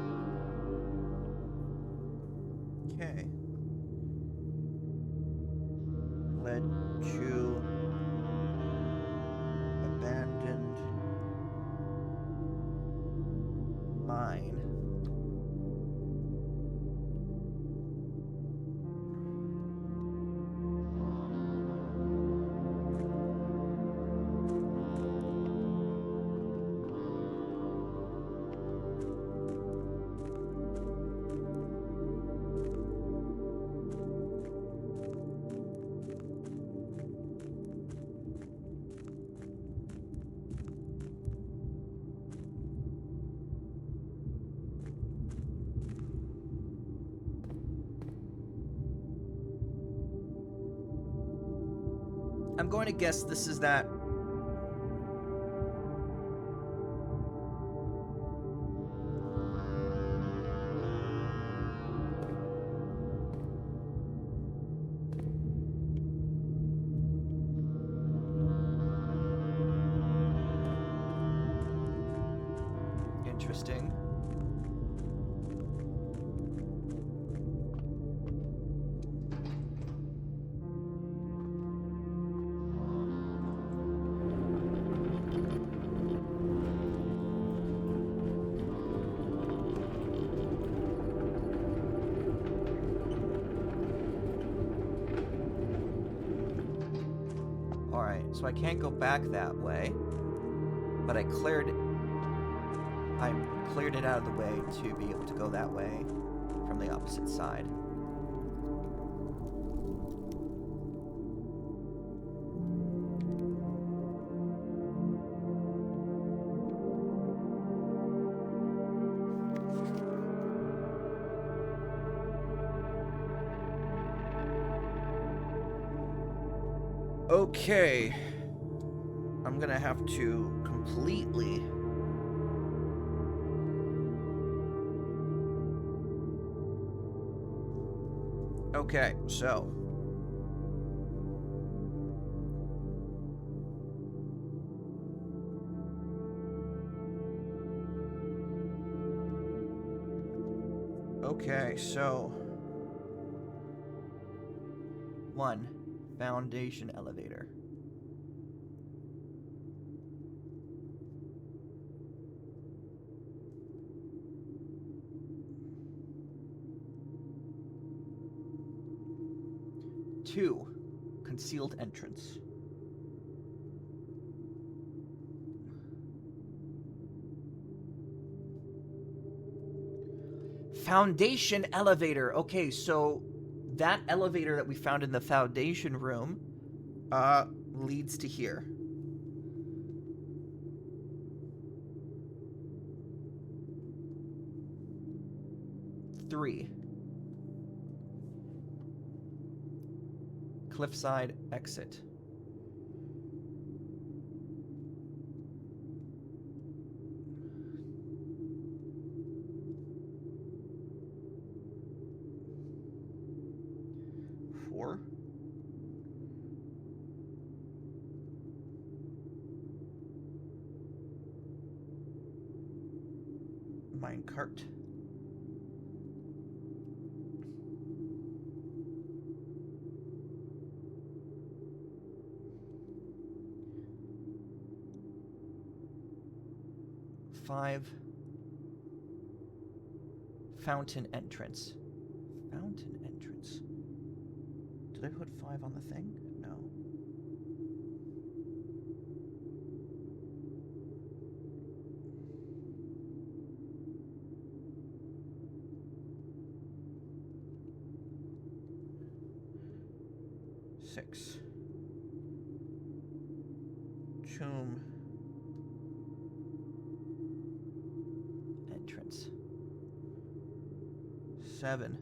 A: going to guess this is that. Interesting. Alright, so I can't go back that way, but I cleared it out of the way to be able to go that way from the opposite side. Okay. I'm gonna have to completely... Okay, so... Okay, so... 1. Foundation elevator. Two, concealed entrance. Foundation elevator. Okay, so that elevator that we found in the foundation room leads to here. Three. Cliffside exit. Four. Minecart. 5. Fountain entrance. Fountain entrance. Did I put 5 on the thing? No. Six. Tomb. Entrance. 7.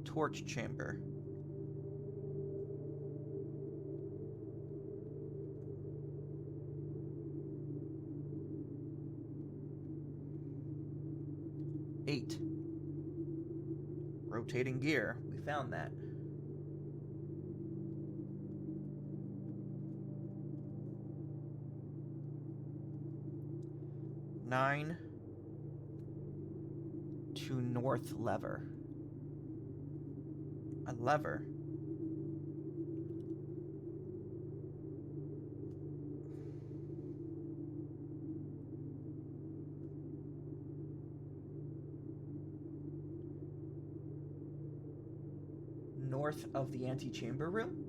A: Torch chamber. 8. Rotating gear. We found that. 9. To north lever. A lever. North of the antechamber room?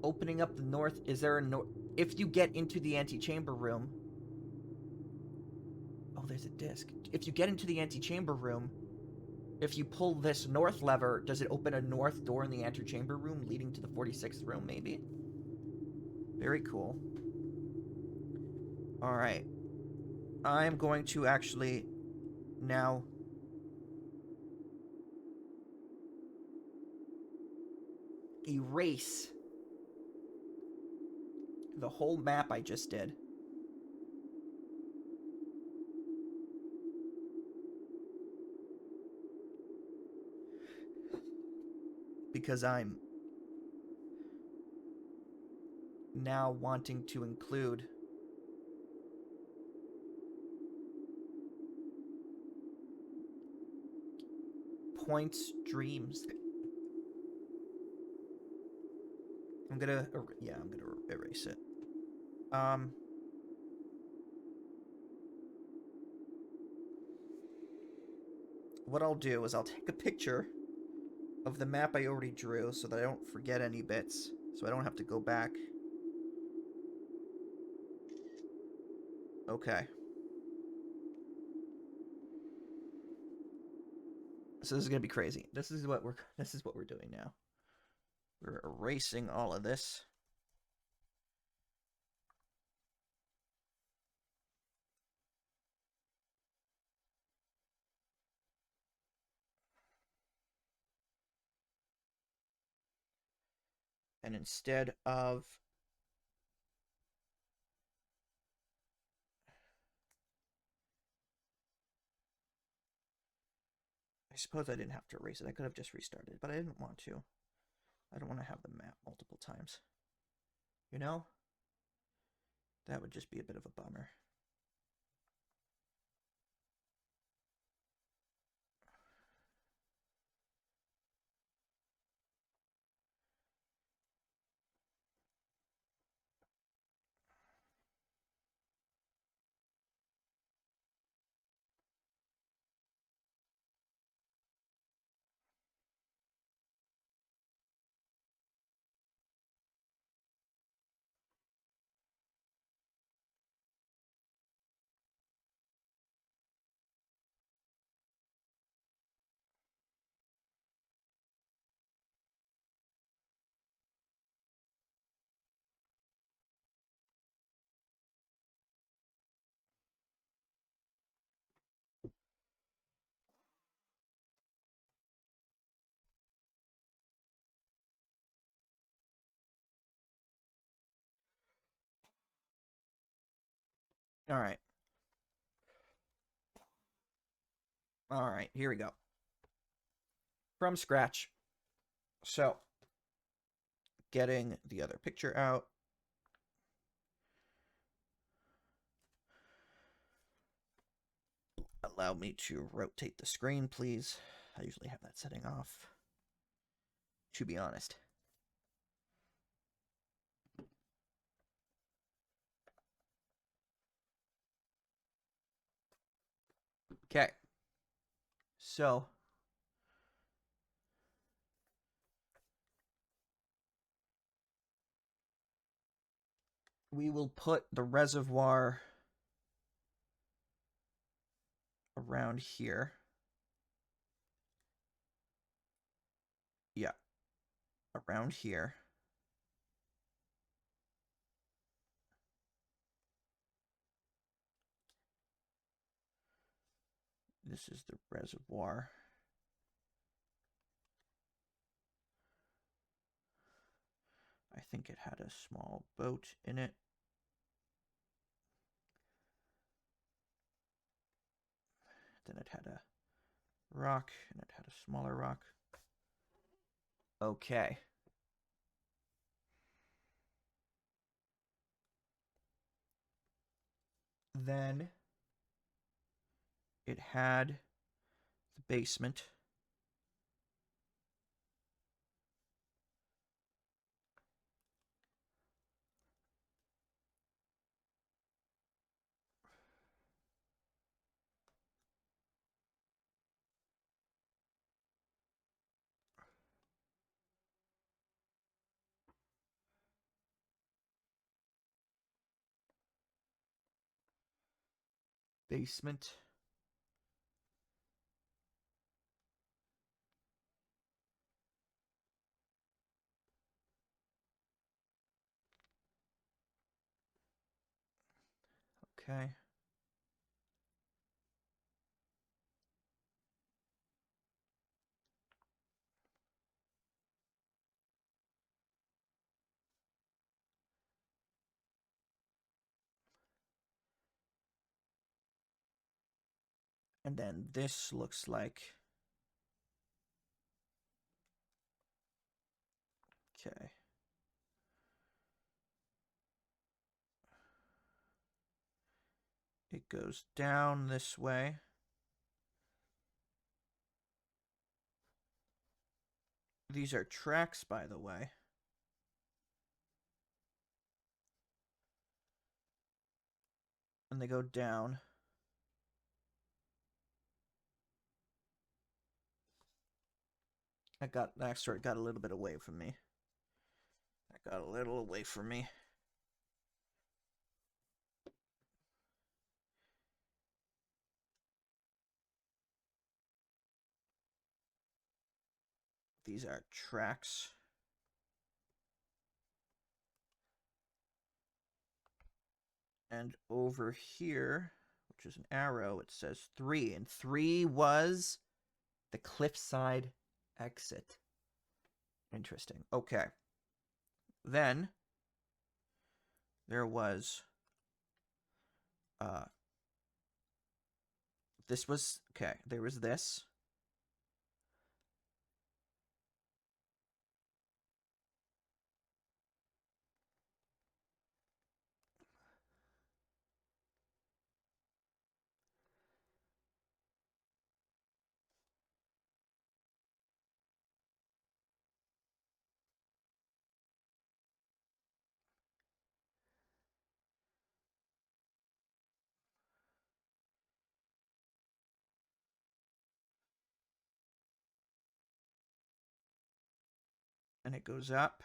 A: Opening up the north, is there a if you get into the antechamber room... Oh, there's a disc. If you get into the antechamber room, if you pull this north lever, does it open a north door in the antechamber room leading to the 46th room, maybe? Very cool. Alright. I'm going to actually now erase the whole map I just did. Because I'm now wanting to include Point's dreams. I'm gonna erase it. What I'll do is I'll take a picture of the map I already drew so that I don't forget any bits, so I don't have to go back. Okay. So this is gonna be crazy. This is what we're doing now. We're erasing all of this. And instead of I suppose I didn't have to erase it. I could have just restarted, but I didn't want to. I don't want to have the map multiple times. You know? That would just be a bit of a bummer. All right. All right, here we go. From scratch. So, getting the other picture out. Allow me to rotate the screen, please. I usually have that setting off, to be honest. Okay. So, we will put the reservoir around here. Yeah, around here. This is the reservoir. I think it had a small boat in it. Then it had a rock, and it had a smaller rock. Okay. Then it had the basement. Basement. Okay. And then this looks like... Okay. It goes down this way. These are tracks, by the way. And they go down. That sort of got a little bit away from me. That got a little away from me. These are tracks. And over here, which is an arrow, it says 3. And 3 was the cliffside exit. Interesting. Okay. Then there was this was okay, there was this. And it goes up.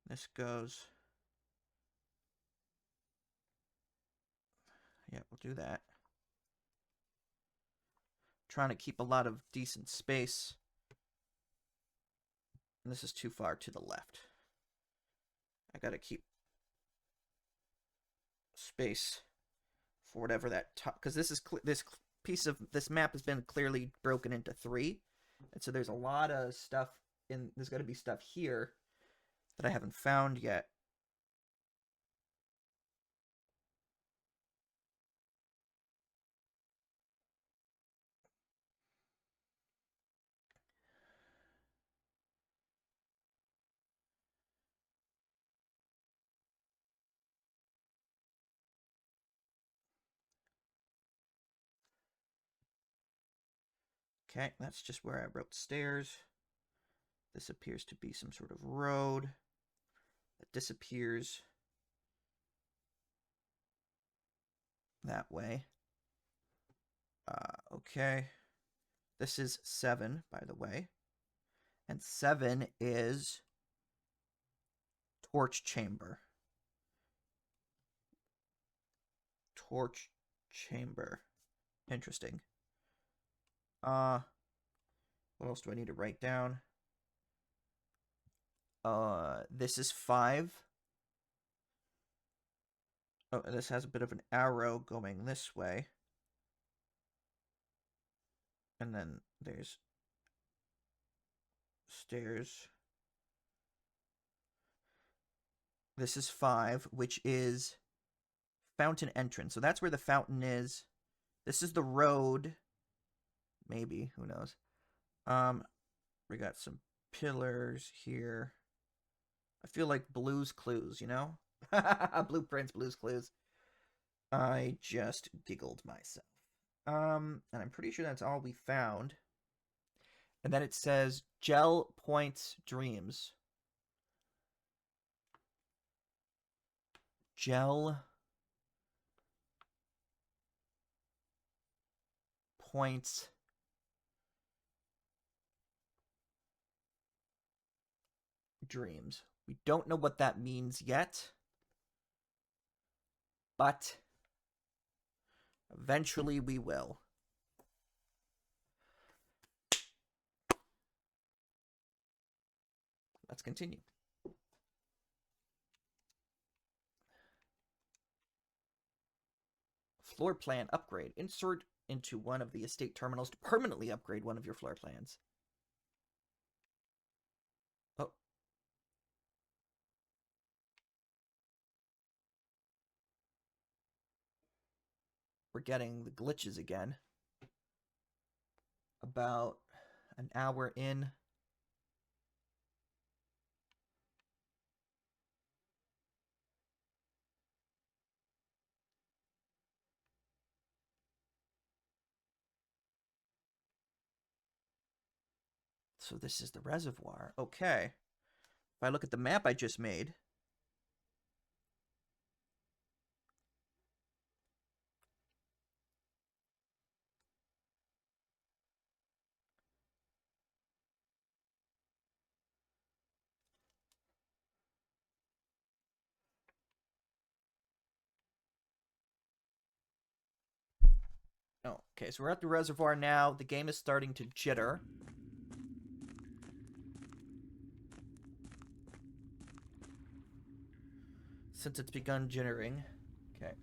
A: This goes. Yeah, we'll do that. Trying to keep a lot of decent space. And this is too far to the left. I gotta keep space for whatever that top, because this piece of this map has been clearly broken into 3, and so there's a lot of stuff in. There's got to be stuff here that I haven't found yet. Okay, that's just where I wrote stairs. This appears to be some sort of road that disappears that way. Okay. This is 7, by the way. And 7 is torch chamber. Torch chamber. Interesting. What else do I need to write down? This is 5. Oh, this has a bit of an arrow going this way. And then there's stairs. This is 5, which is fountain entrance. So that's where the fountain is. This is the road. Maybe, who knows? We got some pillars here. I feel like Blue's Clues, you know? Blueprints, Blue's Clues. I just giggled myself. And I'm pretty sure that's all we found. And then it says Gel Points Dreams. Gel Points Dreams. We don't know what that means yet, but eventually we will. Let's continue. Floor plan upgrade. Insert into one of the estate terminals to permanently upgrade one of your floor plans. Oh. we're getting the glitches again. About an hour in. So this is the reservoir. Okay. If I look at the map I just made, oh, okay, so we're at the reservoir now. The game is starting to jitter. Since it's begun jittering. Okay.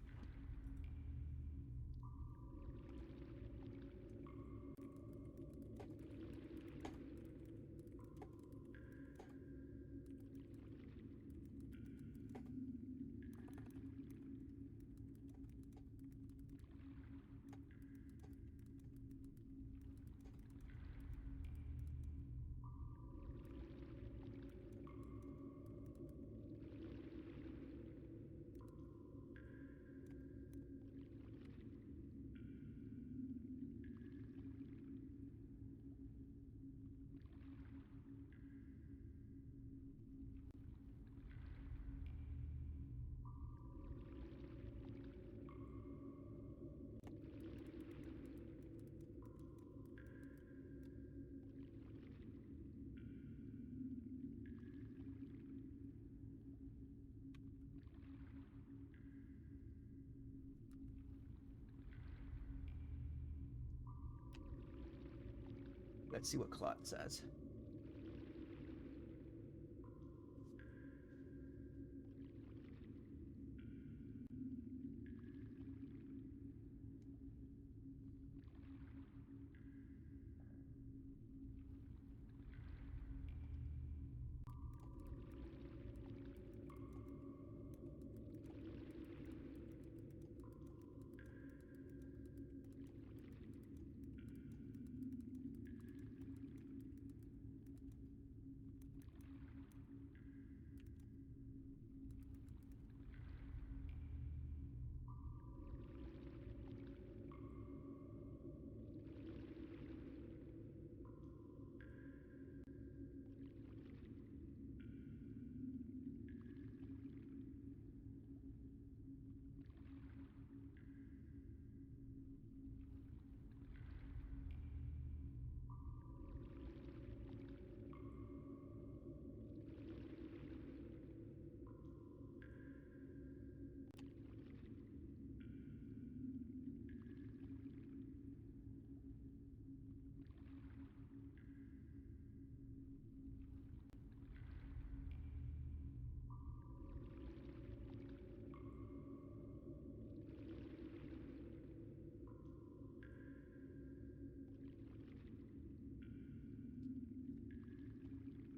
A: Let's see what Claude says.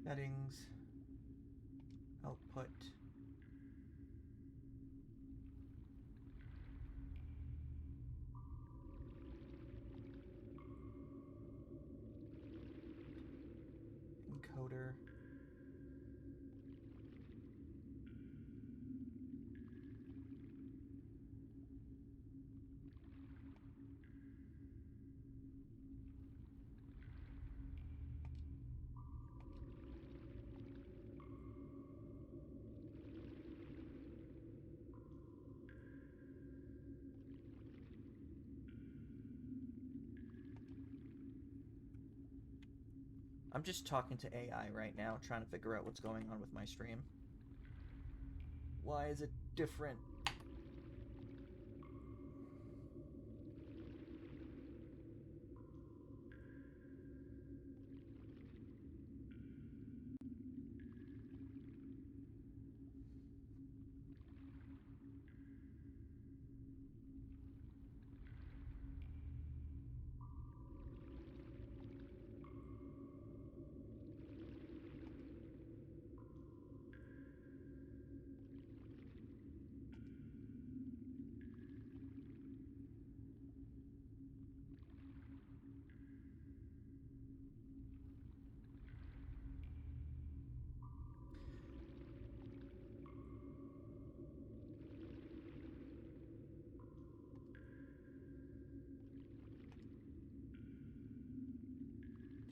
A: Settings. Output. Encoder. I'm just talking to AI right now, trying to figure out what's going on with my stream. Why is it different?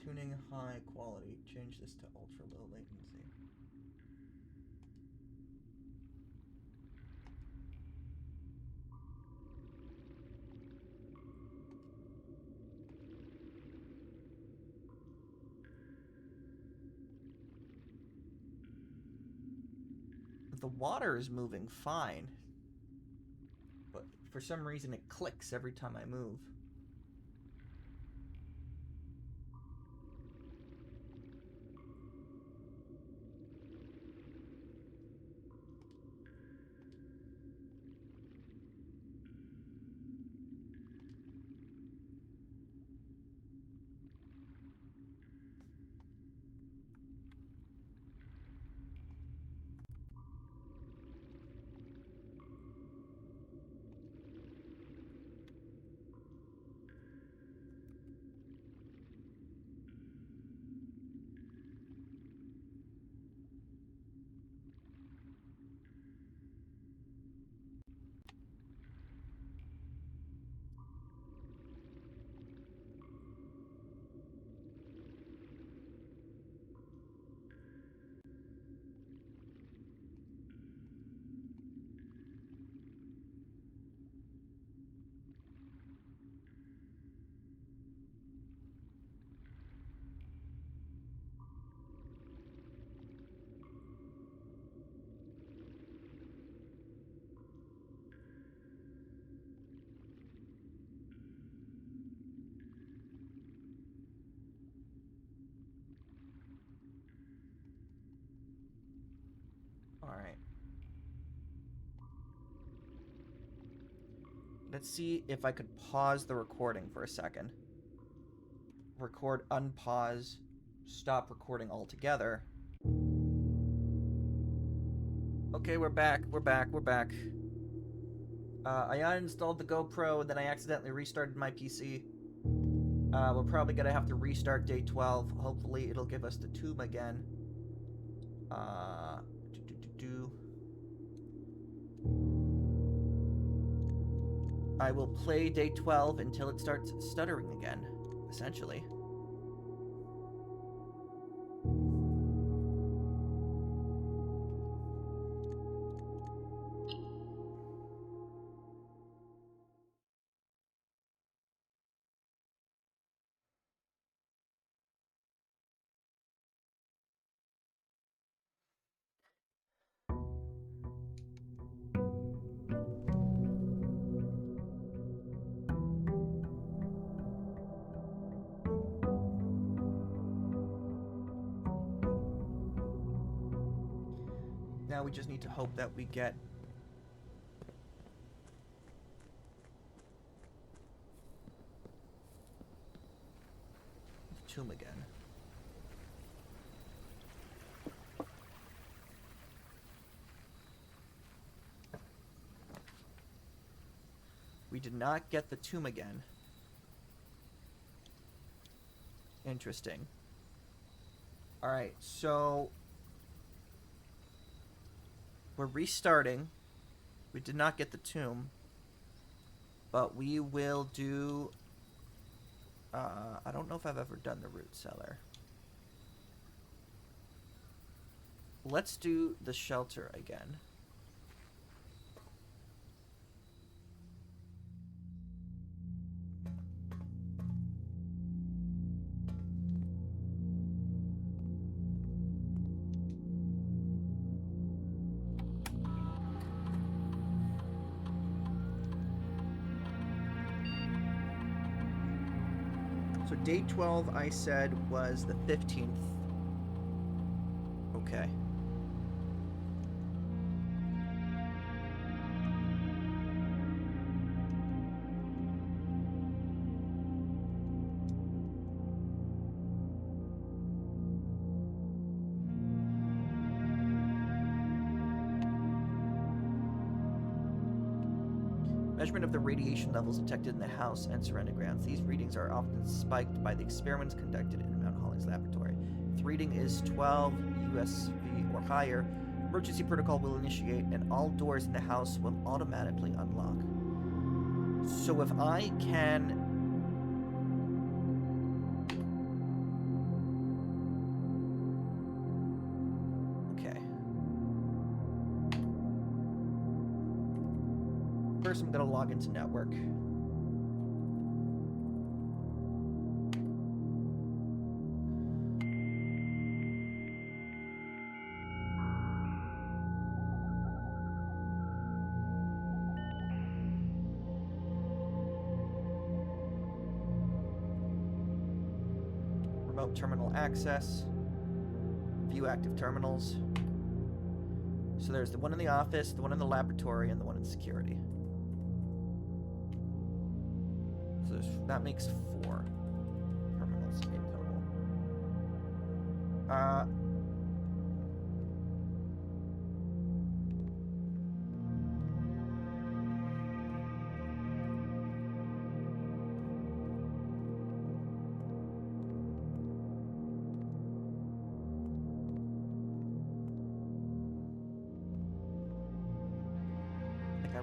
A: Tuning high quality. Change this to ultra low latency. The water is moving fine, but for some reason it clicks every time I move. Alright. Let's see if I could pause the recording for a second. Record, unpause, stop recording altogether. Okay, we're back. I uninstalled the GoPro, then I accidentally restarted my PC. We're probably gonna have to restart day 12. Hopefully it'll give us the tomb again. I will play day 12 until it starts stuttering again, essentially. Now we just need to hope that we get the tomb again. We did not get the tomb again. Interesting. Alright, so we're restarting. We did not get the tomb, but we will do... I don't know if I've ever done the root cellar. Let's do the shelter again. So day 12, I said, was the 15th. Okay. Measurement of the radiation levels detected in the house and surrounding grounds. These readings are often spiked by the experiments conducted in Mount Hollings laboratory. If the reading is 12 USV or higher, emergency protocol will initiate and all doors in the house will automatically unlock. So if I can log into network. Remote terminal access. View active terminals. So there's the one in the office, the one in the laboratory, and the one in security. So that makes 4 terminals in total. I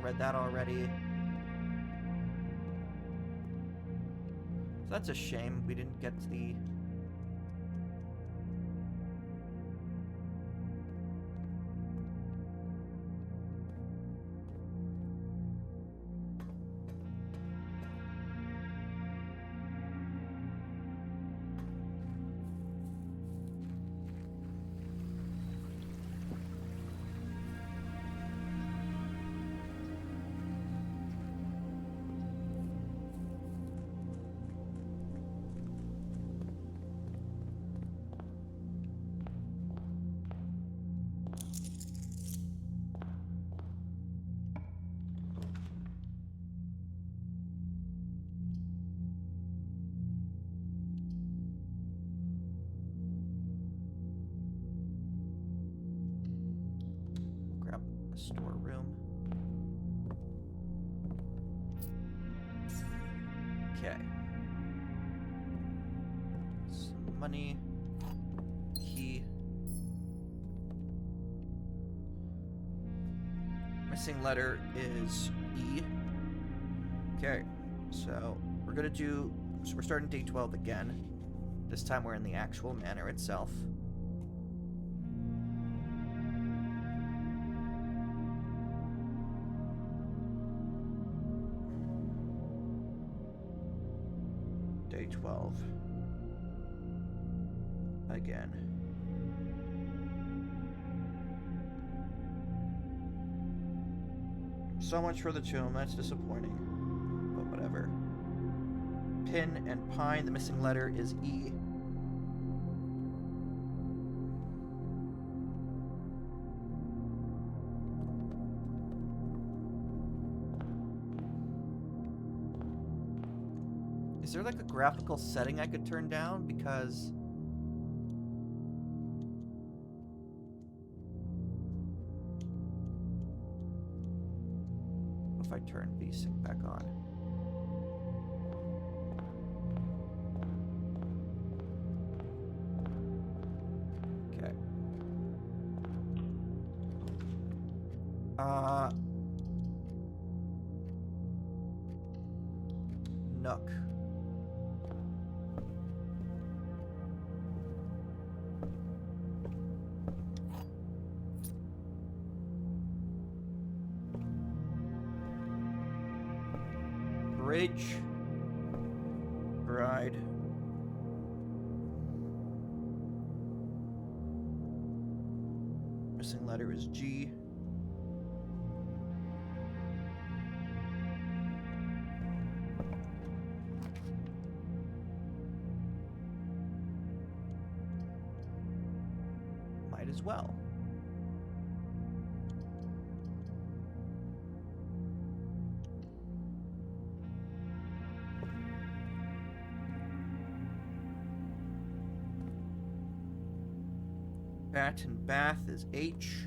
A: read that already. So that's a shame we didn't get to the... Grab a storeroom. Okay. Some money. Key. Missing letter is E. Okay, so we're gonna do... So we're starting day 12 again. This time we're in the actual manor itself. Day 12. Again. So much for the tomb, that's disappointing. But whatever. Pin and pine, the missing letter is E. Is there like a graphical setting I could turn down? Because... if I turn VSync back on? Okay. Nook. Bridge. Bride. Missing letter is G. Might as well. Bat and bath is H.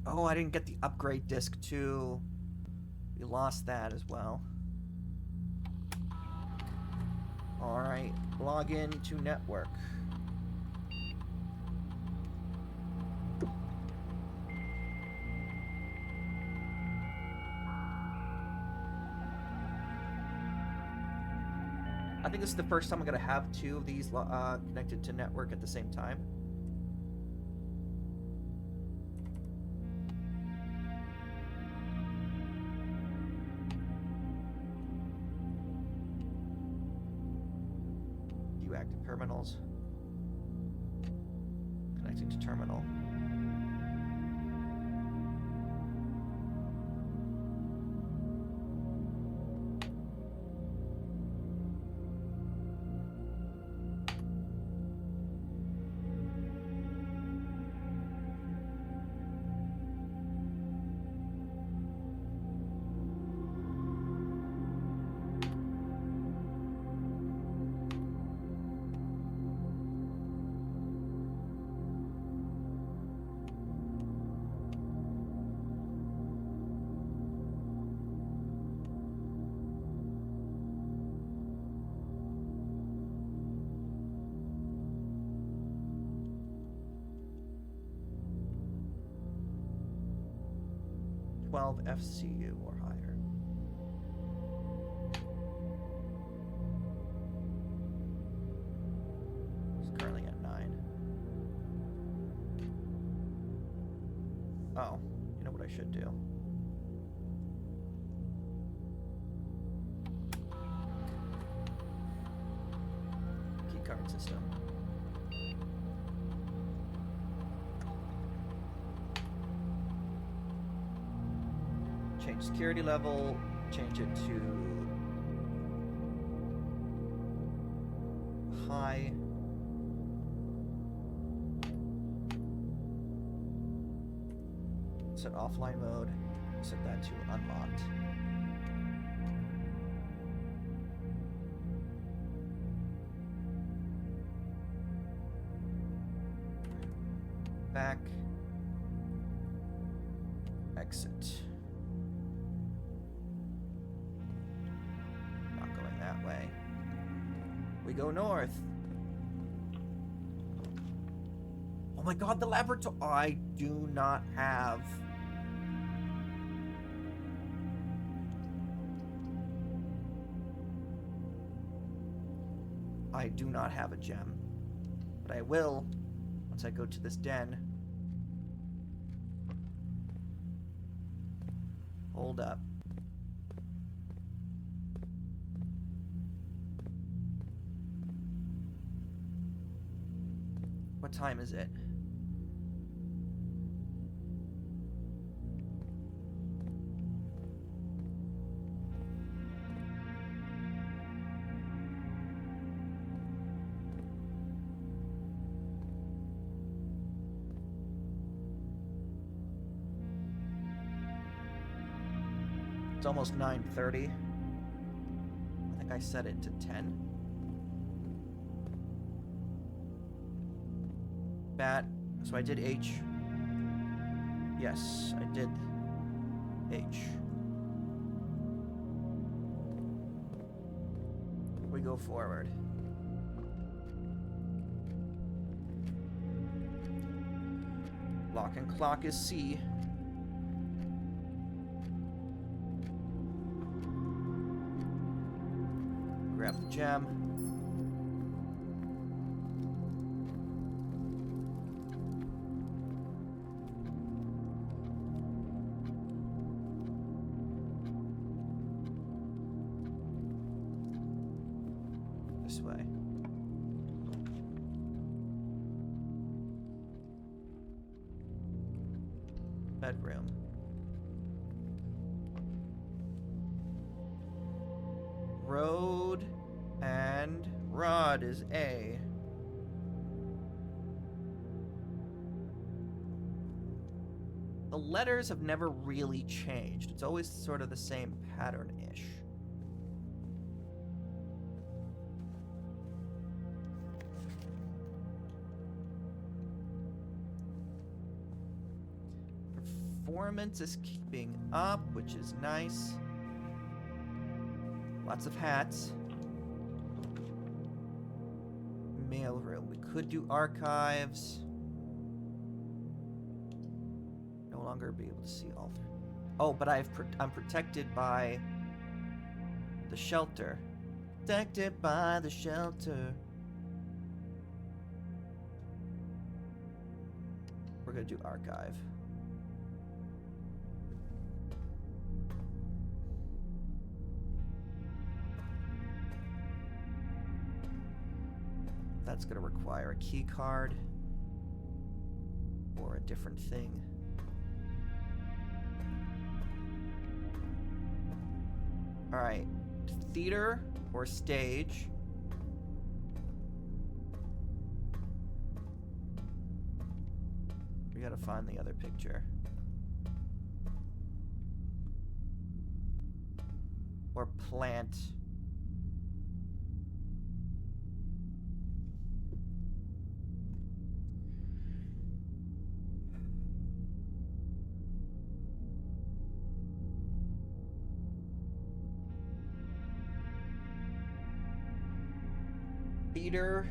A: Oh, I didn't get the upgrade disc too. We lost that as well. Alright, log in to network. I think this is the first time I'm gonna have two of these connected to network at the same time. View active terminals. Connecting to terminal. FCU or higher. It's currently at 9. Oh, you know what I should do? Keycard system. Change security level, change it to high. Set offline mode, set that to unlocked. Back. Exit. We go north. Oh my god, the laboratory. I do not have. I do not have a gem. But I will once I go to this den. Hold up. What time is it? It's almost 9:30. I think I set it to 10. Bat. So I did H. Yes, I did H. We go forward. Lock and clock is C. Grab the gem. This way. Bedroom. Road and rod is A. The letters have never really changed. It's always sort of the same pattern-ish. Performance is keeping up, which is nice. Lots of hats. Mailroom. We could do archives. No longer be able to see all three. Oh, but I'm protected by the shelter. protected by the shelter. We're gonna do archive. That's gonna require a key card or a different thing. All right, theater or stage. We gotta find the other picture. Or plant. Theater.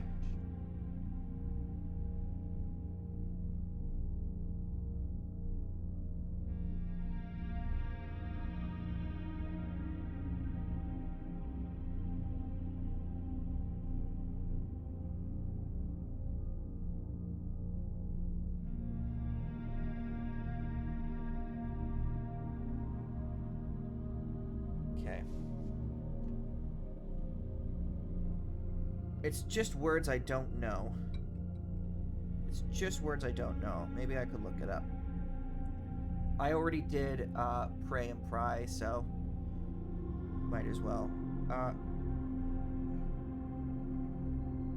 A: Okay. It's just words I don't know. It's just words I don't know. Maybe I could look it up. I already did pray and pry, so might as well.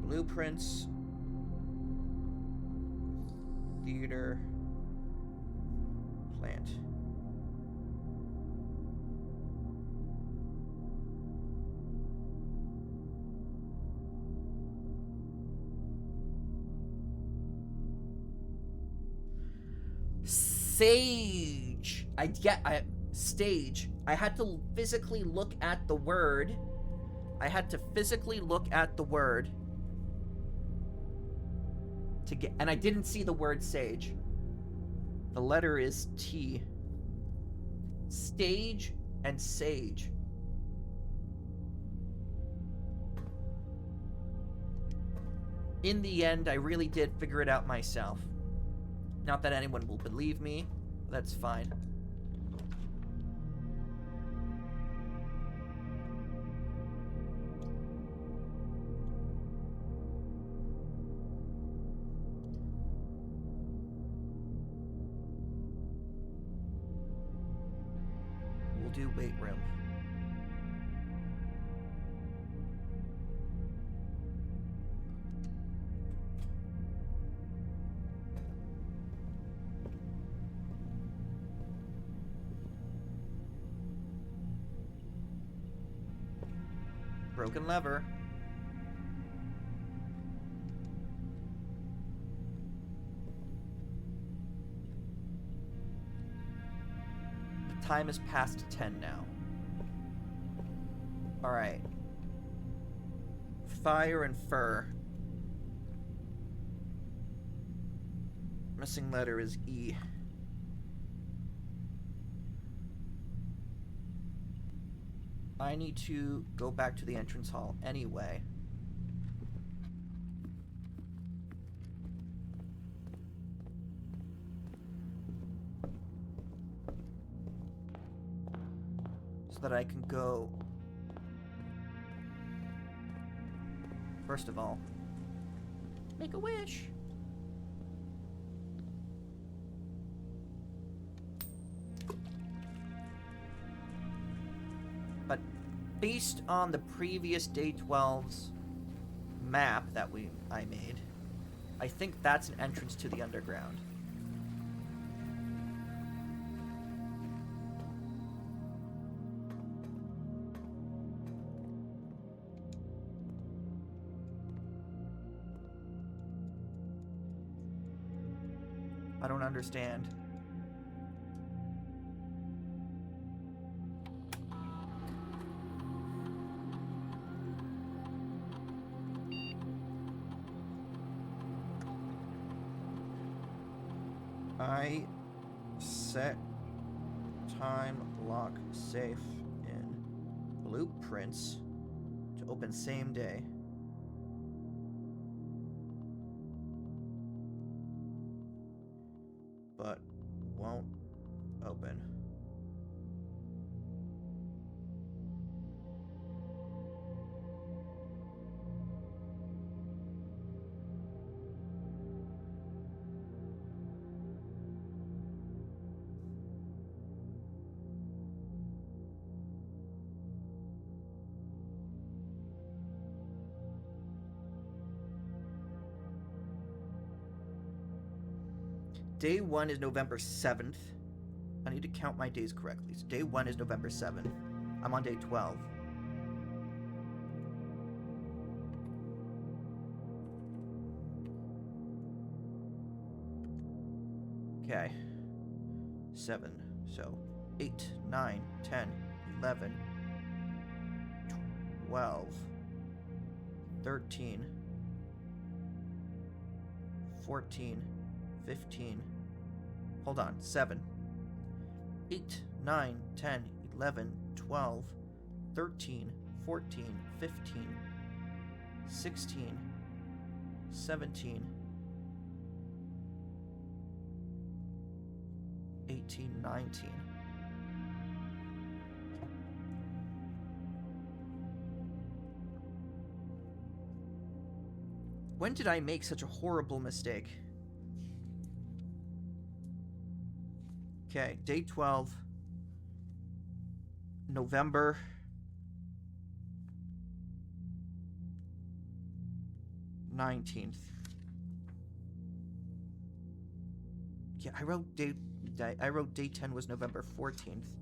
A: Blueprints, theater, plant. Sage. Stage. I had to physically look at the word. To get, and I didn't see the word sage. The letter is T. Stage and sage. In the end, I really did figure it out myself. Not that anyone will believe me. That's fine. We'll do weight room. Broken lever. The time is past 10 now. Alright. Fire and fur. Missing letter is E. I need to go back to the entrance hall anyway. So that I can go... First of all, make a wish. But based on the previous Day 12's map that I made, I think that's an entrance to the underground. I don't understand. I set time lock safe in blueprints to open same day. But won't open. Day 1 is November 7th. I need to count my days correctly. So day 1 is November 7th. I'm on day 12. Okay. 7. So 8, 9, 10, 11, 12, 13, 14, 15. Hold on. 7, 8, 9, 10, 11, 12, 13, 14, 15, 16, 17, 18, 19. When did I make such a horrible mistake? Okay, day 12, November 19th. Yeah, I wrote day 10 was November 14th.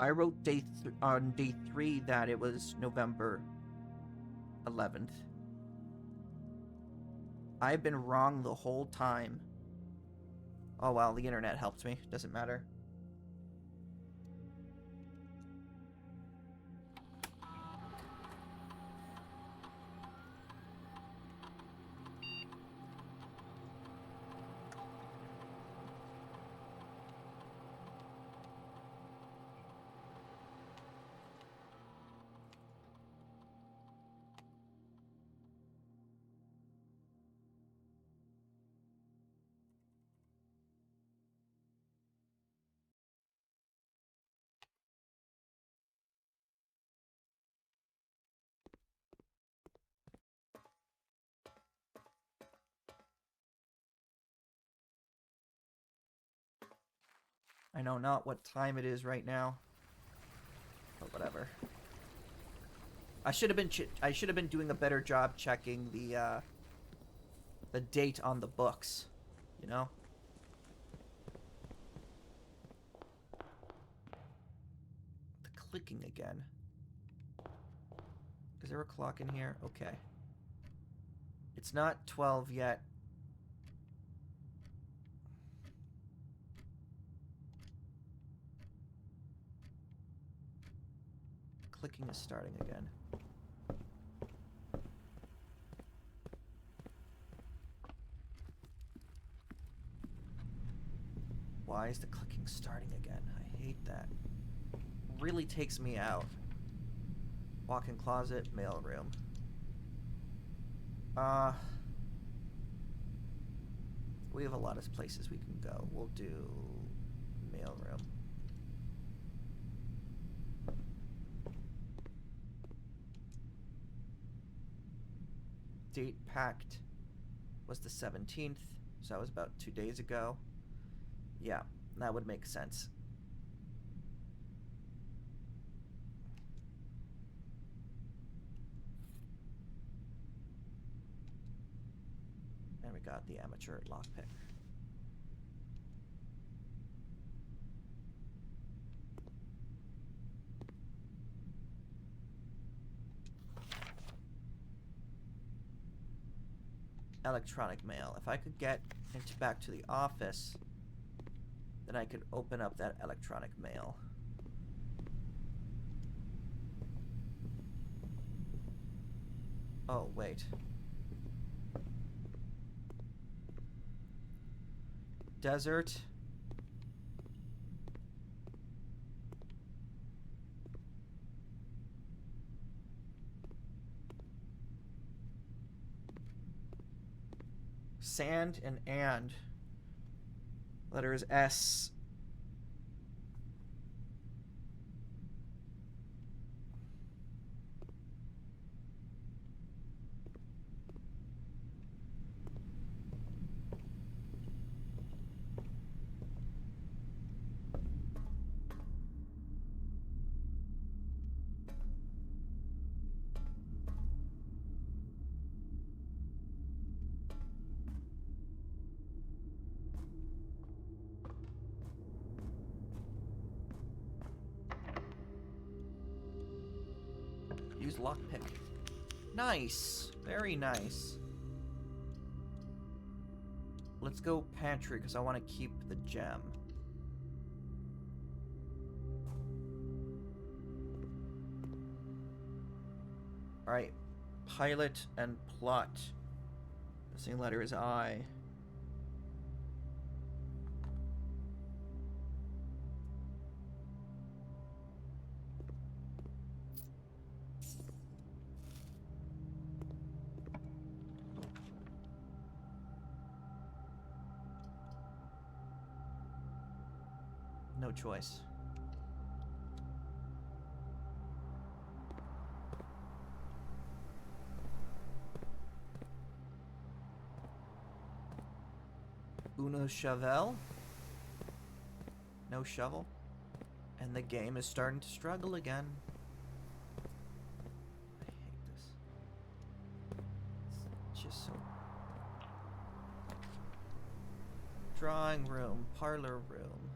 A: I wrote on day 3 that it was November 11th. I've been wrong the whole time. Oh well, the internet helped me. Doesn't matter. I know not what time it is right now, but whatever. I should have been doing a better job checking the date on the books, you know? The clicking again. Is there a clock in here? Okay. It's not 12 yet. Clicking is starting again. Why is the clicking starting again? I hate that. Really takes me out. Walk-in closet, mail room. We have a lot of places we can go. We'll do mail room. Date packed was the 17th, so that was about 2 days ago. Yeah, that would make sense. And we got the amateur lockpick. electronic mail. If I could get back to the office, then I could open up that electronic mail. Oh, wait. Desert. Sand and. Letter is S. Use lockpick. Nice. Very nice. Let's go pantry because I want to keep the gem. Alright. Pilot and plot. Missing letter is I. No choice. Uno shovel. No shovel. And the game is starting to struggle again. I hate this. It's just so... Drawing room, parlor room.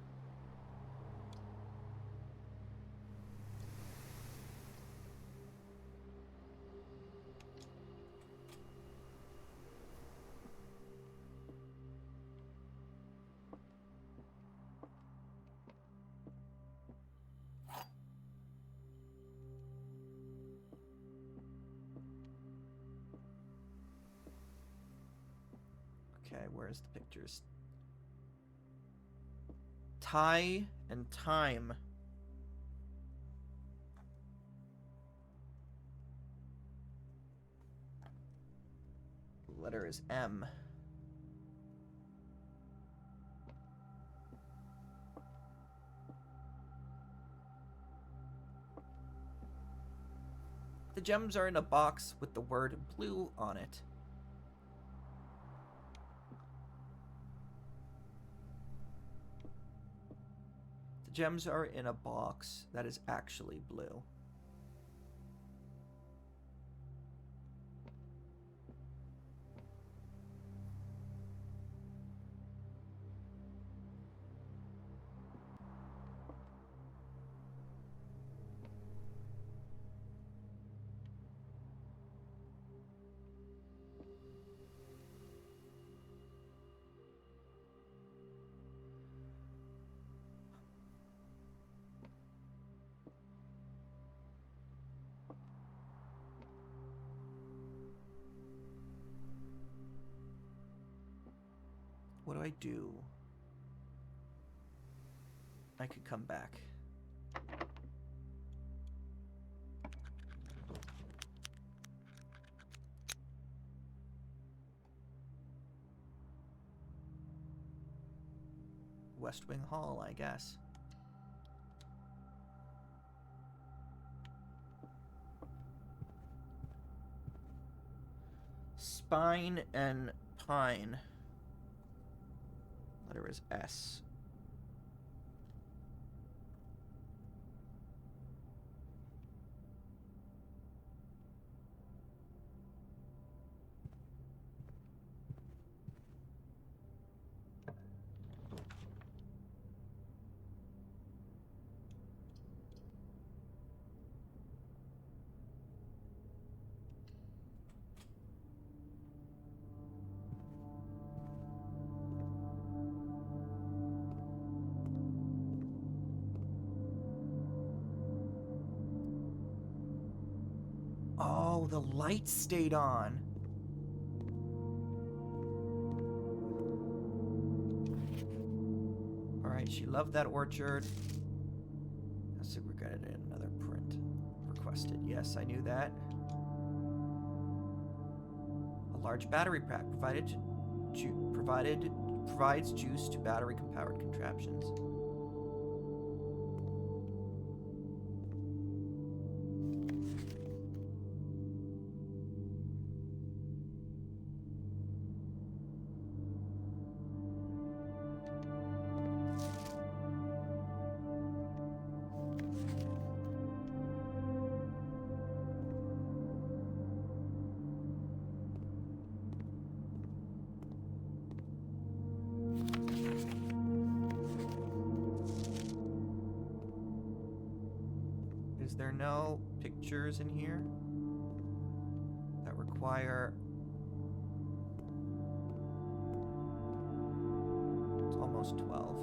A: Okay, where's the pictures? Tie and time. Letter is M. The gems are in a box with the word blue on it. The gems are in a box that is actually blue. What do I do? I could come back. West Wing Hall, I guess. Spine and pine. Letter is S. Oh, the light stayed on. Alright, she loved that orchard. That's regretted it. Another print requested. Yes, I knew that. A large battery pack provides juice to battery-powered contraptions. Is there no pictures in here that require... It's almost 12.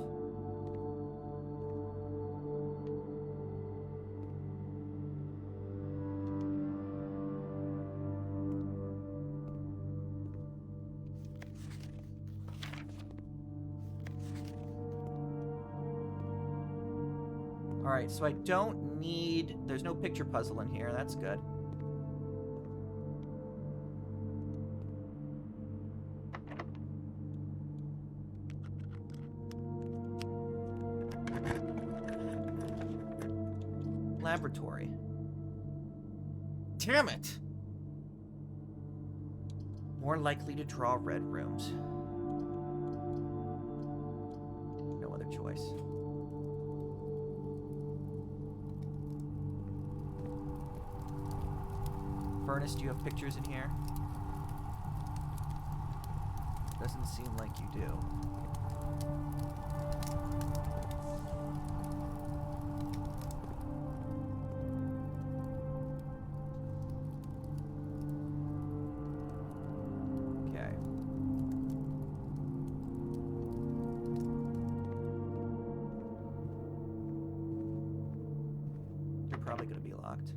A: Alright, so I don't need... There's no picture puzzle in here. That's good. Laboratory. Damn it! More likely to draw red rooms. No other choice. Furnace, do you have pictures in here? Doesn't seem like you do. Okay. You're probably gonna be locked.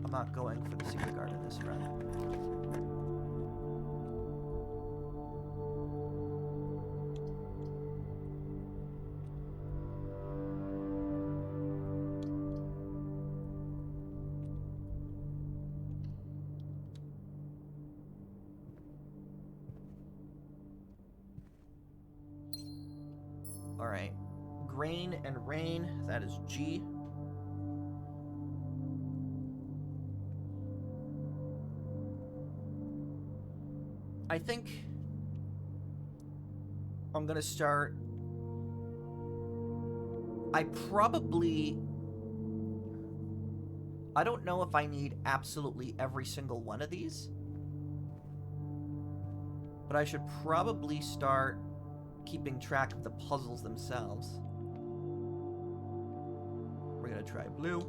A: I'm not going for the secret garden this run. All right. Grain and rain, that is G. I think I'm gonna start. I don't know if I need absolutely every single one of these, but I should probably start keeping track of the puzzles themselves. We're gonna try blue.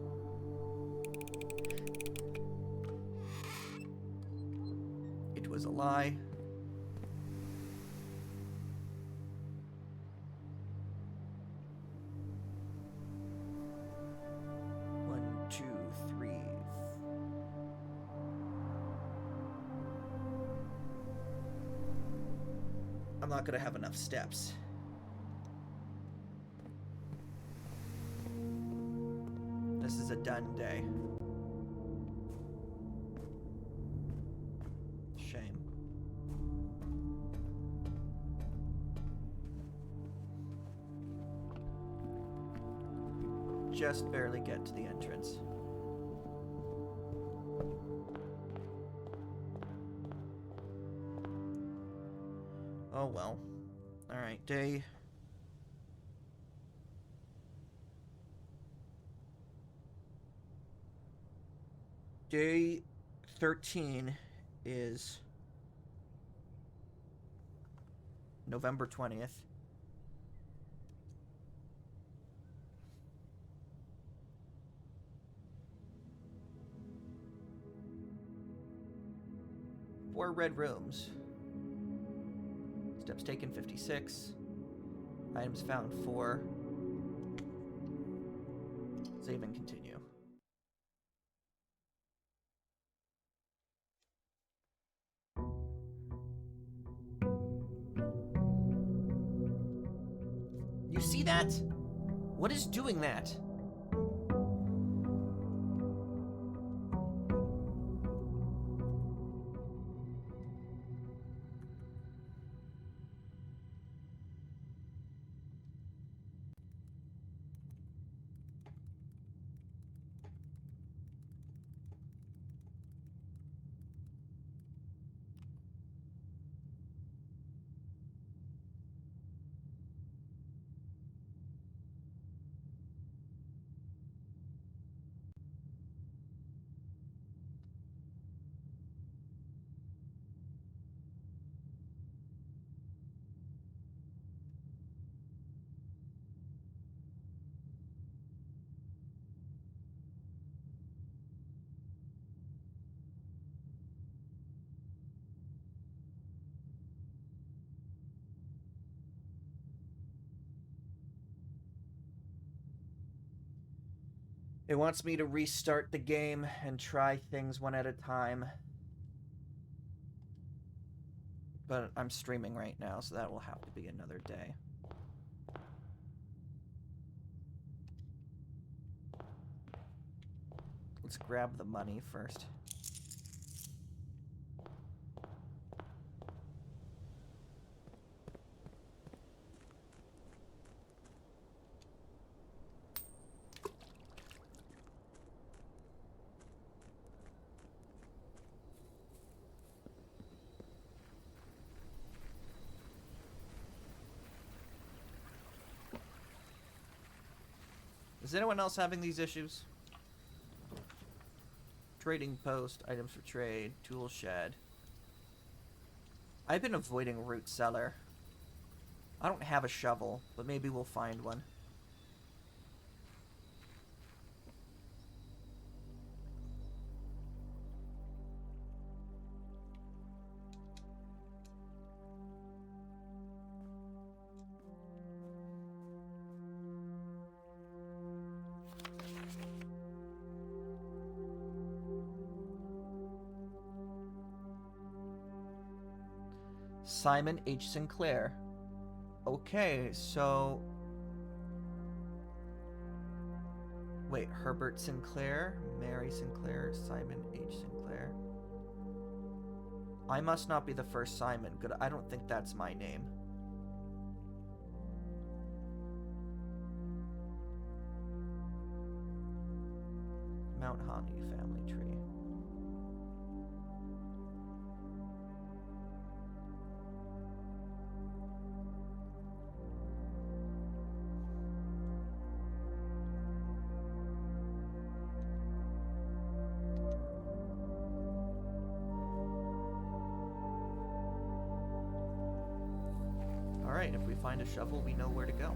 A: It was a lie. I'm not gonna have enough steps. This is a done day. Shame. Just barely get to the entrance. Oh well. Alright, day... Day 13 is November 20th. Four red rooms. Steps taken 56. Items found 4. Save and continue. You see that? What is doing that? It wants me to restart the game and try things one at a time. But I'm streaming right now, so that will have to be another day. Let's grab the money first. Is anyone else having these issues? Trading post, items for trade, tool shed. I've been avoiding root cellar. I don't have a shovel, but maybe we'll find one. Simon H. Sinclair. Okay, so... Wait, Herbert Sinclair, Mary Sinclair, Simon H. Sinclair. I must not be the first Simon. Good, I don't think that's my name. Mount Honey family tree. Alright, if we find a shovel, we know where to go.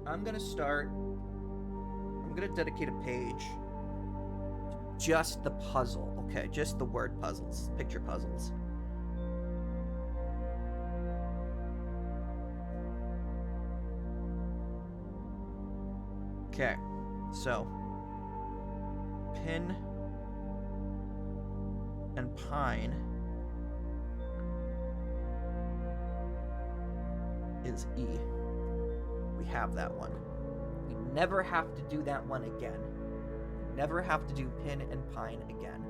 A: I'm gonna dedicate a page just the puzzle, okay, just the word puzzles, picture puzzles. Okay, so pin and pine is E. We have that one. We never have to do that one again. Never have to do pin and pine again.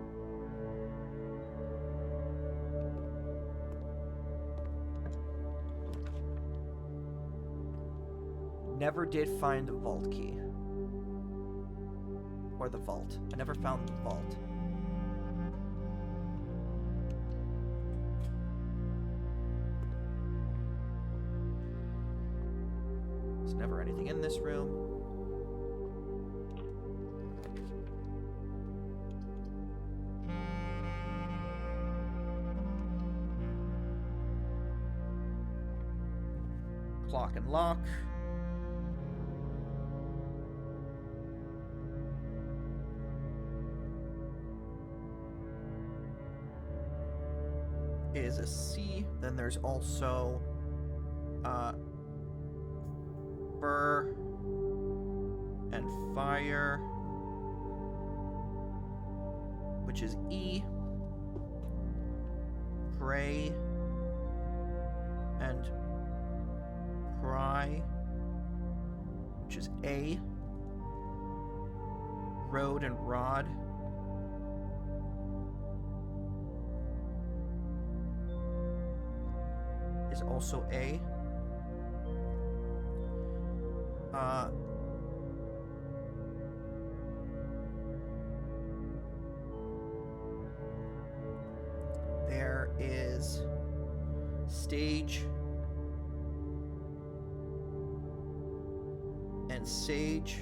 A: Never did find the vault key. Or the vault. I never found the vault. There's never anything in this room. Clock and lock. Is a C. Then there's also fur and fire, which is E. Pray and pry, which is A. Road and rod, is also A. There is stage and sage,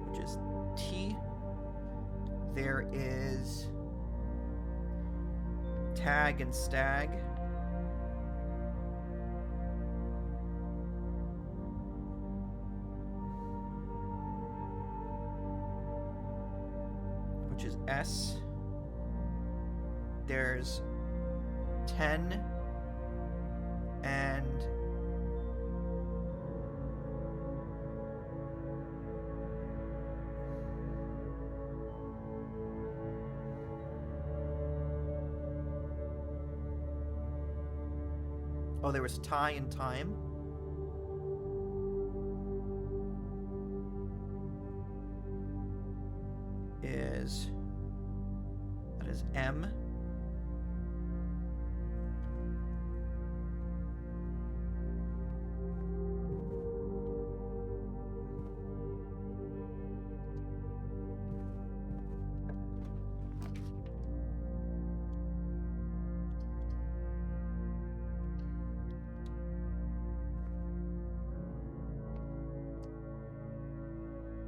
A: which is T. There is tag and stag, which is S. There's 10 and oh, there was tie and time. That is M.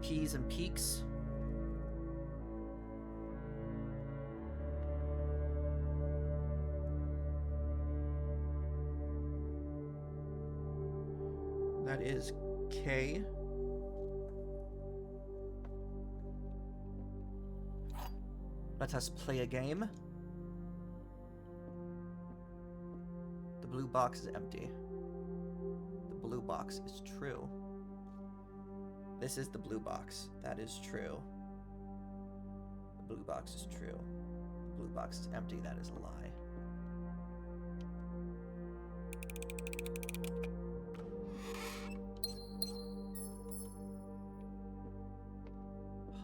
A: P's and peaks. That is K. Let us play a game. The blue box is empty. The blue box is true. This is the blue box. That is true. The blue box is true. The blue box is empty. That is a lie.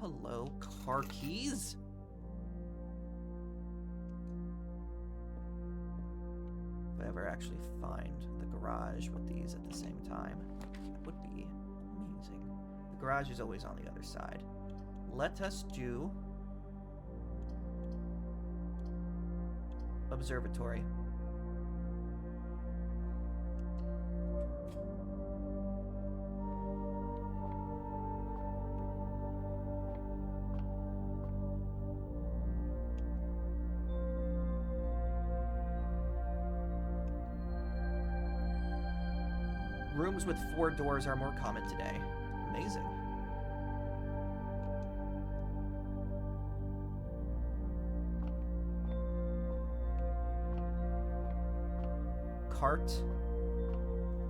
A: Hello, car keys? If I ever actually find the garage with these at the same time, that would be amazing. The garage is always on the other side. Let us do observatory. Rooms with 4 doors are more common today. Amazing. Cart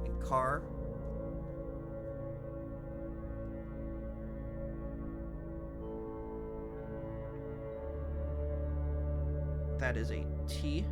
A: and car. That is a T.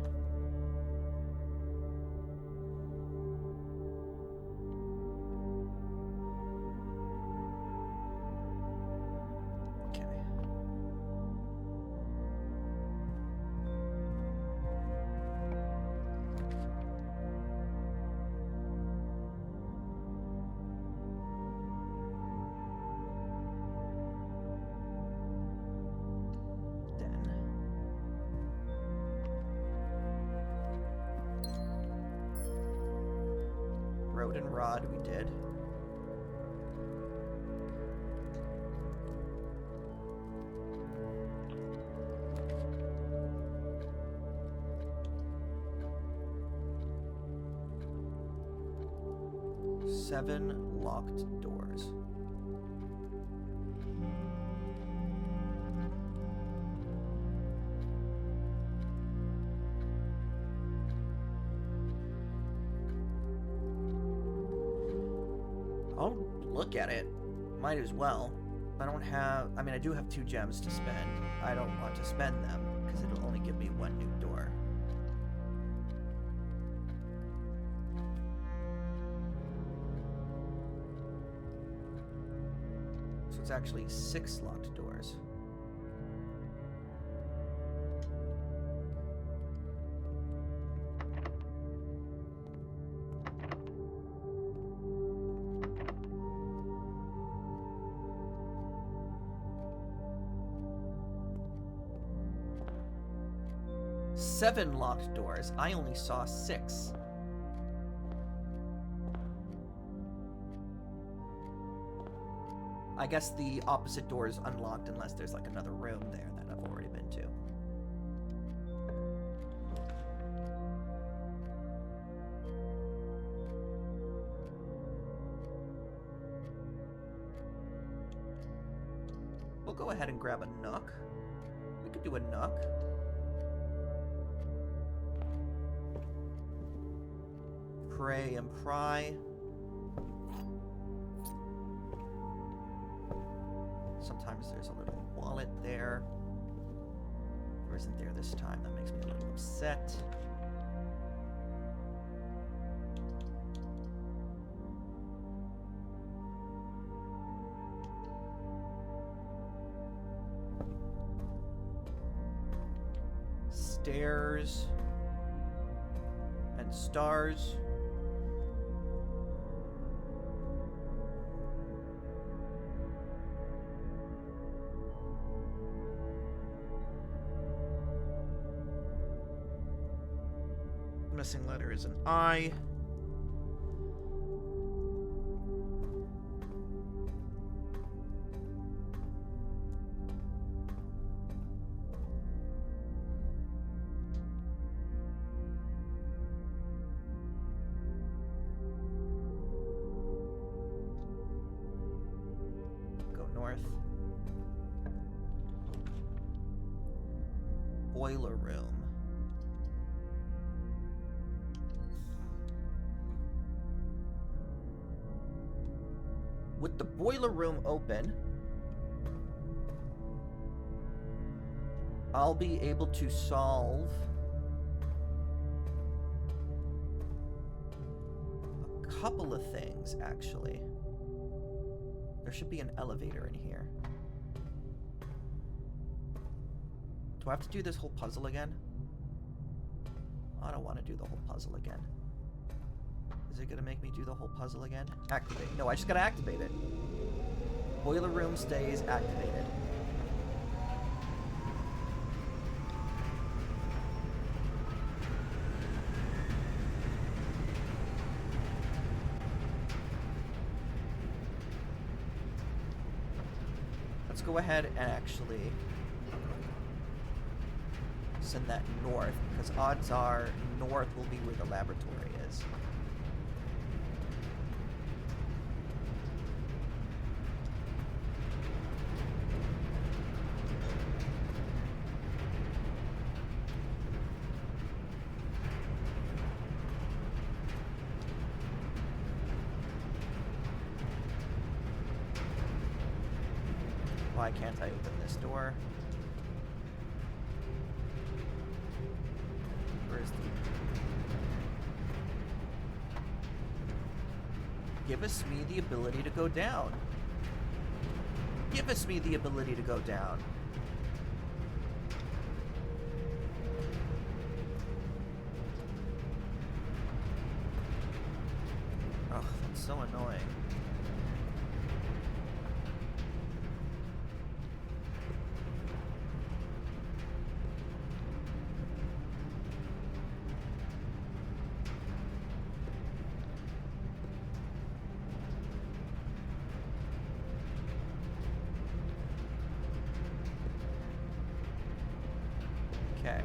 A: Road and rod we did. 7 locked doors. I'll look at it. Might as well. I don't have... I mean, I do have 2 gems to spend. I don't want to spend them, because it'll only give me 1 new door. So it's actually 6 locked doors. Seven locked doors. I only saw 6. I guess the opposite door is unlocked unless there's like another room there that I've already been to. We'll go ahead and grab a nook. We could do a nook. Pray and pry. Sometimes there's a little wallet there. There isn't there this time. That makes me a little upset. Stairs and stars. Missing letter is an I. Go north. Boiler room. With the boiler room open, I'll be able to solve a couple of things, actually. There should be an elevator in here. Do I have to do this whole puzzle again? I don't want to do the whole puzzle again. Is it gonna make me do the whole puzzle again? Activate. No, I just gotta activate it. Boiler room stays activated. Let's go ahead and actually send that north, because odds are north will be where the laboratory is. Why can't I open this door? Where is the... Give us me the ability to go down. Give us me the ability to go down. Oh, that's so annoying. Okay.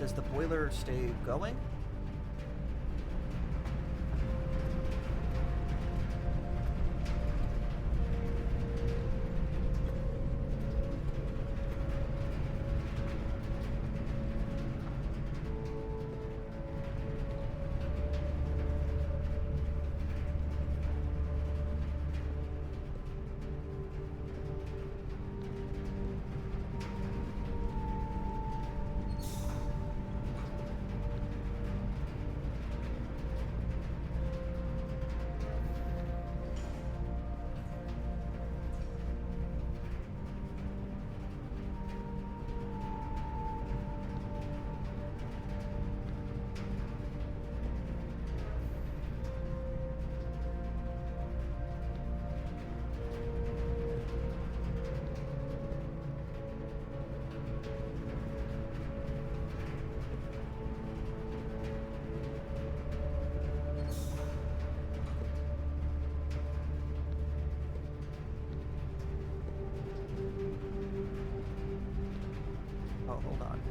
A: Does the boiler stay going? Oh, hold on.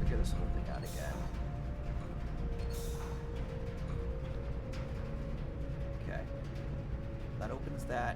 A: Figure this whole thing out again. Okay. That opens that.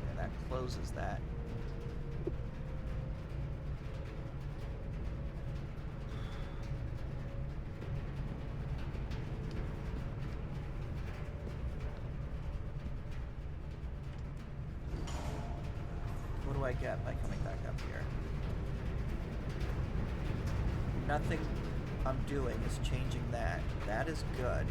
A: And that closes that. What do I get by coming back up here? Nothing I'm doing is changing that. That is good.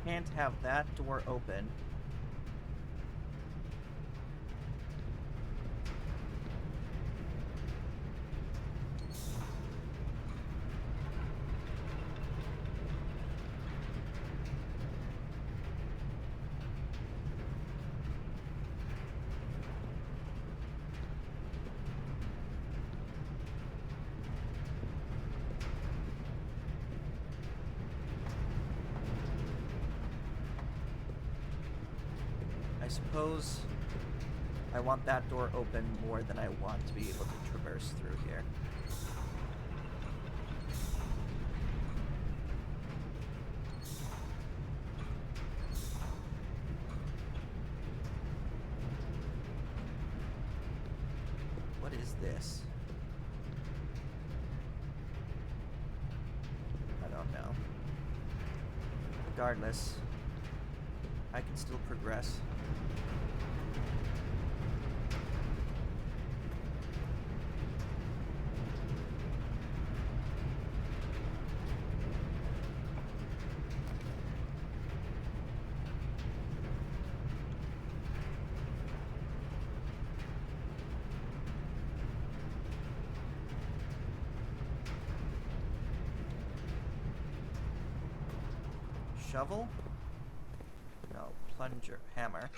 A: Can't have that door open suppose I want that door open more than I want to be able to traverse through here. What is this? I don't know. Regardless, I can still progress. Shovel? No, plunger, hammer.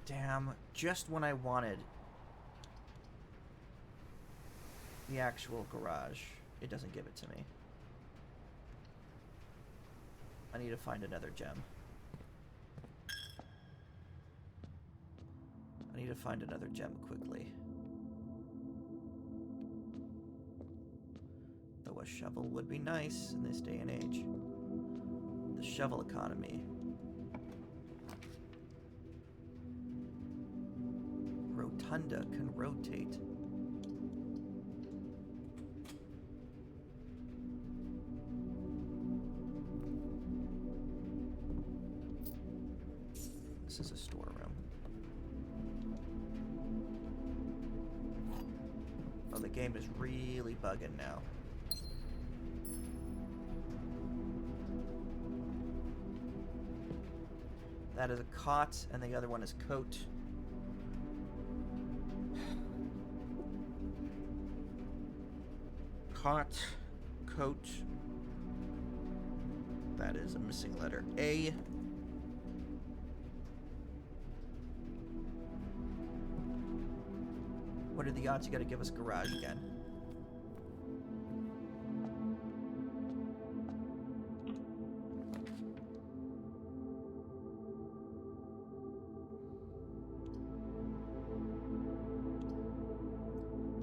A: Damn, just when I wanted the actual garage, it doesn't give it to me. I need to find another gem. I need to find another gem quickly. Though a shovel would be nice in this day and age. The shovel economy. Rotunda can rotate. This is a storeroom. Oh, the game is really bugging now. That is a cot, and the other one is coat. Cot, coat. That is a missing letter A. What are the odds you gotta give us garage again?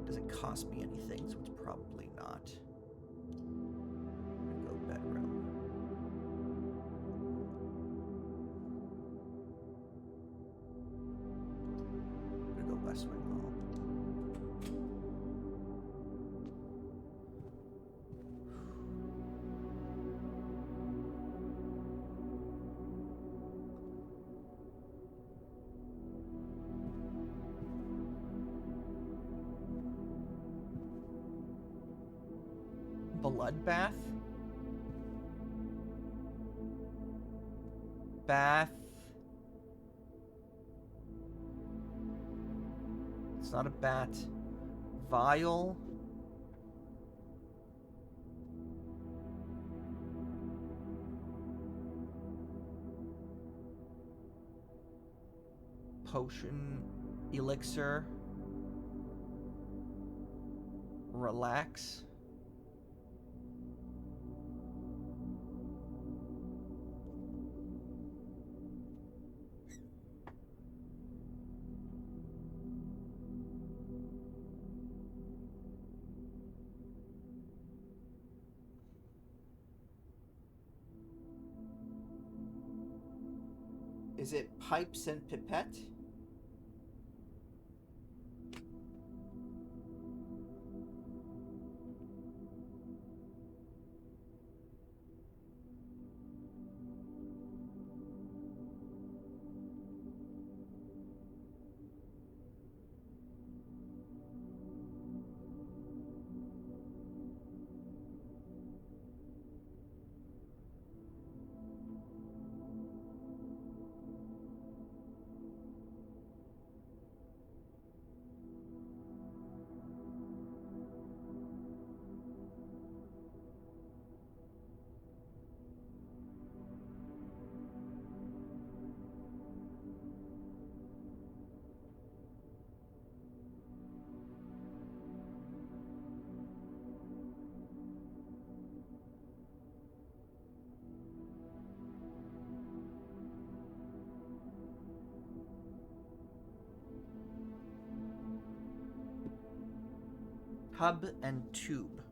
A: Does it cost me anything? So it's probably not. I'm gonna go bedroom. I'm gonna go West Wing Hall. Bloodbath? Bath? It's not a bat. Vial? Potion? Elixir? Relax? Is it pipes and pipette? tub and tube.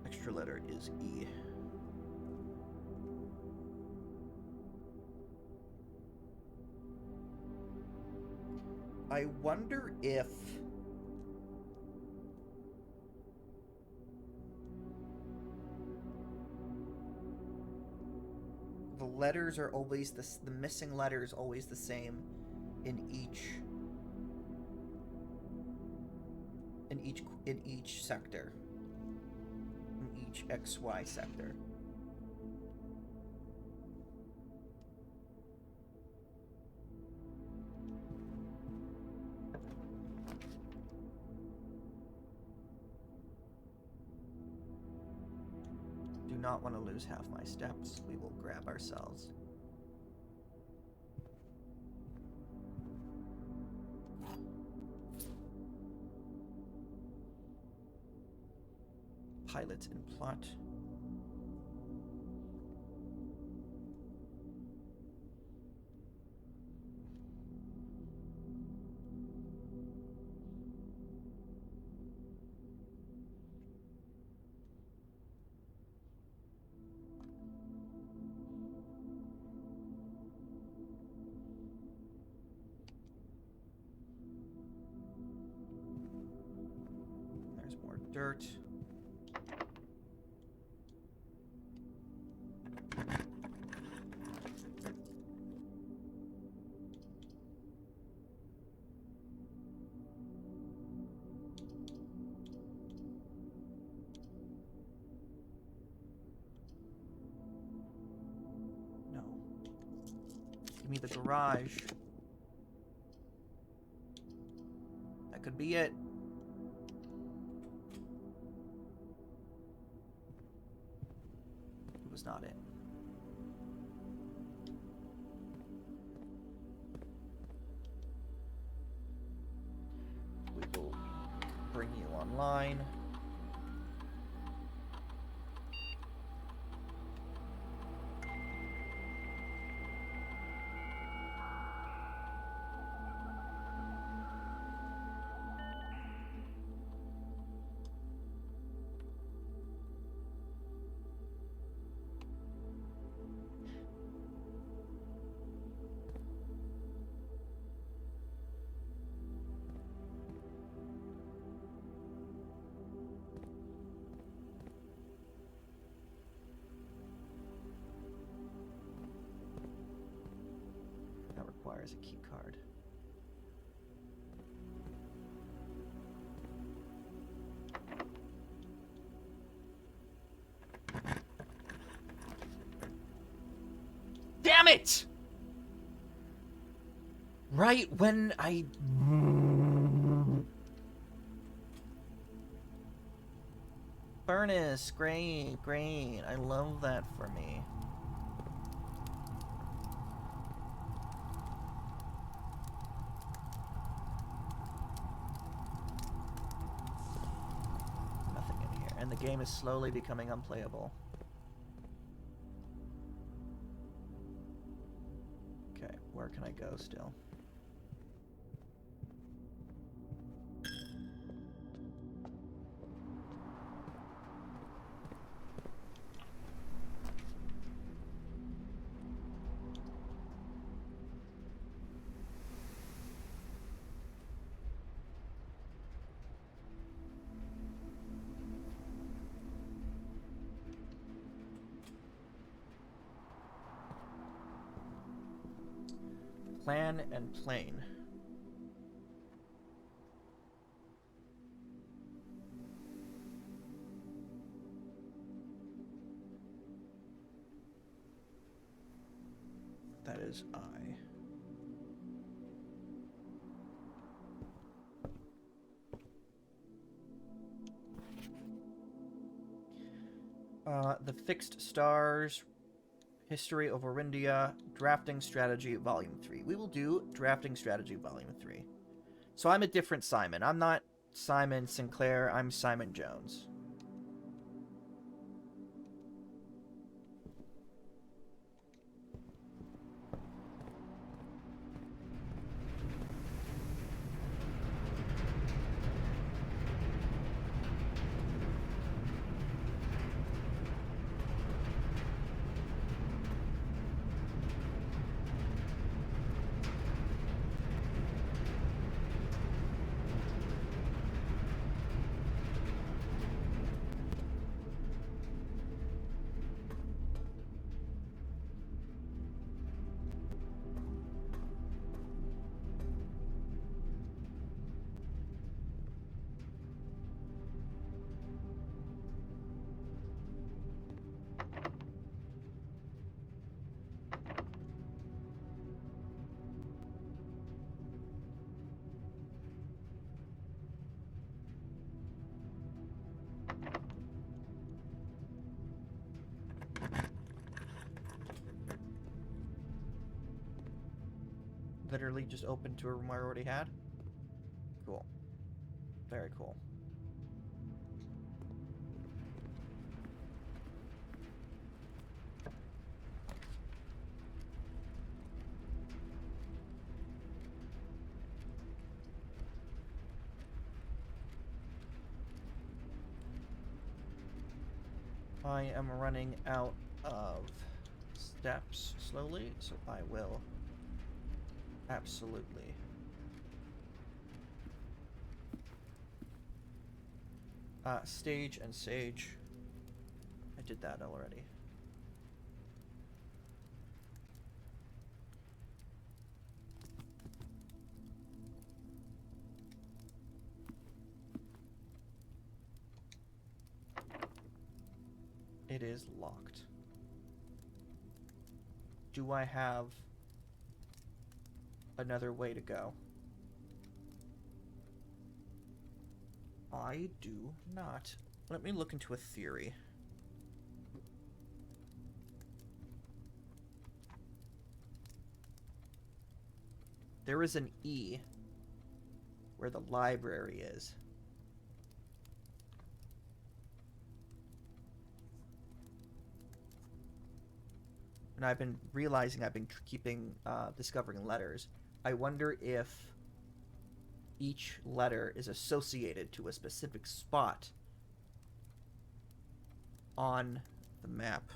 A: Extra letter is E. I wonder if the letters are always the missing letter is always the same in each sector. In each XY sector. Do not want to lose half my steps. We will grab ourselves. Pilot and plot. There's more dirt. No. Give me the garage. That could be it. It was not it. We will bring you online. That requires a key card. Damn it! Right when I... Furnace, great, great. I love that for me. Nothing in here. And the game is slowly becoming unplayable. Okay, where can I go still? Plan and plane. That is I. The Fixed Stars, History of Orindia, Drafting Strategy, Volume 3. We will do Drafting Strategy, Volume 3. So I'm a different Simon. I'm not Simon Sinclair, I'm Simon Jones. literally just opened to a room I already had? Cool. Very cool. I am running out of steps slowly, so I will absolutely stage and sage. I did that already. It is locked. Do I have another way to go? I do not. Let me look into a theory. There is an E where the library is. And I've been realizing I've been keeping discovering letters. I wonder if each letter is associated to a specific spot on the map.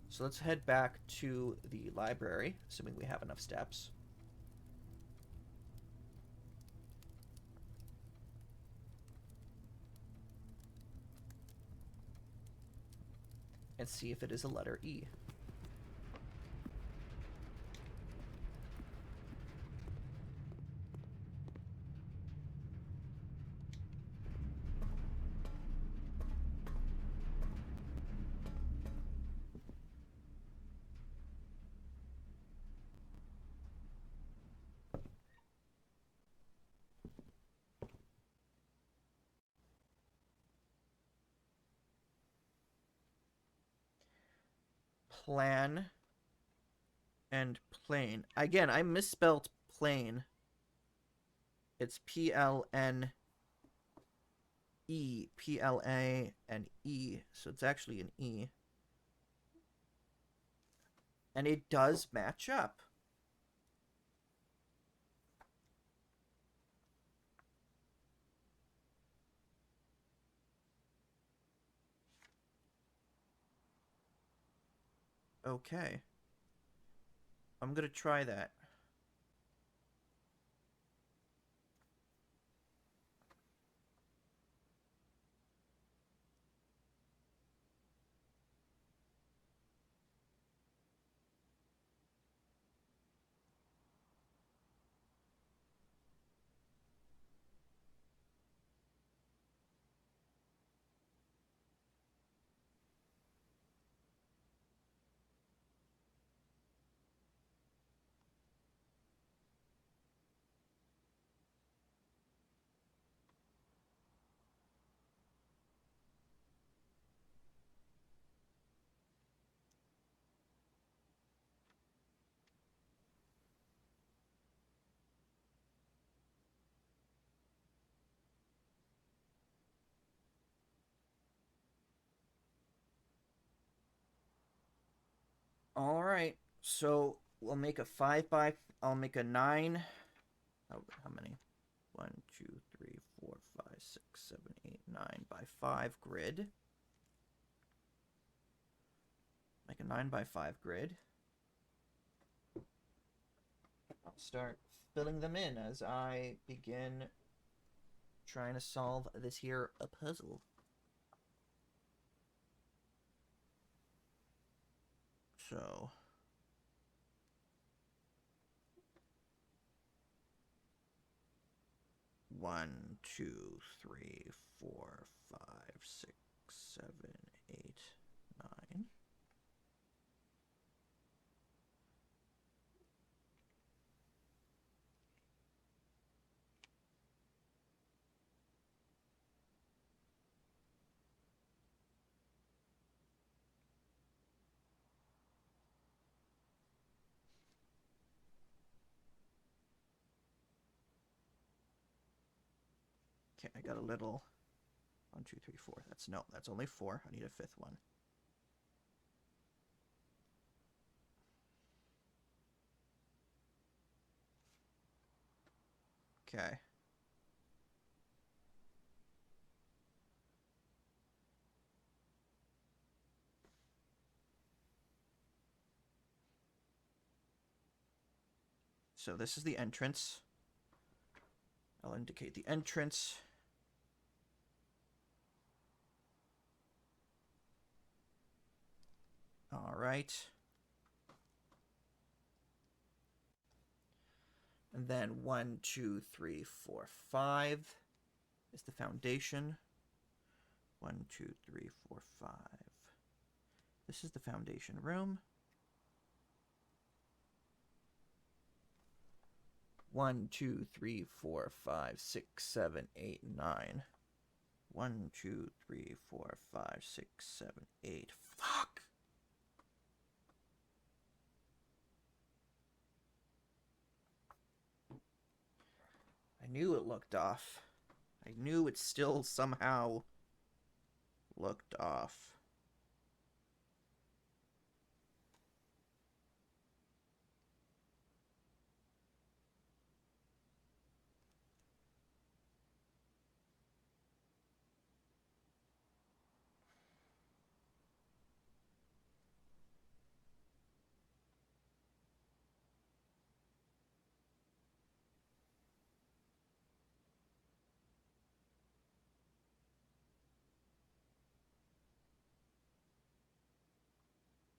A: So let's head back to the library, assuming we have enough steps. And see if it is a letter E. Plan and plane. Again, I misspelled plane. It's P-L-N-E, P-L-A, and E. So it's actually an E. And it does match up. Okay. I'm gonna try that. All right. So we'll make a 5 by. I'll make a 9. How many? 1, 2, 3, 4, 5, 6, 7, 8, 9 by 5 grid. Make a 9 by 5 grid. I'll start filling them in as I begin trying to solve this here a puzzle. So 1, 2, 3, 4, 5, 6, 7, 8, 9. Okay, I got a little... 1, 2, 3, 4. That's only 4. I need a 5th one. Okay. So this is the entrance. I'll indicate the entrance. All right. And then 1, 2, 3, 4, 5 is the foundation. 1, 2, 3, 4, 5. This is the foundation room. 1, 2, 3, 4, 5, 6, 7, 8, 9. 1, 2, 3, 4, 5, 6, 7, 8. Fuck! I knew it looked off. I knew it still somehow looked off.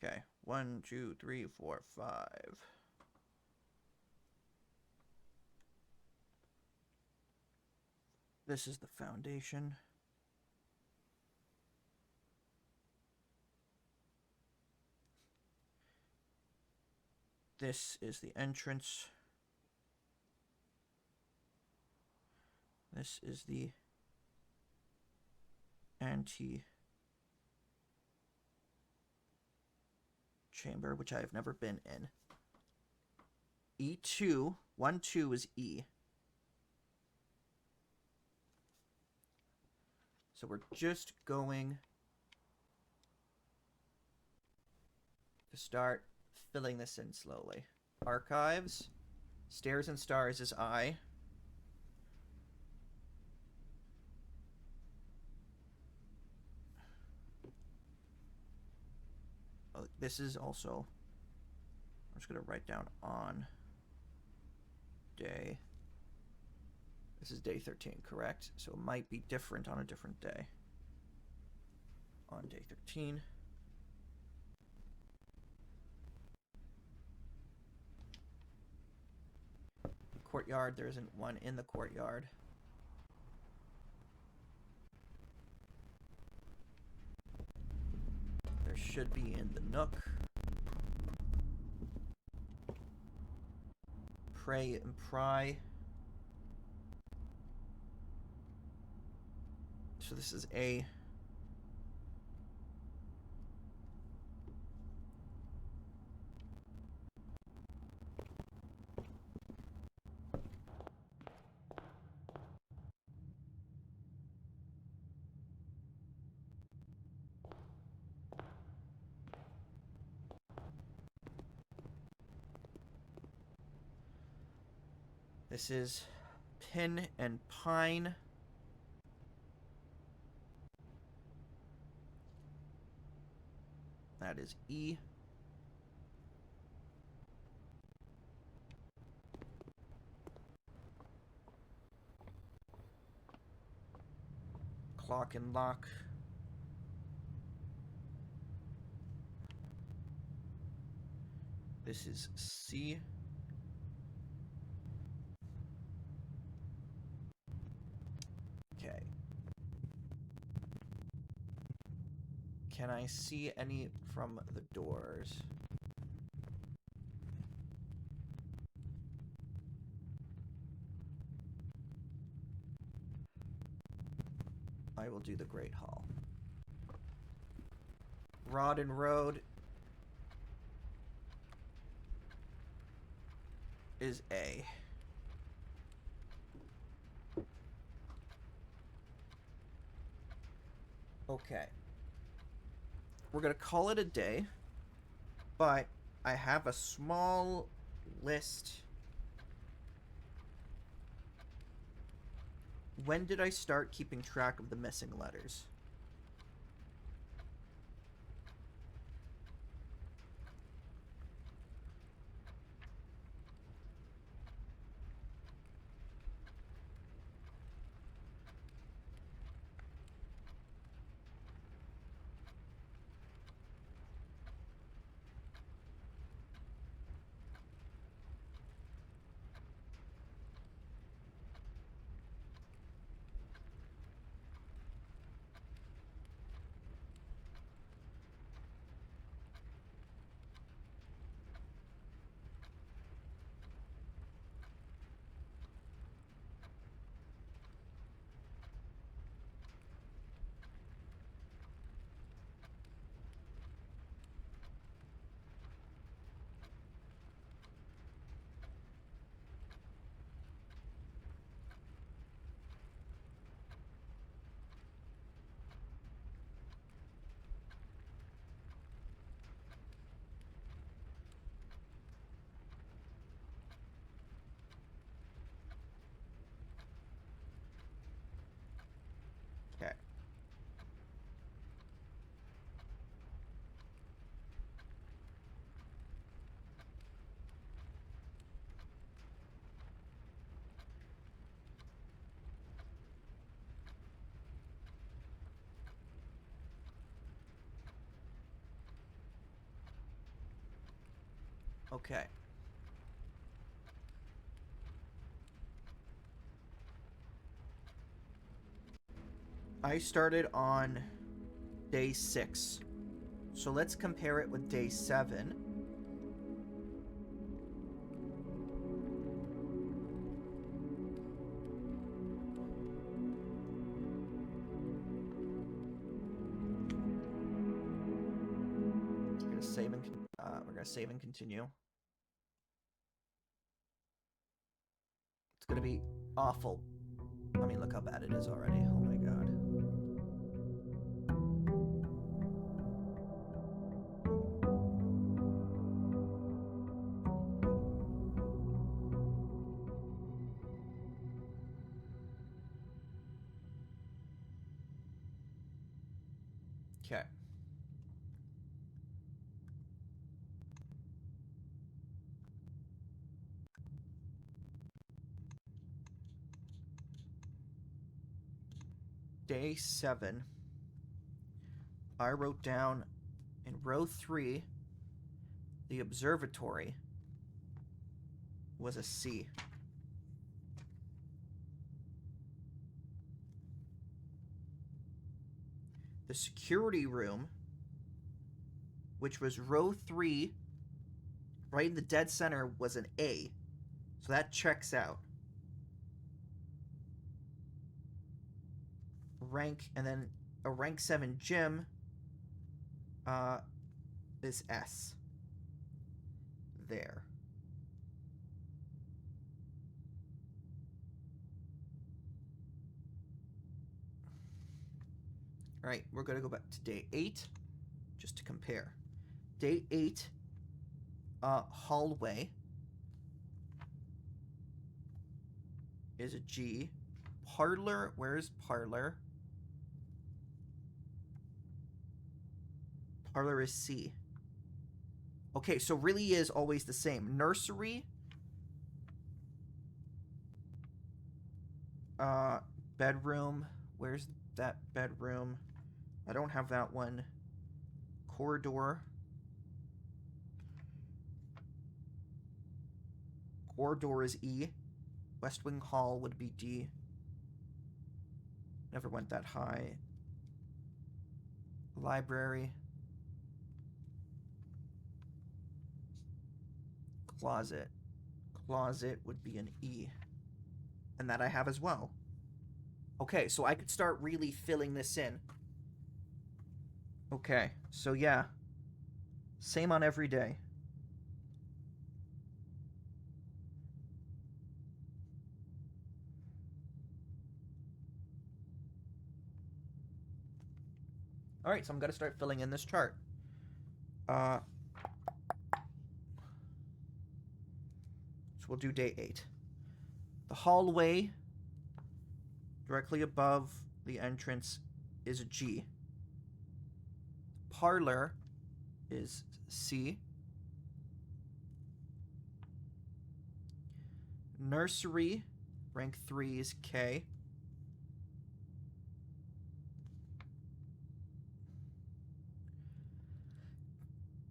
A: Okay, 1, 2, 3, 4, 5. This is the foundation. This is the entrance. This is the ante-chamber, which I have never been in. E2, 1, 2 is E. So we're just going to start filling this in slowly. Archives. Stairs and Stars is I. Oh, this is also... I'm just going to write down on day. This is day 13, correct? So it might be different on a different day. On day 13. Courtyard, there isn't one in the courtyard. There should be in the nook. Pray and pry. So this is A. This is Pin and Pine. That is E. Clock and Lock. This is C. Okay. Can I see any from the doors? I will do the Great Hall. Rod and Road is A. Okay. We're gonna call it a day, but I have a small list. When did I start keeping track of the missing letters? Okay. Okay. I started on day 6. So let's compare it with day 7. We're gonna save and continue. It's gonna be awful. I mean, look how bad it is already. Oh my god. Okay. Day 7. I wrote down in row 3, the observatory was a C. The security room, which was row 3, right in the dead center, was an A. So that checks out. Rank, and then a rank 7 gym is S. There. All right, we're going to go back to day 8 just to compare. Day 8, hallway is a G. Parlor, where's parlor? Parlor is C. Okay, so really is always the same. Nursery, bedroom, where's that bedroom? I don't have that one. Corridor. Corridor is E. West Wing Hall would be D. Never went that high. Library. Closet. Closet would be an E. And that I have as well. Okay, so I could start really filling this in. Okay, so yeah. Same on every day. Alright, so I'm gonna start filling in this chart. So we'll do day 8. The hallway directly above the entrance is a G. Parlor is C. Nursery, rank 3 is K.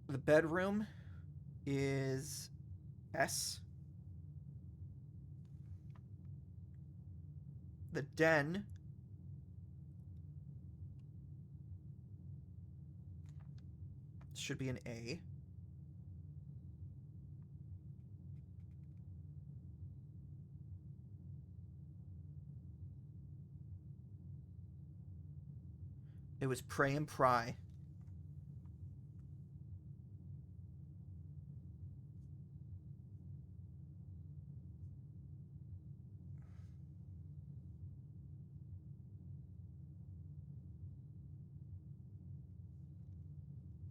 A: The bedroom is S. The den should be an A. It was pray and pry.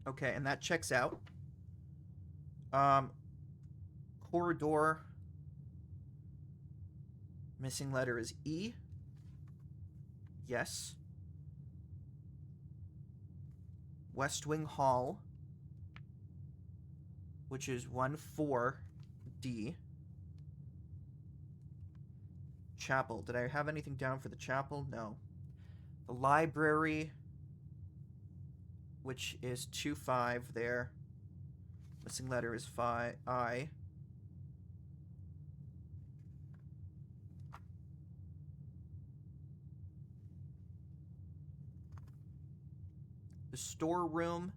A: Okay, and that checks out. Corridor. Missing letter is E. Yes. West Wing Hall, which is 1-4D. Chapel. Did I have anything down for the chapel? No. The library, which is 2-5 there. Missing letter is I. The storeroom,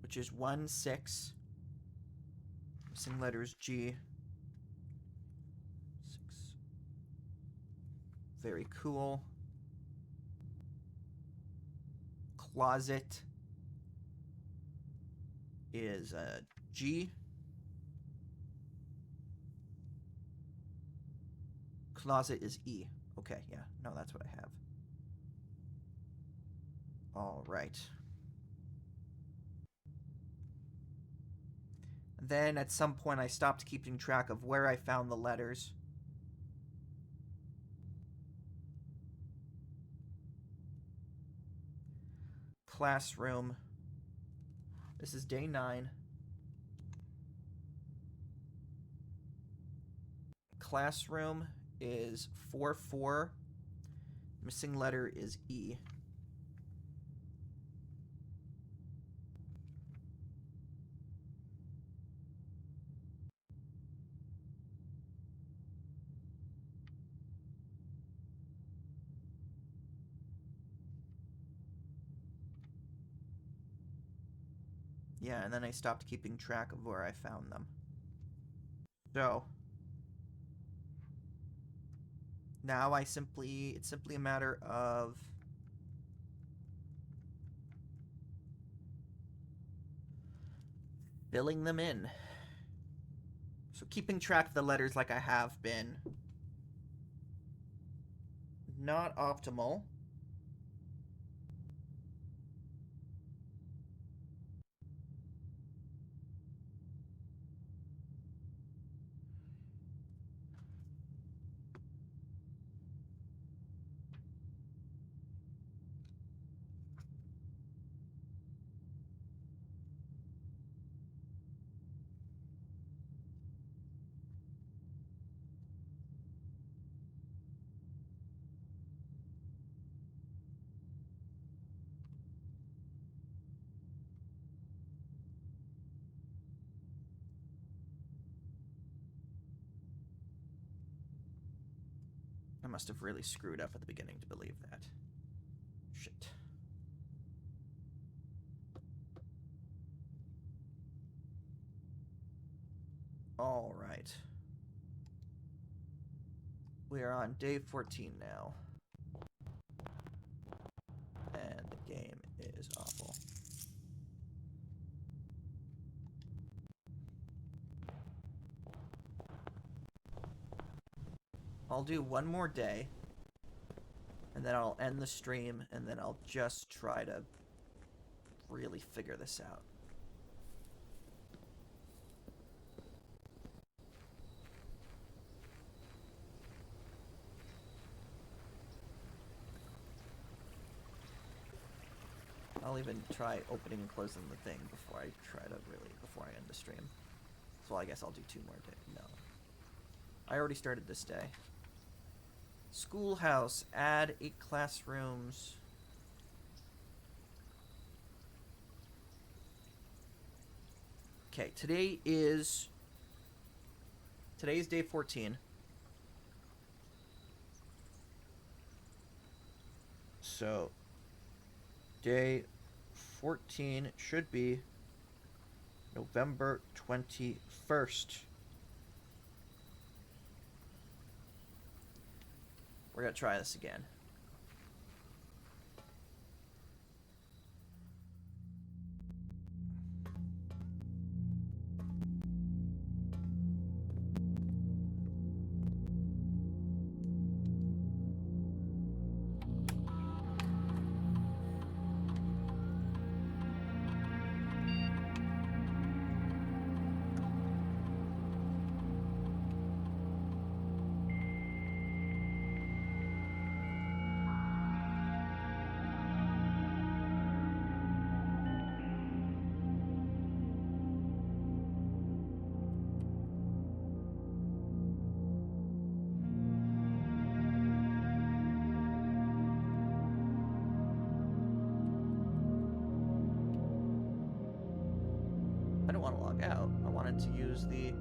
A: which is 1-6. Missing letter is G. 6. Very cool. Closet is G. Closet is E. Okay, yeah. No, that's what I have. All right. Then at some point I stopped keeping track of where I found the letters. Classroom. This is day 9. Classroom is 4-4. Missing letter is E. Yeah, and then I stopped keeping track of where I found them. So now it's simply a matter of filling them in. So keeping track of the letters like I have been, not optimal. I must have really screwed up at the beginning to believe that. Shit. All right. We are on day 14 now. And the game is awful. I'll do one more day. And then I'll end the stream, and then I'll just try to really figure this out. I'll even try opening and closing the thing before I end the stream. So I guess I'll do 2 more days. No. I already started this day. Schoolhouse, add 8 classrooms. Okay, today's day 14. So day 14 should be November 21st. We're gonna try this again. I don't want to log out. I wanted to use the...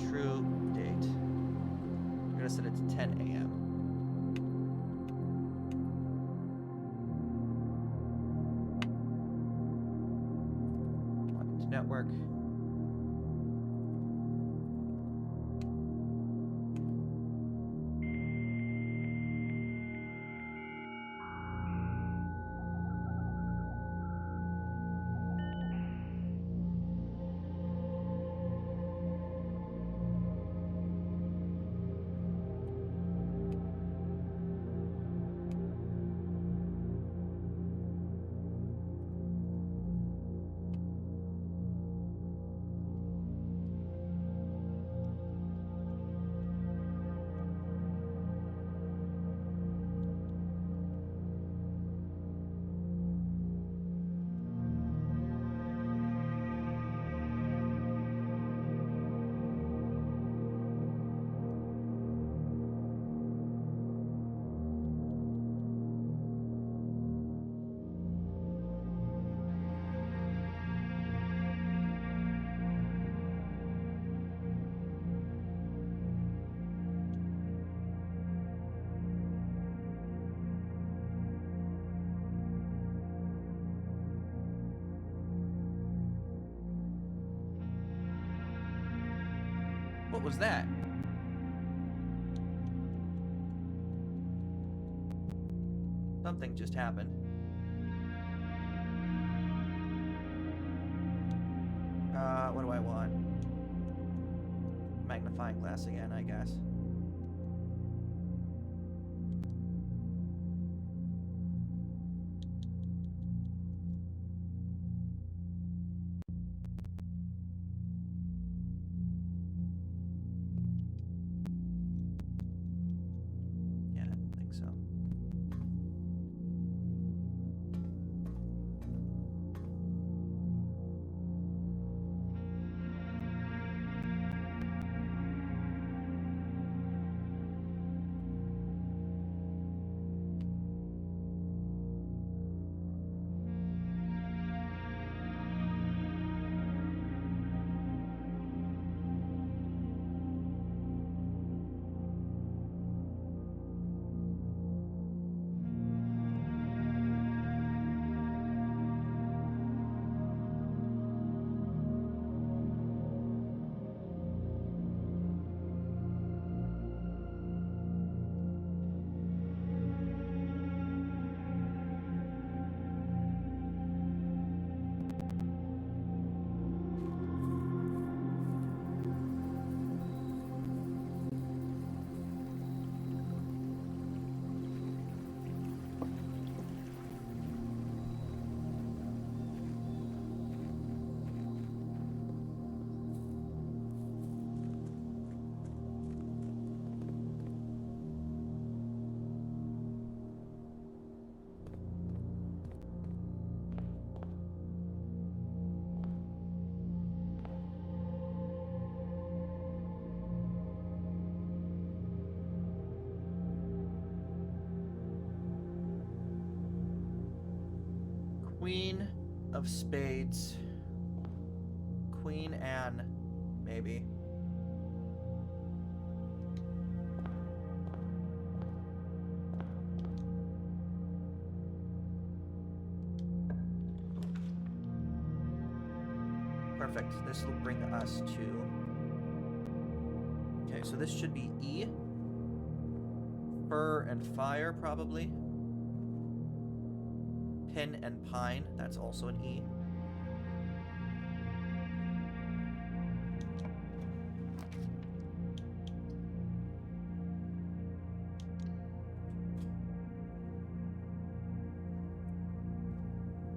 A: true date. I'm gonna set it to 10 a.m. Log into network. What was that? Something just happened. What do I want? Magnifying glass again, I guess. Yeah, I didn't think so. Queen of spades. Queen Anne, maybe. Perfect. This will bring us to... Okay, so this should be E. Fir and fire, probably. Pin and pine, that's also an E.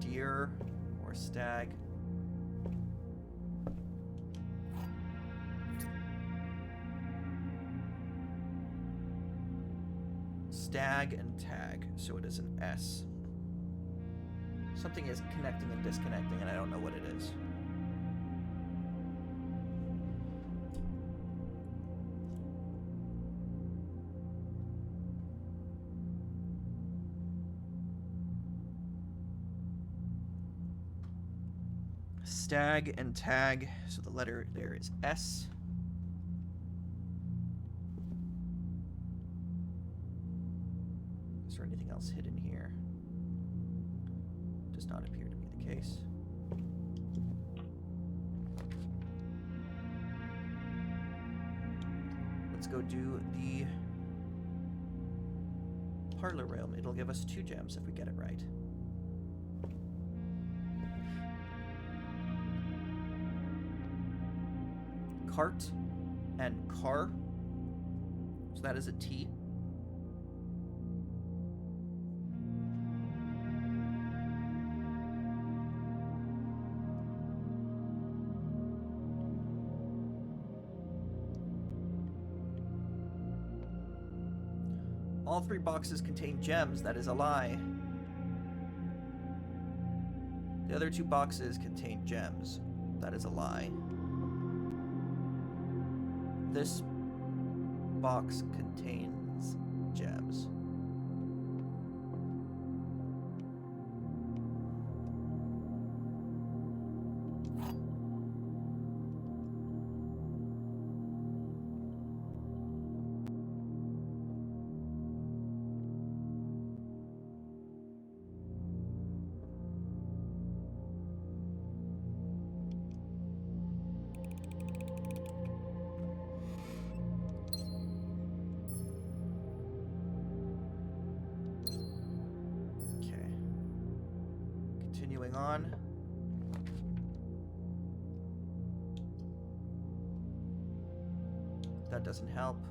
A: Deer or stag. Stag and tag, so it is an S. Something is connecting and disconnecting, and I don't know what it is. Stag and tag, so the letter there is S. Is there anything else hidden here? Does not appear to be the case. Let's go do the parlor realm. It'll give us 2 gems if we get it right. Cart and car. So that is a T. All 3 boxes contain gems. That is a lie. The other 2 boxes contain gems. That is a lie. This box contains gems. Continuing on. That doesn't help.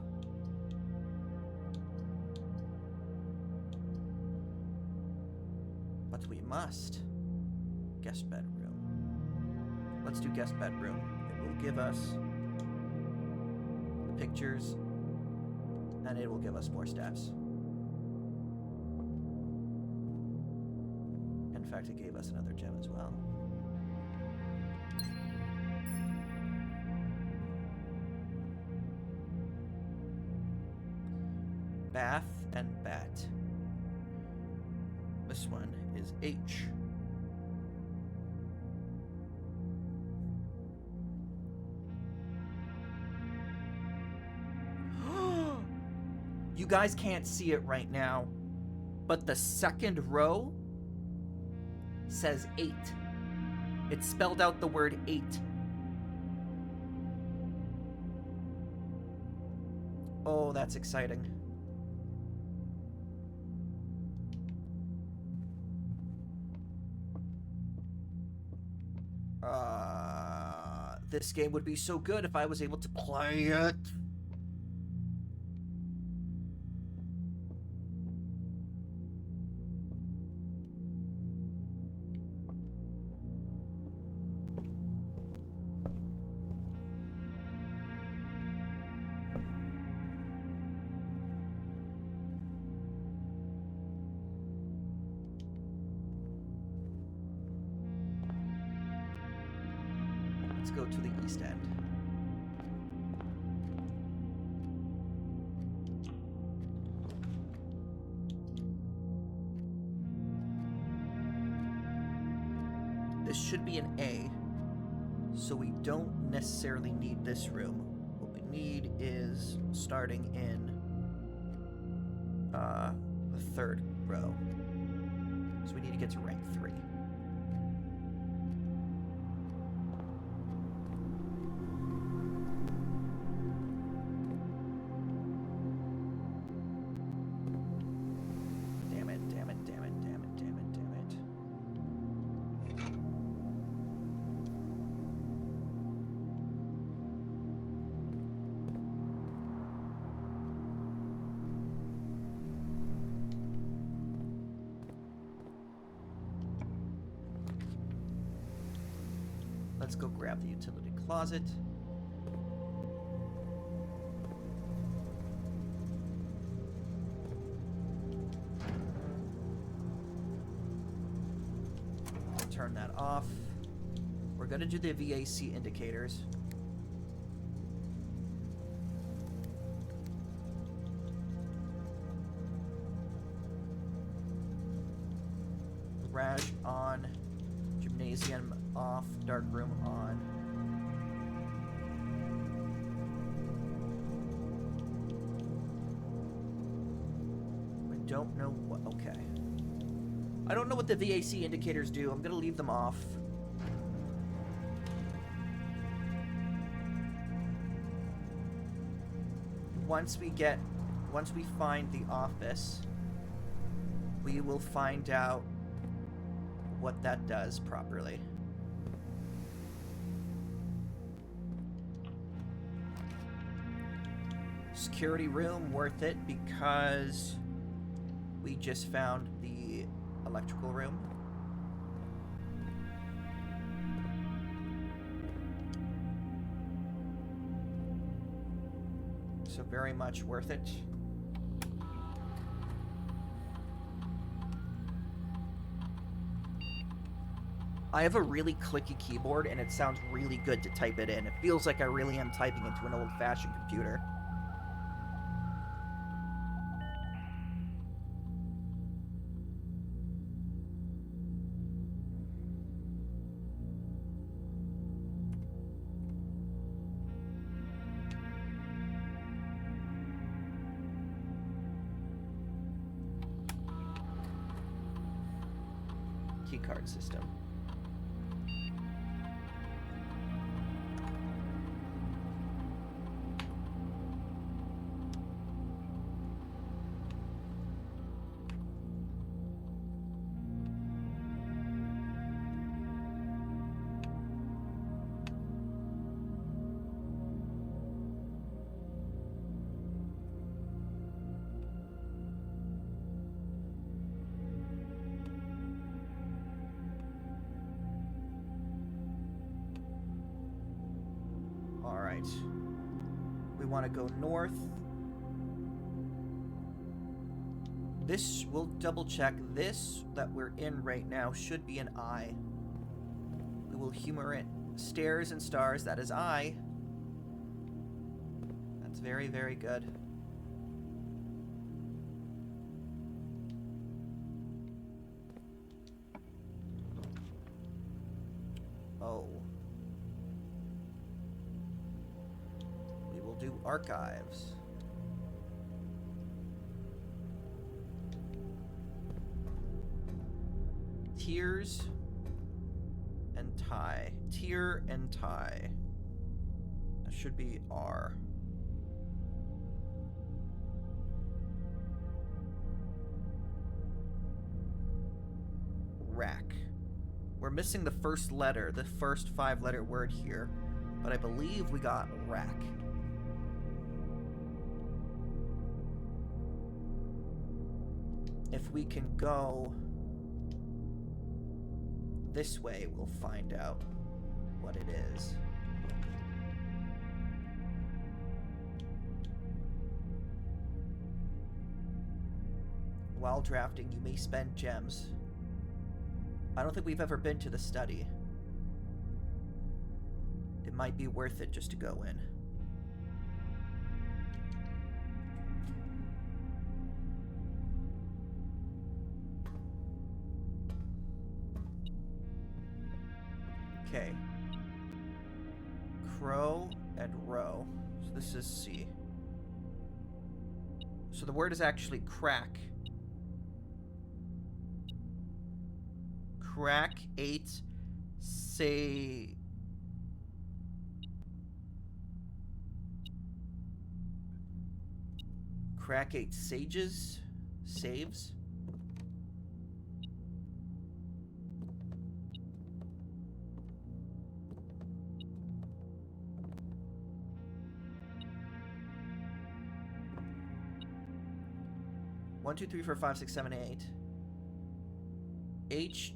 A: But we must. Guest bedroom. Let's do guest bedroom. It will give us the pictures, and it will give us more steps. In fact, it gave us another gem as well. Bath and bat. This one is H. You guys can't see it right now, but the second row says 8. It spelled out the word 8. Oh, that's exciting. This game would be so good if I was able to play it. Let's go to the East End. This should be an A, so we don't necessarily need this room. What we need is starting in the third row. So we need to get to rank 3. Damn it, damn it, damn it, damn it, damn it, damn it. Let's go grab the utility closet. Turn that off. We're gonna do the VAC indicators. Garage on. Gymnasium off. Dark room on. I don't know what. Okay. I don't know what the VAC indicators do. I'm gonna leave them off. Once we find the office, we will find out what that does properly. Security room, worth it because we just found the electrical room. So very much worth it. I have a really clicky keyboard and it sounds really good to type it in. It feels like I really am typing into an old-fashioned computer. Keycard system. Alright. We want to go north. This, we'll double check. This that we're in right now should be an I. We will humor it. Stairs and stars, that is I. That's very, very good. Oh. We will do archives. Tiers and tie. Tier and tie. That should be R. Rack. We're missing the first letter, the first 5-letter word here, but I believe we got rack. If we can go this way, we'll find out what it is. While drafting, you may spend gems. I don't think we've ever been to the study. It might be worth it just to go in. Okay. Crow and row. So this is C. So the word is actually crack. Crack 8 say crack 8 sages saves. One, two, three, four, five, six, seven, 8. H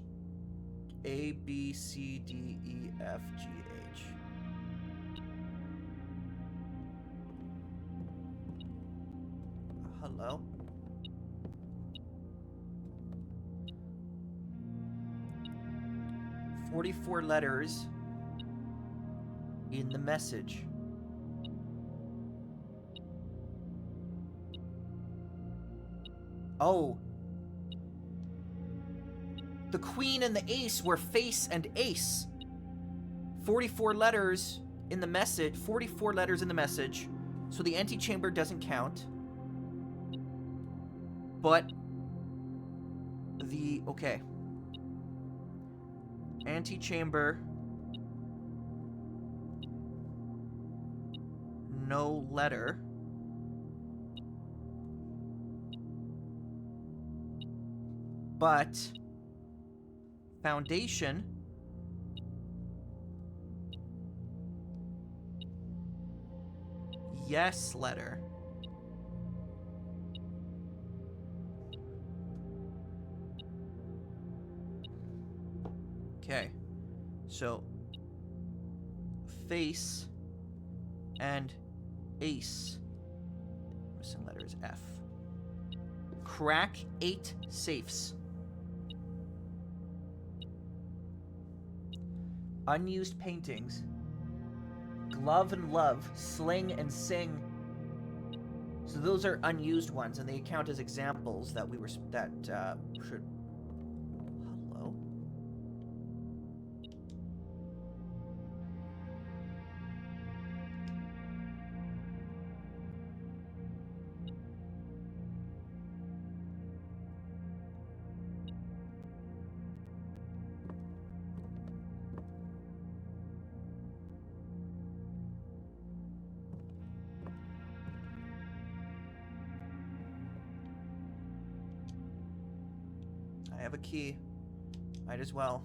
A: A B C D E F G H. Hello? "44 letters in the message." Oh. The queen and the ace were face and ace. 44 letters in the message. 44 letters in the message. So the antechamber doesn't count. But the... Okay. Antechamber. No letter. But foundation. Yes letter. Okay. So face and ace. Missing letter is F. Crack 8 safes. Unused paintings. Glove and love. Sling and sing. So those are unused ones, and they count as examples that we were should. Hello. I have a key. Might as well.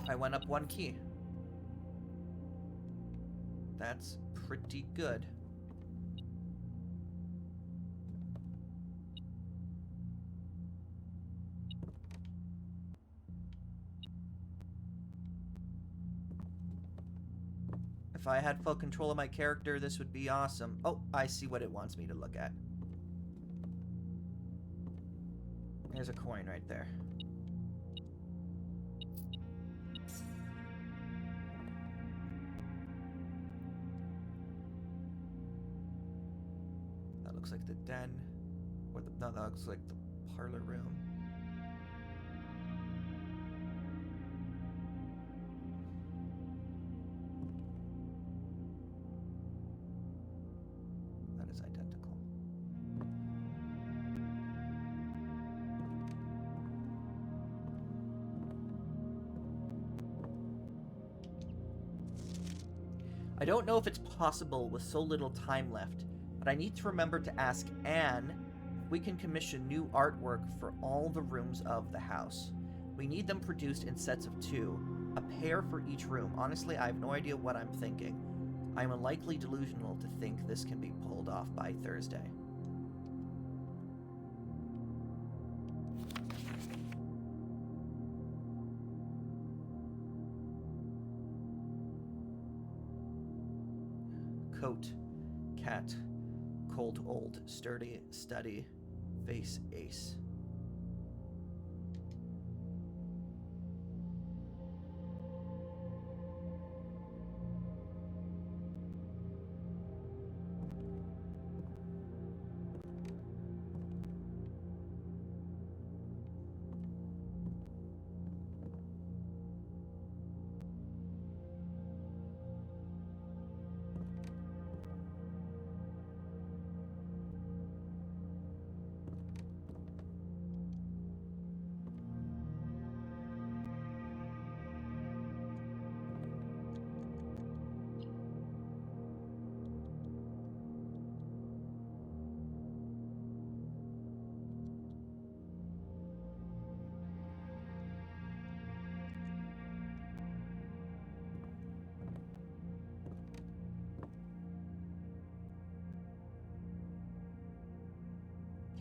A: I went up 1 key. That's pretty good. If I had full control of my character, this would be awesome. Oh, I see what it wants me to look at. There's a coin right there. That looks like the den. Or the, no, that looks like the parlor room. That is identical. I don't know if it's possible with so little time left, but I need to remember to ask Anne if we can commission new artwork for all the rooms of the house. We need them produced in sets of 2, a pair for each room. Honestly, I have no idea what I'm thinking. I am unlikely delusional to think this can be pulled off by Thursday. Coat, cat, cold, old, sturdy, study, face, ace.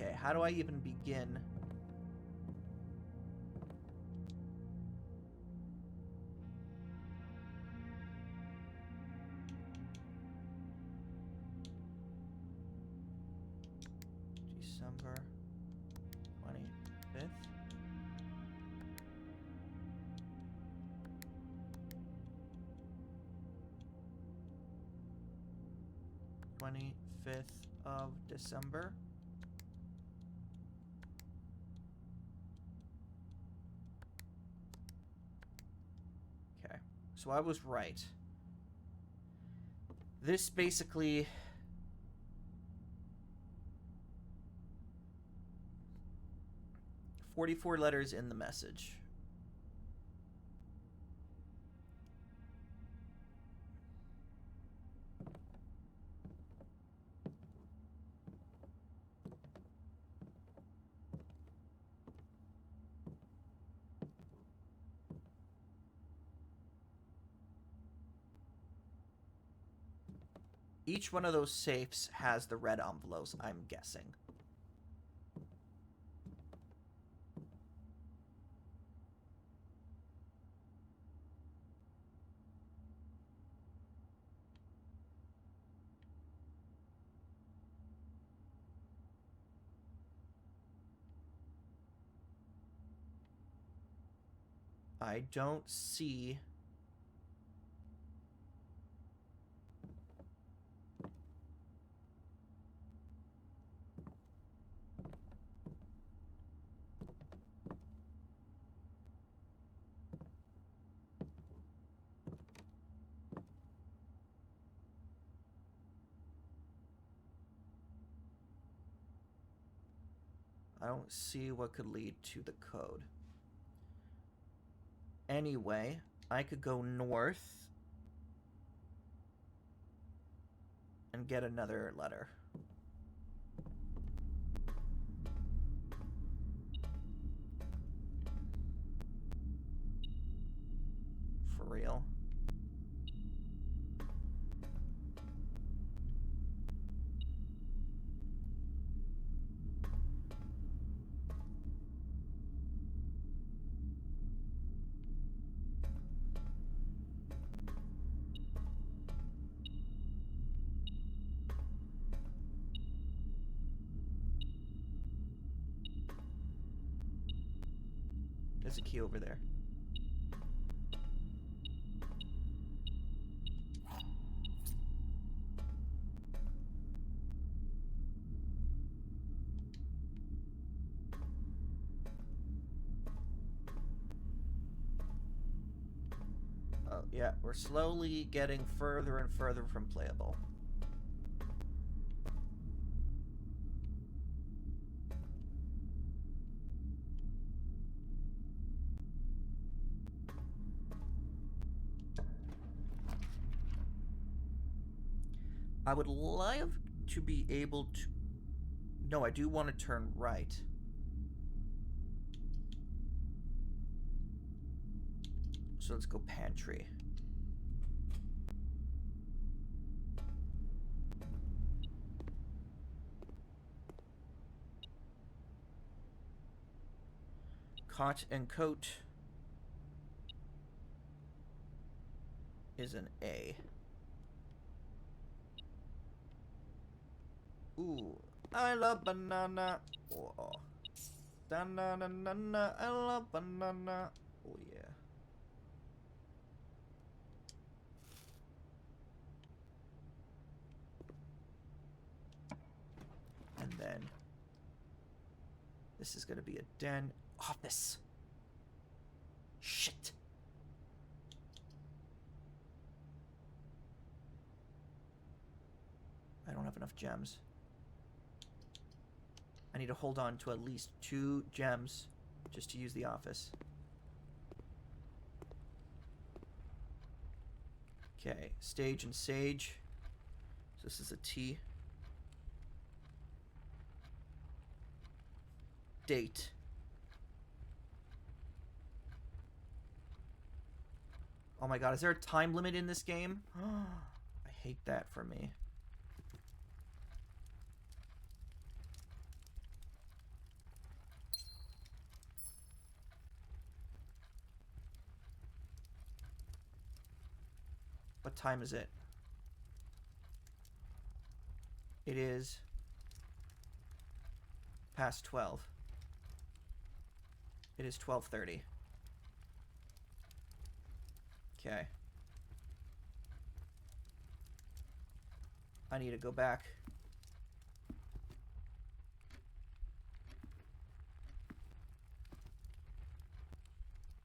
A: Okay, how do I even begin? December 25th. of December. Okay, so I was right. This basically... "44 letters in the message." Each one of those safes has the red envelopes, I'm guessing. I don't see... I don't see what could lead to the code. Anyway, I could go north and get another letter. For real. There's a key over there. Oh, yeah, we're slowly getting further and further from playable. I would love to be able to... No, I do want to turn right. So let's go pantry. Cot and coat is an A. Ooh, I love banana. Oh, da-na-na-na-na, I love banana. Oh yeah. And then this is gonna be a den office. Shit. I don't have enough gems. I need to hold on to at least 2 gems just to use the office. Okay, stage and sage. So this is a T. Date. Oh my god, is there a time limit in this game? I hate that for me. What time is it? It is past 12. It is 12:30. Okay. I need to go back.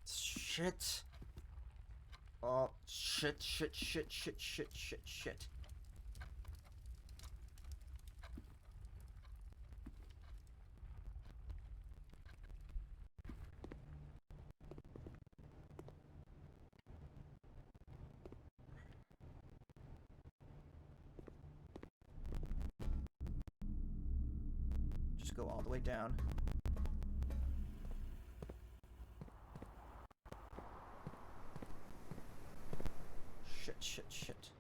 A: Shit. Oh, shit. Just go all the way down. Shit.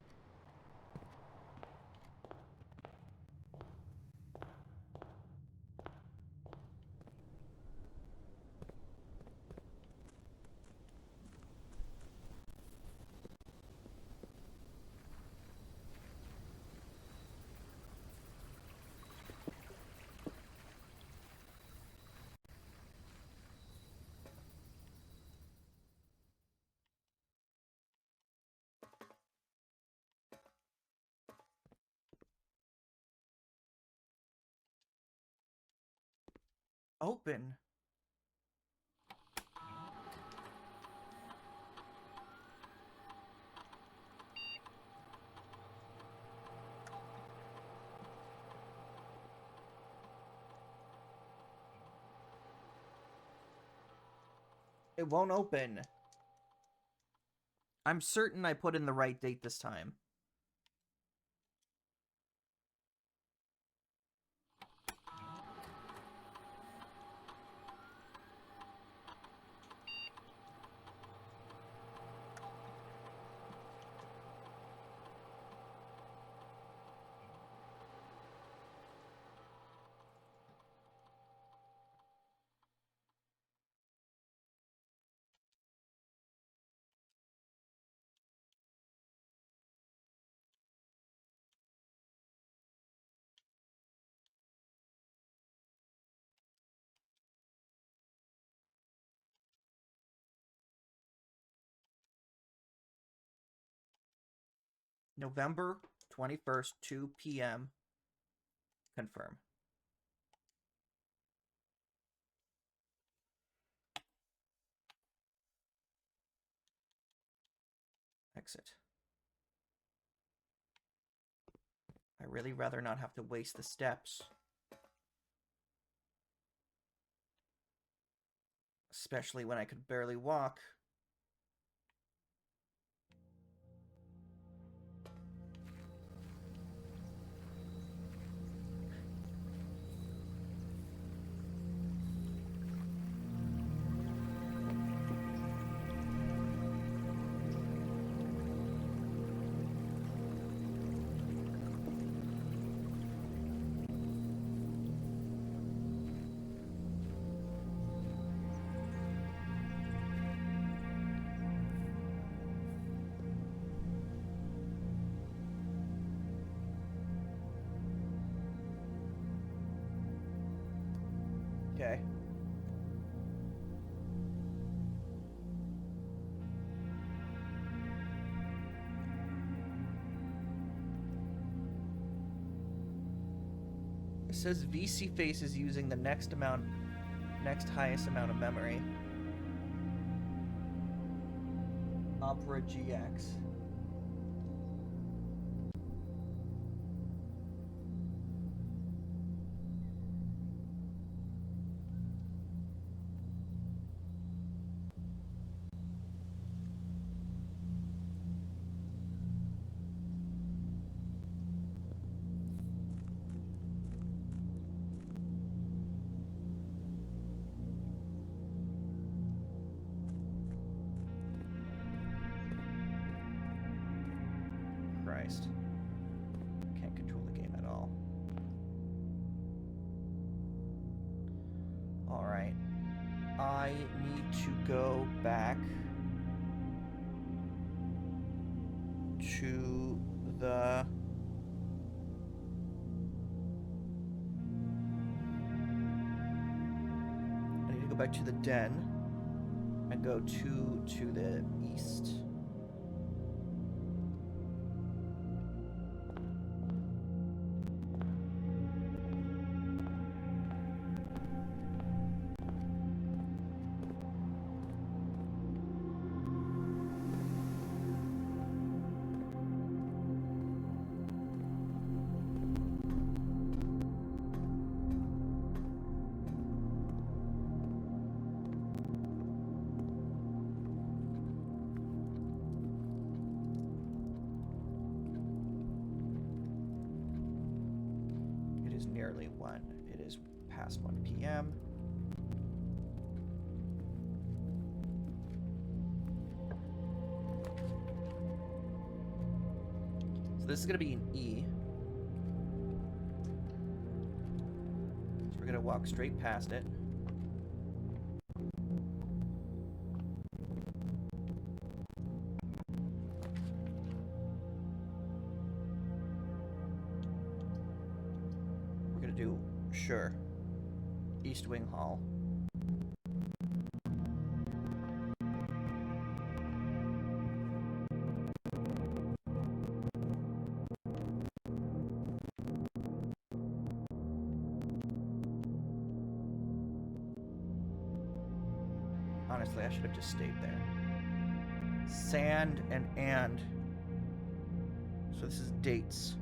A: Open. It won't open. I'm certain I put in the right date this time. November 21st, 2 p.m. Confirm. Exit. I really rather not have to waste the steps. Especially when I could barely walk. Okay. It says VC Face is using the next highest amount of memory. Opera GX. Christ. Can't control the game at all. Alright. I need to go back to the... I need to go back to the den and go to the east. Nearly 1. It is past 1 p.m. So this is going to be an E. So we're going to walk straight past it. Sure. East Wing Hall. Honestly, I should have just stayed there. Sand and. So this is dates.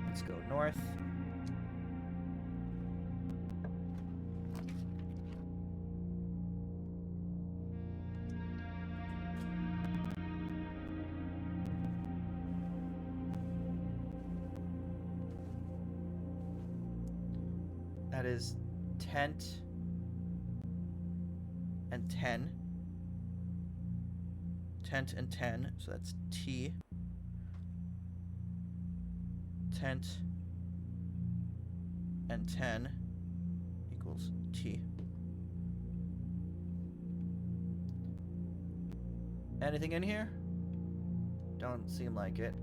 A: Let's go north. That is tent and 10. Tent and 10, so that's T. Tent and 10 equals T. Anything in here? Don't seem like it.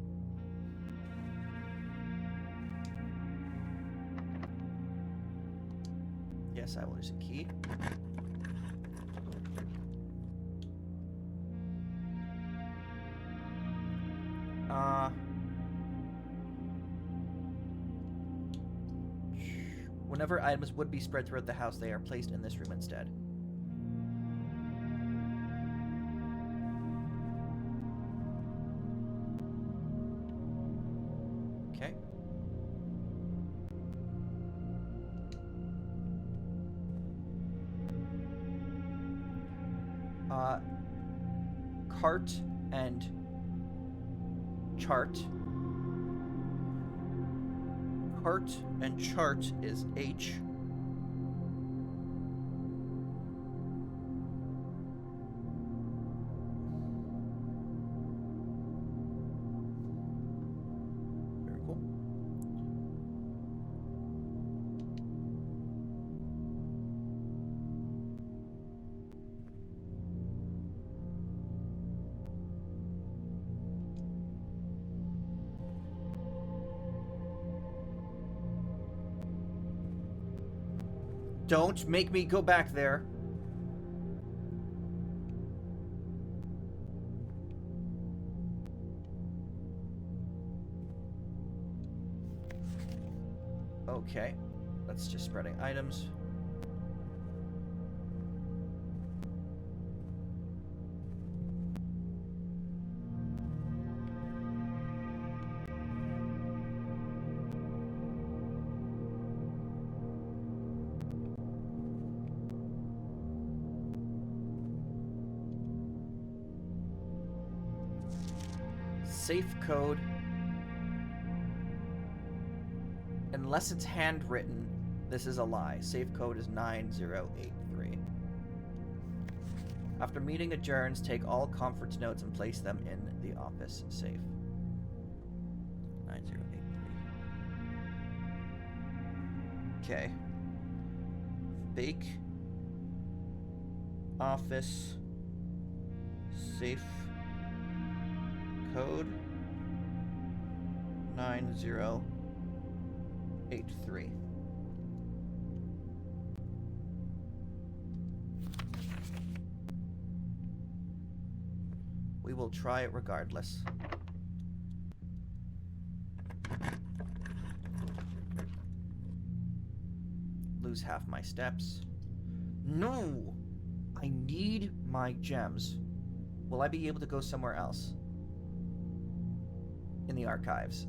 A: Yes, I will use a key. Whenever items would be spread throughout the house, they are placed in this room instead. Okay. Cart and chart. Cart and chart is H. Very cool. Don't make me go back there. Okay. That's just spreading items. Safe code. Unless it's handwritten, this is a lie. Safe code is 9083. After meeting adjourns, take all conference notes and place them in the office safe. 9083. Okay. Fake. Office. Safe. Code. 9083. We will try it regardless. Lose half my steps. No! I need my gems. Will I be able to go somewhere else? In the archives.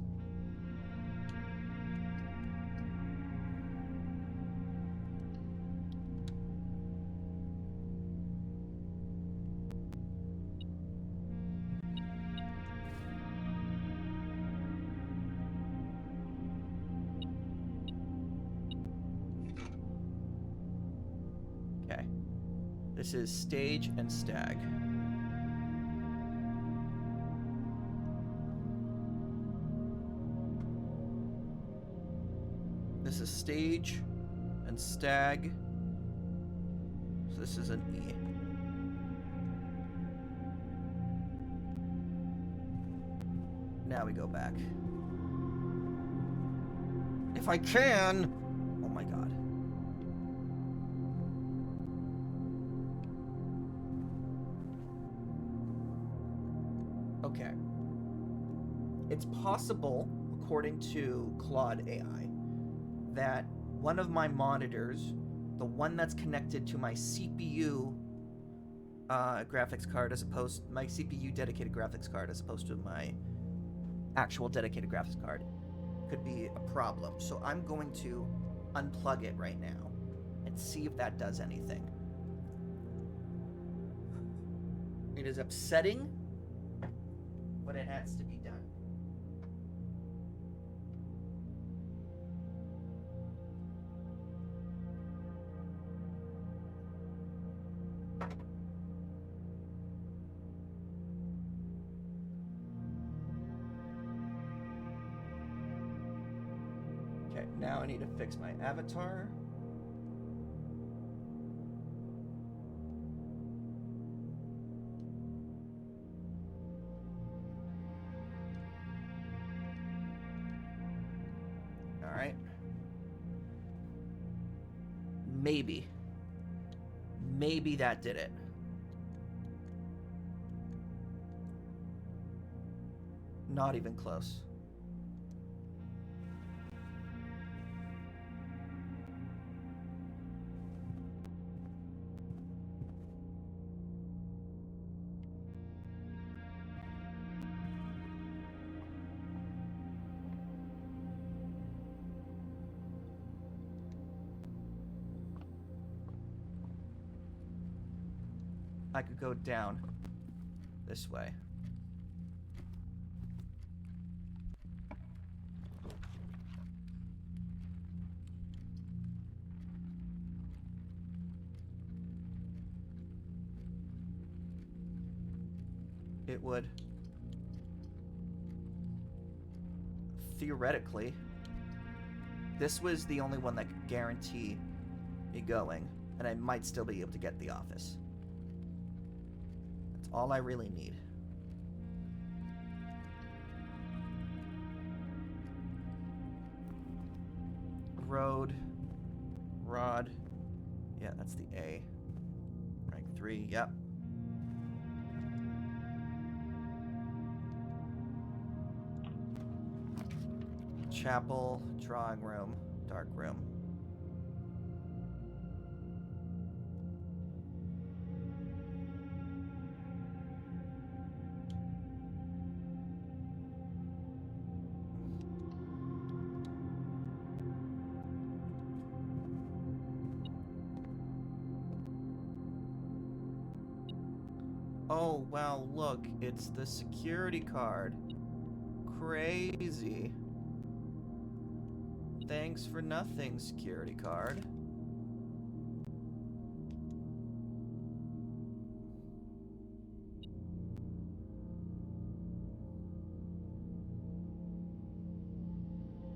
A: Okay. This is Stage and Stag. This is Stage and Stag. So this is an E. Now we go back. If I can! Oh my god. Okay. It's possible, according to Claude AI, that one of my monitors, the one that's connected to my CPU graphics card as opposed my CPU dedicated graphics card as opposed to my actual dedicated graphics card, could be a problem. So I'm going to unplug it right now and see if that does anything. It is upsetting, but it has to be done. Okay, now I need to fix my avatar. Alright. Maybe. Maybe that did it. Not even close. I could go down this way. It would theoretically. This was the only one that could guarantee me going, and I might still be able to get the office. That's all I really need. Road, rod. Yeah, that's the A. Rank 3, yep. Chapel, drawing room, dark room. Oh, wow, look, it's the security card. Crazy. Thanks for nothing, security card.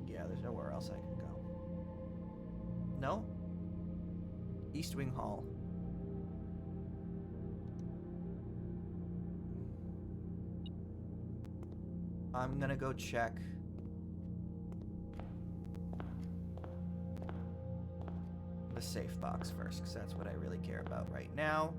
A: Yeah, there's nowhere else I can go. East Wing Hall. I'm gonna go check. The safe box first, because that's what I really care about right now.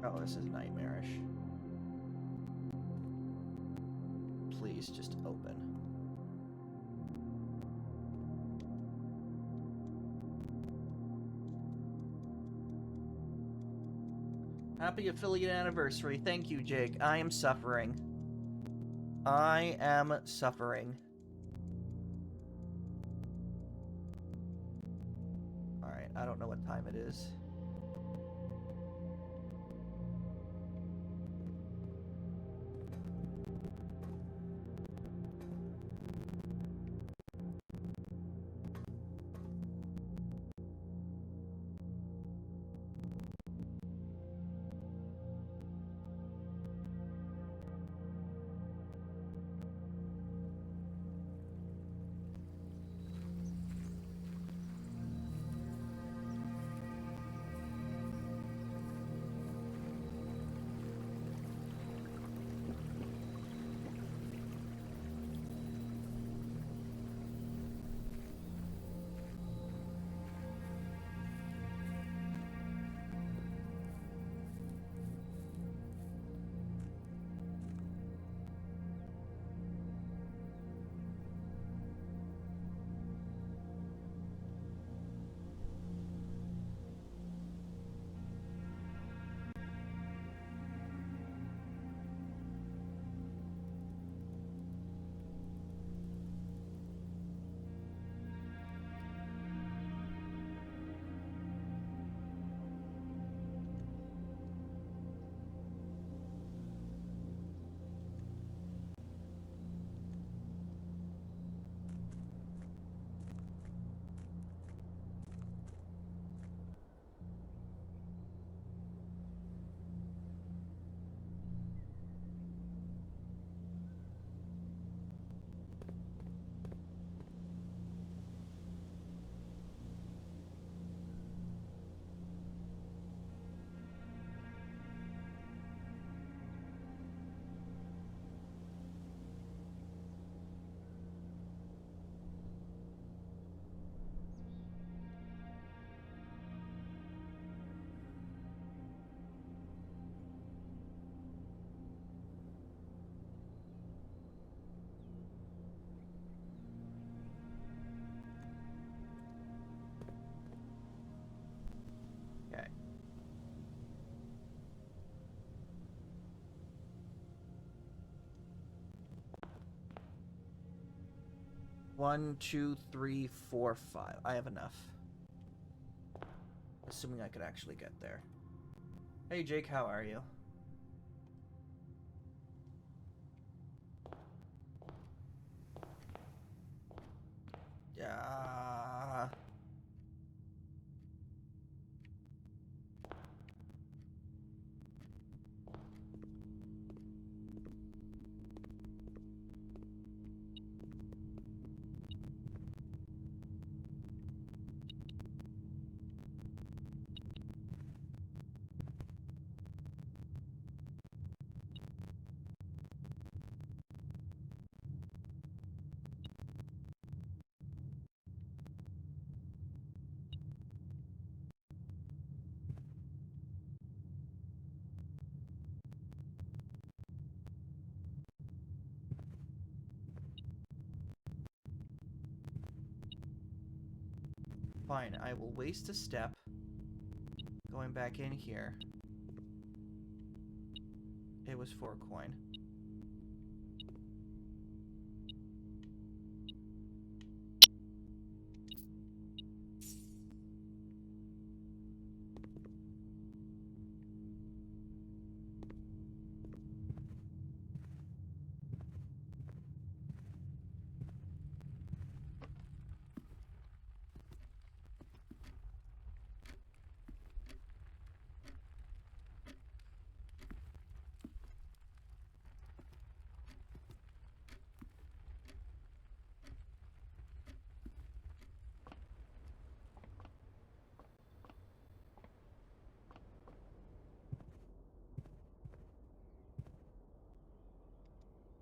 A: Oh, this is nightmarish. Please just open. Happy affiliate anniversary. Thank you, Jake. I am suffering. I am suffering. Alright, I don't know what time it is. 1, 2, 3, 4, 5. I have enough. Assuming I could actually get there. Hey Jake, how are you? Yeah. Fine, I will waste a step going back in here. It was 4 coin.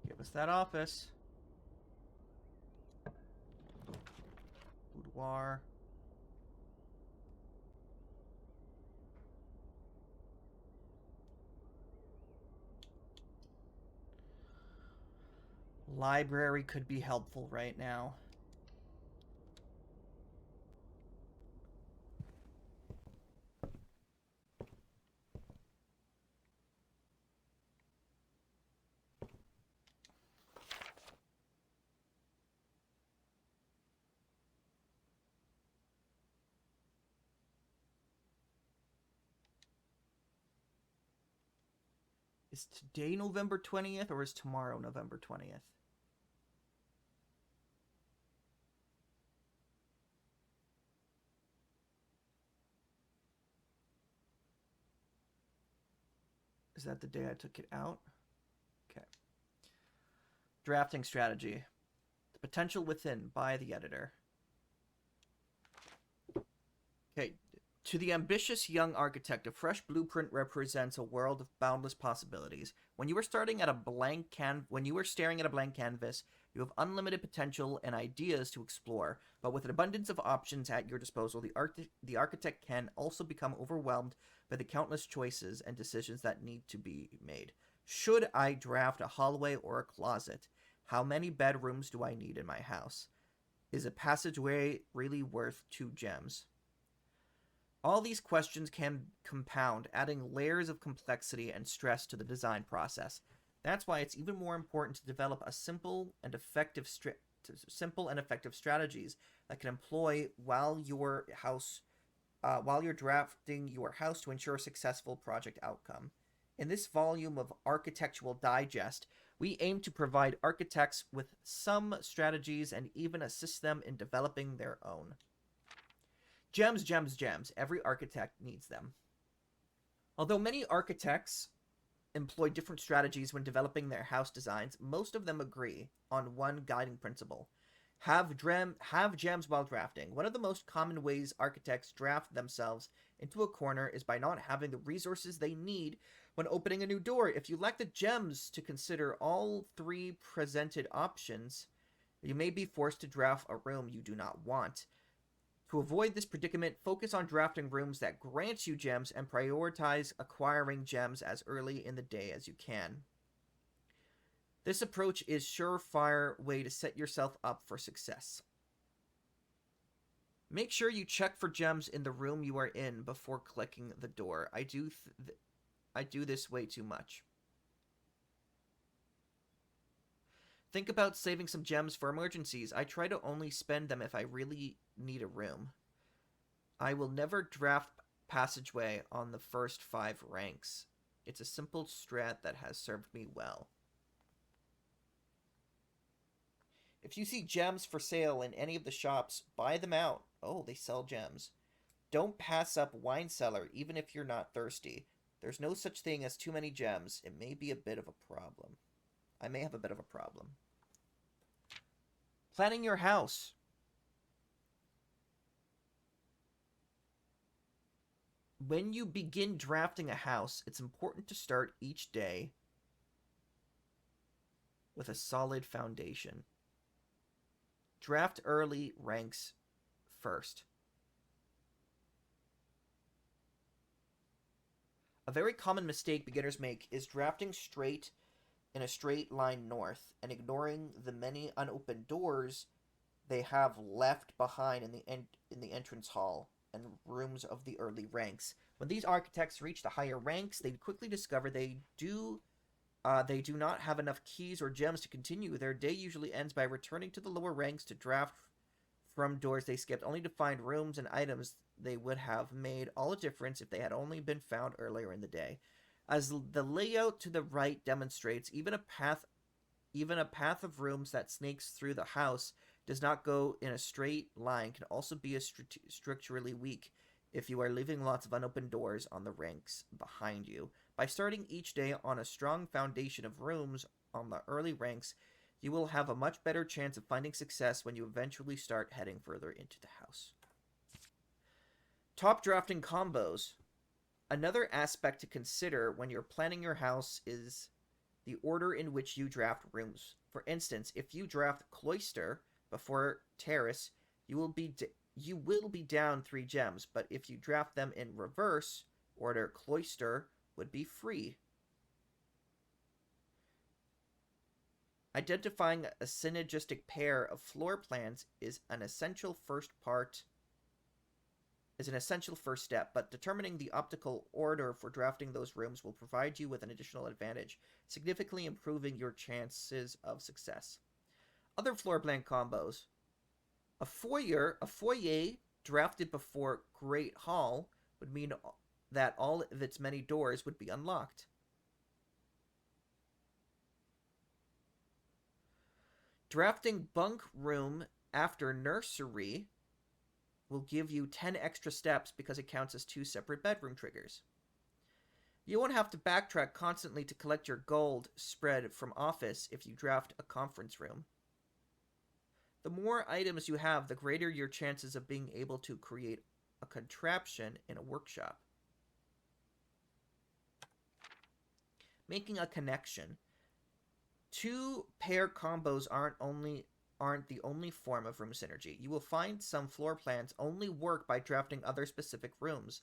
A: Give us that office. Boudoir. Library could be helpful right now. Is today November 20th or is tomorrow November 20th? Is that the day I took it out? Okay. Drafting strategy. The potential within by the editor. Okay. To the ambitious young architect, a fresh blueprint represents a world of boundless possibilities. When you are staring at a blank canvas, you have unlimited potential and ideas to explore. But with an abundance of options at your disposal, the architect can also become overwhelmed by the countless choices and decisions that need to be made. Should I draft a hallway or a closet? How many bedrooms do I need in my house? Is a passageway really worth 2 gems? All these questions can compound, adding layers of complexity and stress to the design process. That's why it's even more important to develop a simple and effective strategies that can employ while you're drafting your house to ensure a successful project outcome. In this volume of Architectural Digest, we aim to provide architects with some strategies and even assist them in developing their own. Gems, gems, gems. Every architect needs them. Although many architects employ different strategies when developing their house designs, most of them agree on one guiding principle. Have gems while drafting. One of the most common ways architects draft themselves into a corner is by not having the resources they need when opening a new door. If you lack the gems to consider all 3 presented options, you may be forced to draft a room you do not want. To avoid this predicament, focus on drafting rooms that grant you gems and prioritize acquiring gems as early in the day as you can. This approach is a surefire way to set yourself up for success. Make sure you check for gems in the room you are in before clicking the door. I do this way too much. Think about saving some gems for emergencies. I try to only spend them if I really need a room. I will never draft passageway on the first 5 ranks. It's a simple strat that has served me well. If you see gems for sale in any of the shops, buy them out. Oh, they sell gems. Don't pass up wine cellar even if you're not thirsty. There's no such thing as too many gems. It may be a bit of a problem. I may have a bit of a problem. Planning your house. When you begin drafting a house, it's important to start each day with a solid foundation. Draft early ranks first. A very common mistake beginners make is drafting straight in a straight line north and ignoring the many unopened doors they have left behind in the entrance hall and rooms of the early ranks. When these architects reach the higher ranks, they quickly discover they do not have enough keys or gems to continue. Their day usually ends by returning to the lower ranks to draft from doors they skipped, only to find rooms and items they would have made all the difference if they had only been found earlier in the day. As the layout to the right demonstrates, even a path of rooms that snakes through the house does not go in a straight line can also be structurally weak if you are leaving lots of unopened doors on the ranks behind you. By starting each day on a strong foundation of rooms on the early ranks, you will have a much better chance of finding success when you eventually start heading further into the house. Top drafting combos. Another aspect to consider when you're planning your house is the order in which you draft rooms. For instance, if you draft Cloister before Terrace, you will be down 3 gems, but if you draft them in reverse order, Cloister would be free. Identifying a synergistic pair of floor plans is an essential first step, but determining the optimal order for drafting those rooms will provide you with an additional advantage, significantly improving your chances of success. Other floor plan combos. A foyer drafted before Great Hall would mean that all of its many doors would be unlocked. Drafting Bunk Room after Nursery will give you 10 extra steps because it counts as 2 separate bedroom triggers. You won't have to backtrack constantly to collect your gold spread from office if you draft a conference room. The more items you have, the greater your chances of being able to create a contraption in a workshop. Making a connection. 2 pair combos aren't the only form of room synergy. You will find some floor plans only work by drafting other specific rooms.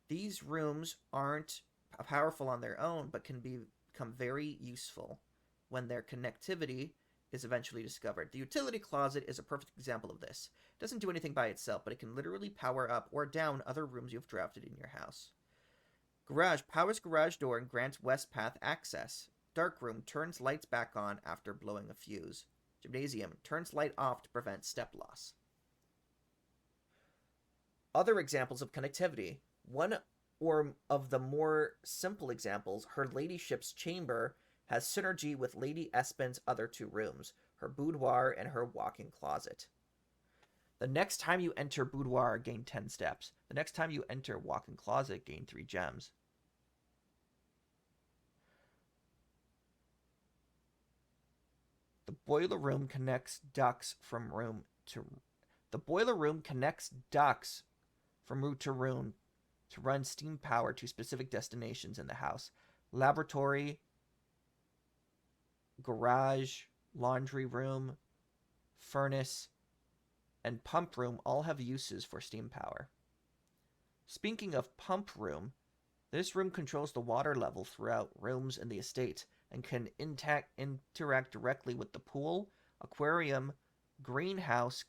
A: These rooms aren't powerful on their own, but can become very useful when their connectivity is eventually discovered. The utility closet is a perfect example of this. It doesn't do anything by itself, but it can literally power up or down other rooms you've drafted in your house. Garage powers garage door and grants west path access. Dark room turns lights back on after blowing a fuse. Gymnasium turns light off to prevent step loss. Other examples of connectivity. One or of the more simple examples, her ladyship's chamber has synergy with Lady Espen's other 2 rooms, her boudoir and her walk-in closet. The next time you enter boudoir, gain 10 steps. The next time you enter walk-in closet, gain 3 gems. The boiler room connects ducts from room to room to run steam power to specific destinations in the house. Laboratory, garage, laundry room, furnace, and pump room all have uses for steam power. Speaking of pump room, this room controls the water level throughout rooms in the estate and can interact directly with the pool, aquarium, greenhouse,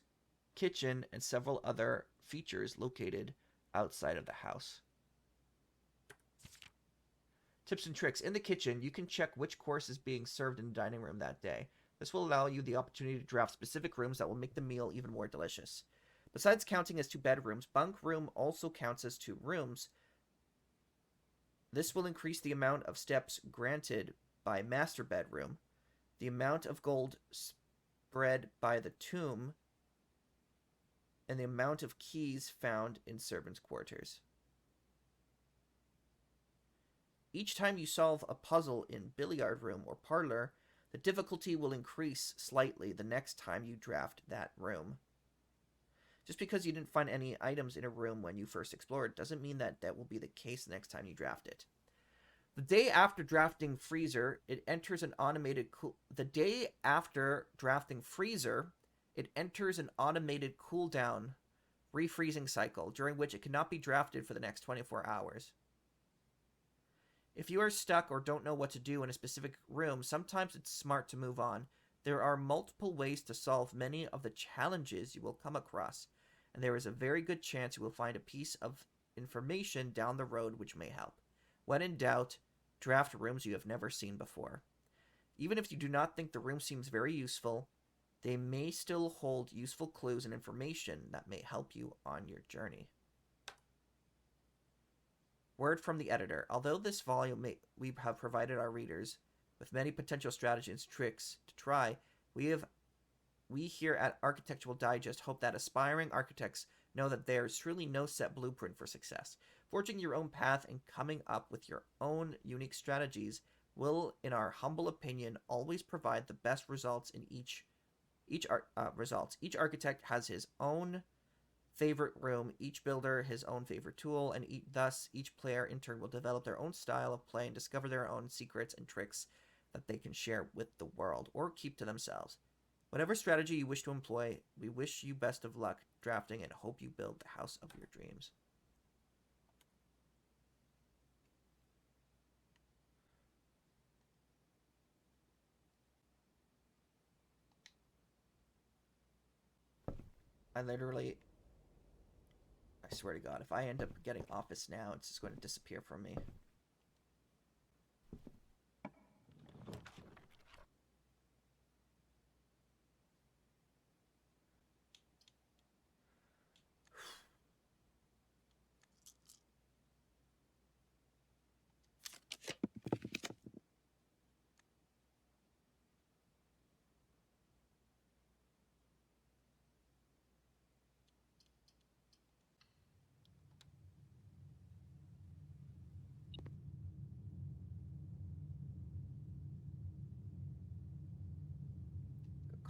A: kitchen, and several other features located outside of the house. Tips and tricks. In the kitchen, you can check which course is being served in the dining room that day. This will allow you the opportunity to draft specific rooms that will make the meal even more delicious. Besides counting as 2 bedrooms, bunk room also counts as 2 rooms. This will increase the amount of steps granted by master bedroom, the amount of gold spread by the tomb, and the amount of keys found in servants' quarters. Each time you solve a puzzle in billiard room or parlor, the difficulty will increase slightly the next time you draft that room. Just because you didn't find any items in a room when you first explored doesn't mean that that will be the case the next time you draft it. The day after drafting freezer, it enters an automated cooldown refreezing cycle during which it cannot be drafted for the next 24 hours. If you are stuck or don't know what to do in a specific room, sometimes it's smart to move on. There are multiple ways to solve many of the challenges you will come across, and there is a very good chance you will find a piece of information down the road which may help. When in doubt, draft rooms you have never seen before. Even if you do not think the room seems very useful, they may still hold useful clues and information that may help you on your journey. Word from the editor. Although this volume we have provided our readers with many potential strategies and tricks to try, we here at Architectural Digest hope that aspiring architects know that there is truly no set blueprint for success. Forging your own path and coming up with your own unique strategies will, in our humble opinion, always provide the best results in each results. Each architect has his own favorite room, each builder his own favorite tool, and thus each player in turn will develop their own style of play and discover their own secrets and tricks that they can share with the world or keep to themselves. Whatever strategy you wish to employ, we wish you best of luck drafting and hope you build the house of your dreams. I swear to God, if I end up getting Office now, it's just going to disappear from me.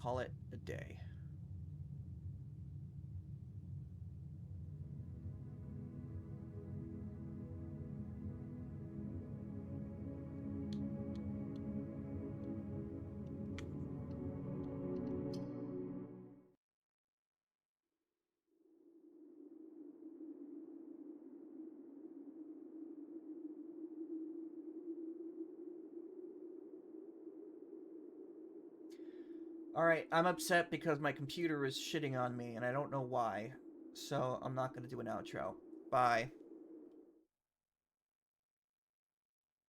A: Call it a day. Alright, I'm upset because my computer is shitting on me and I don't know why. So I'm not going to do an outro. Bye.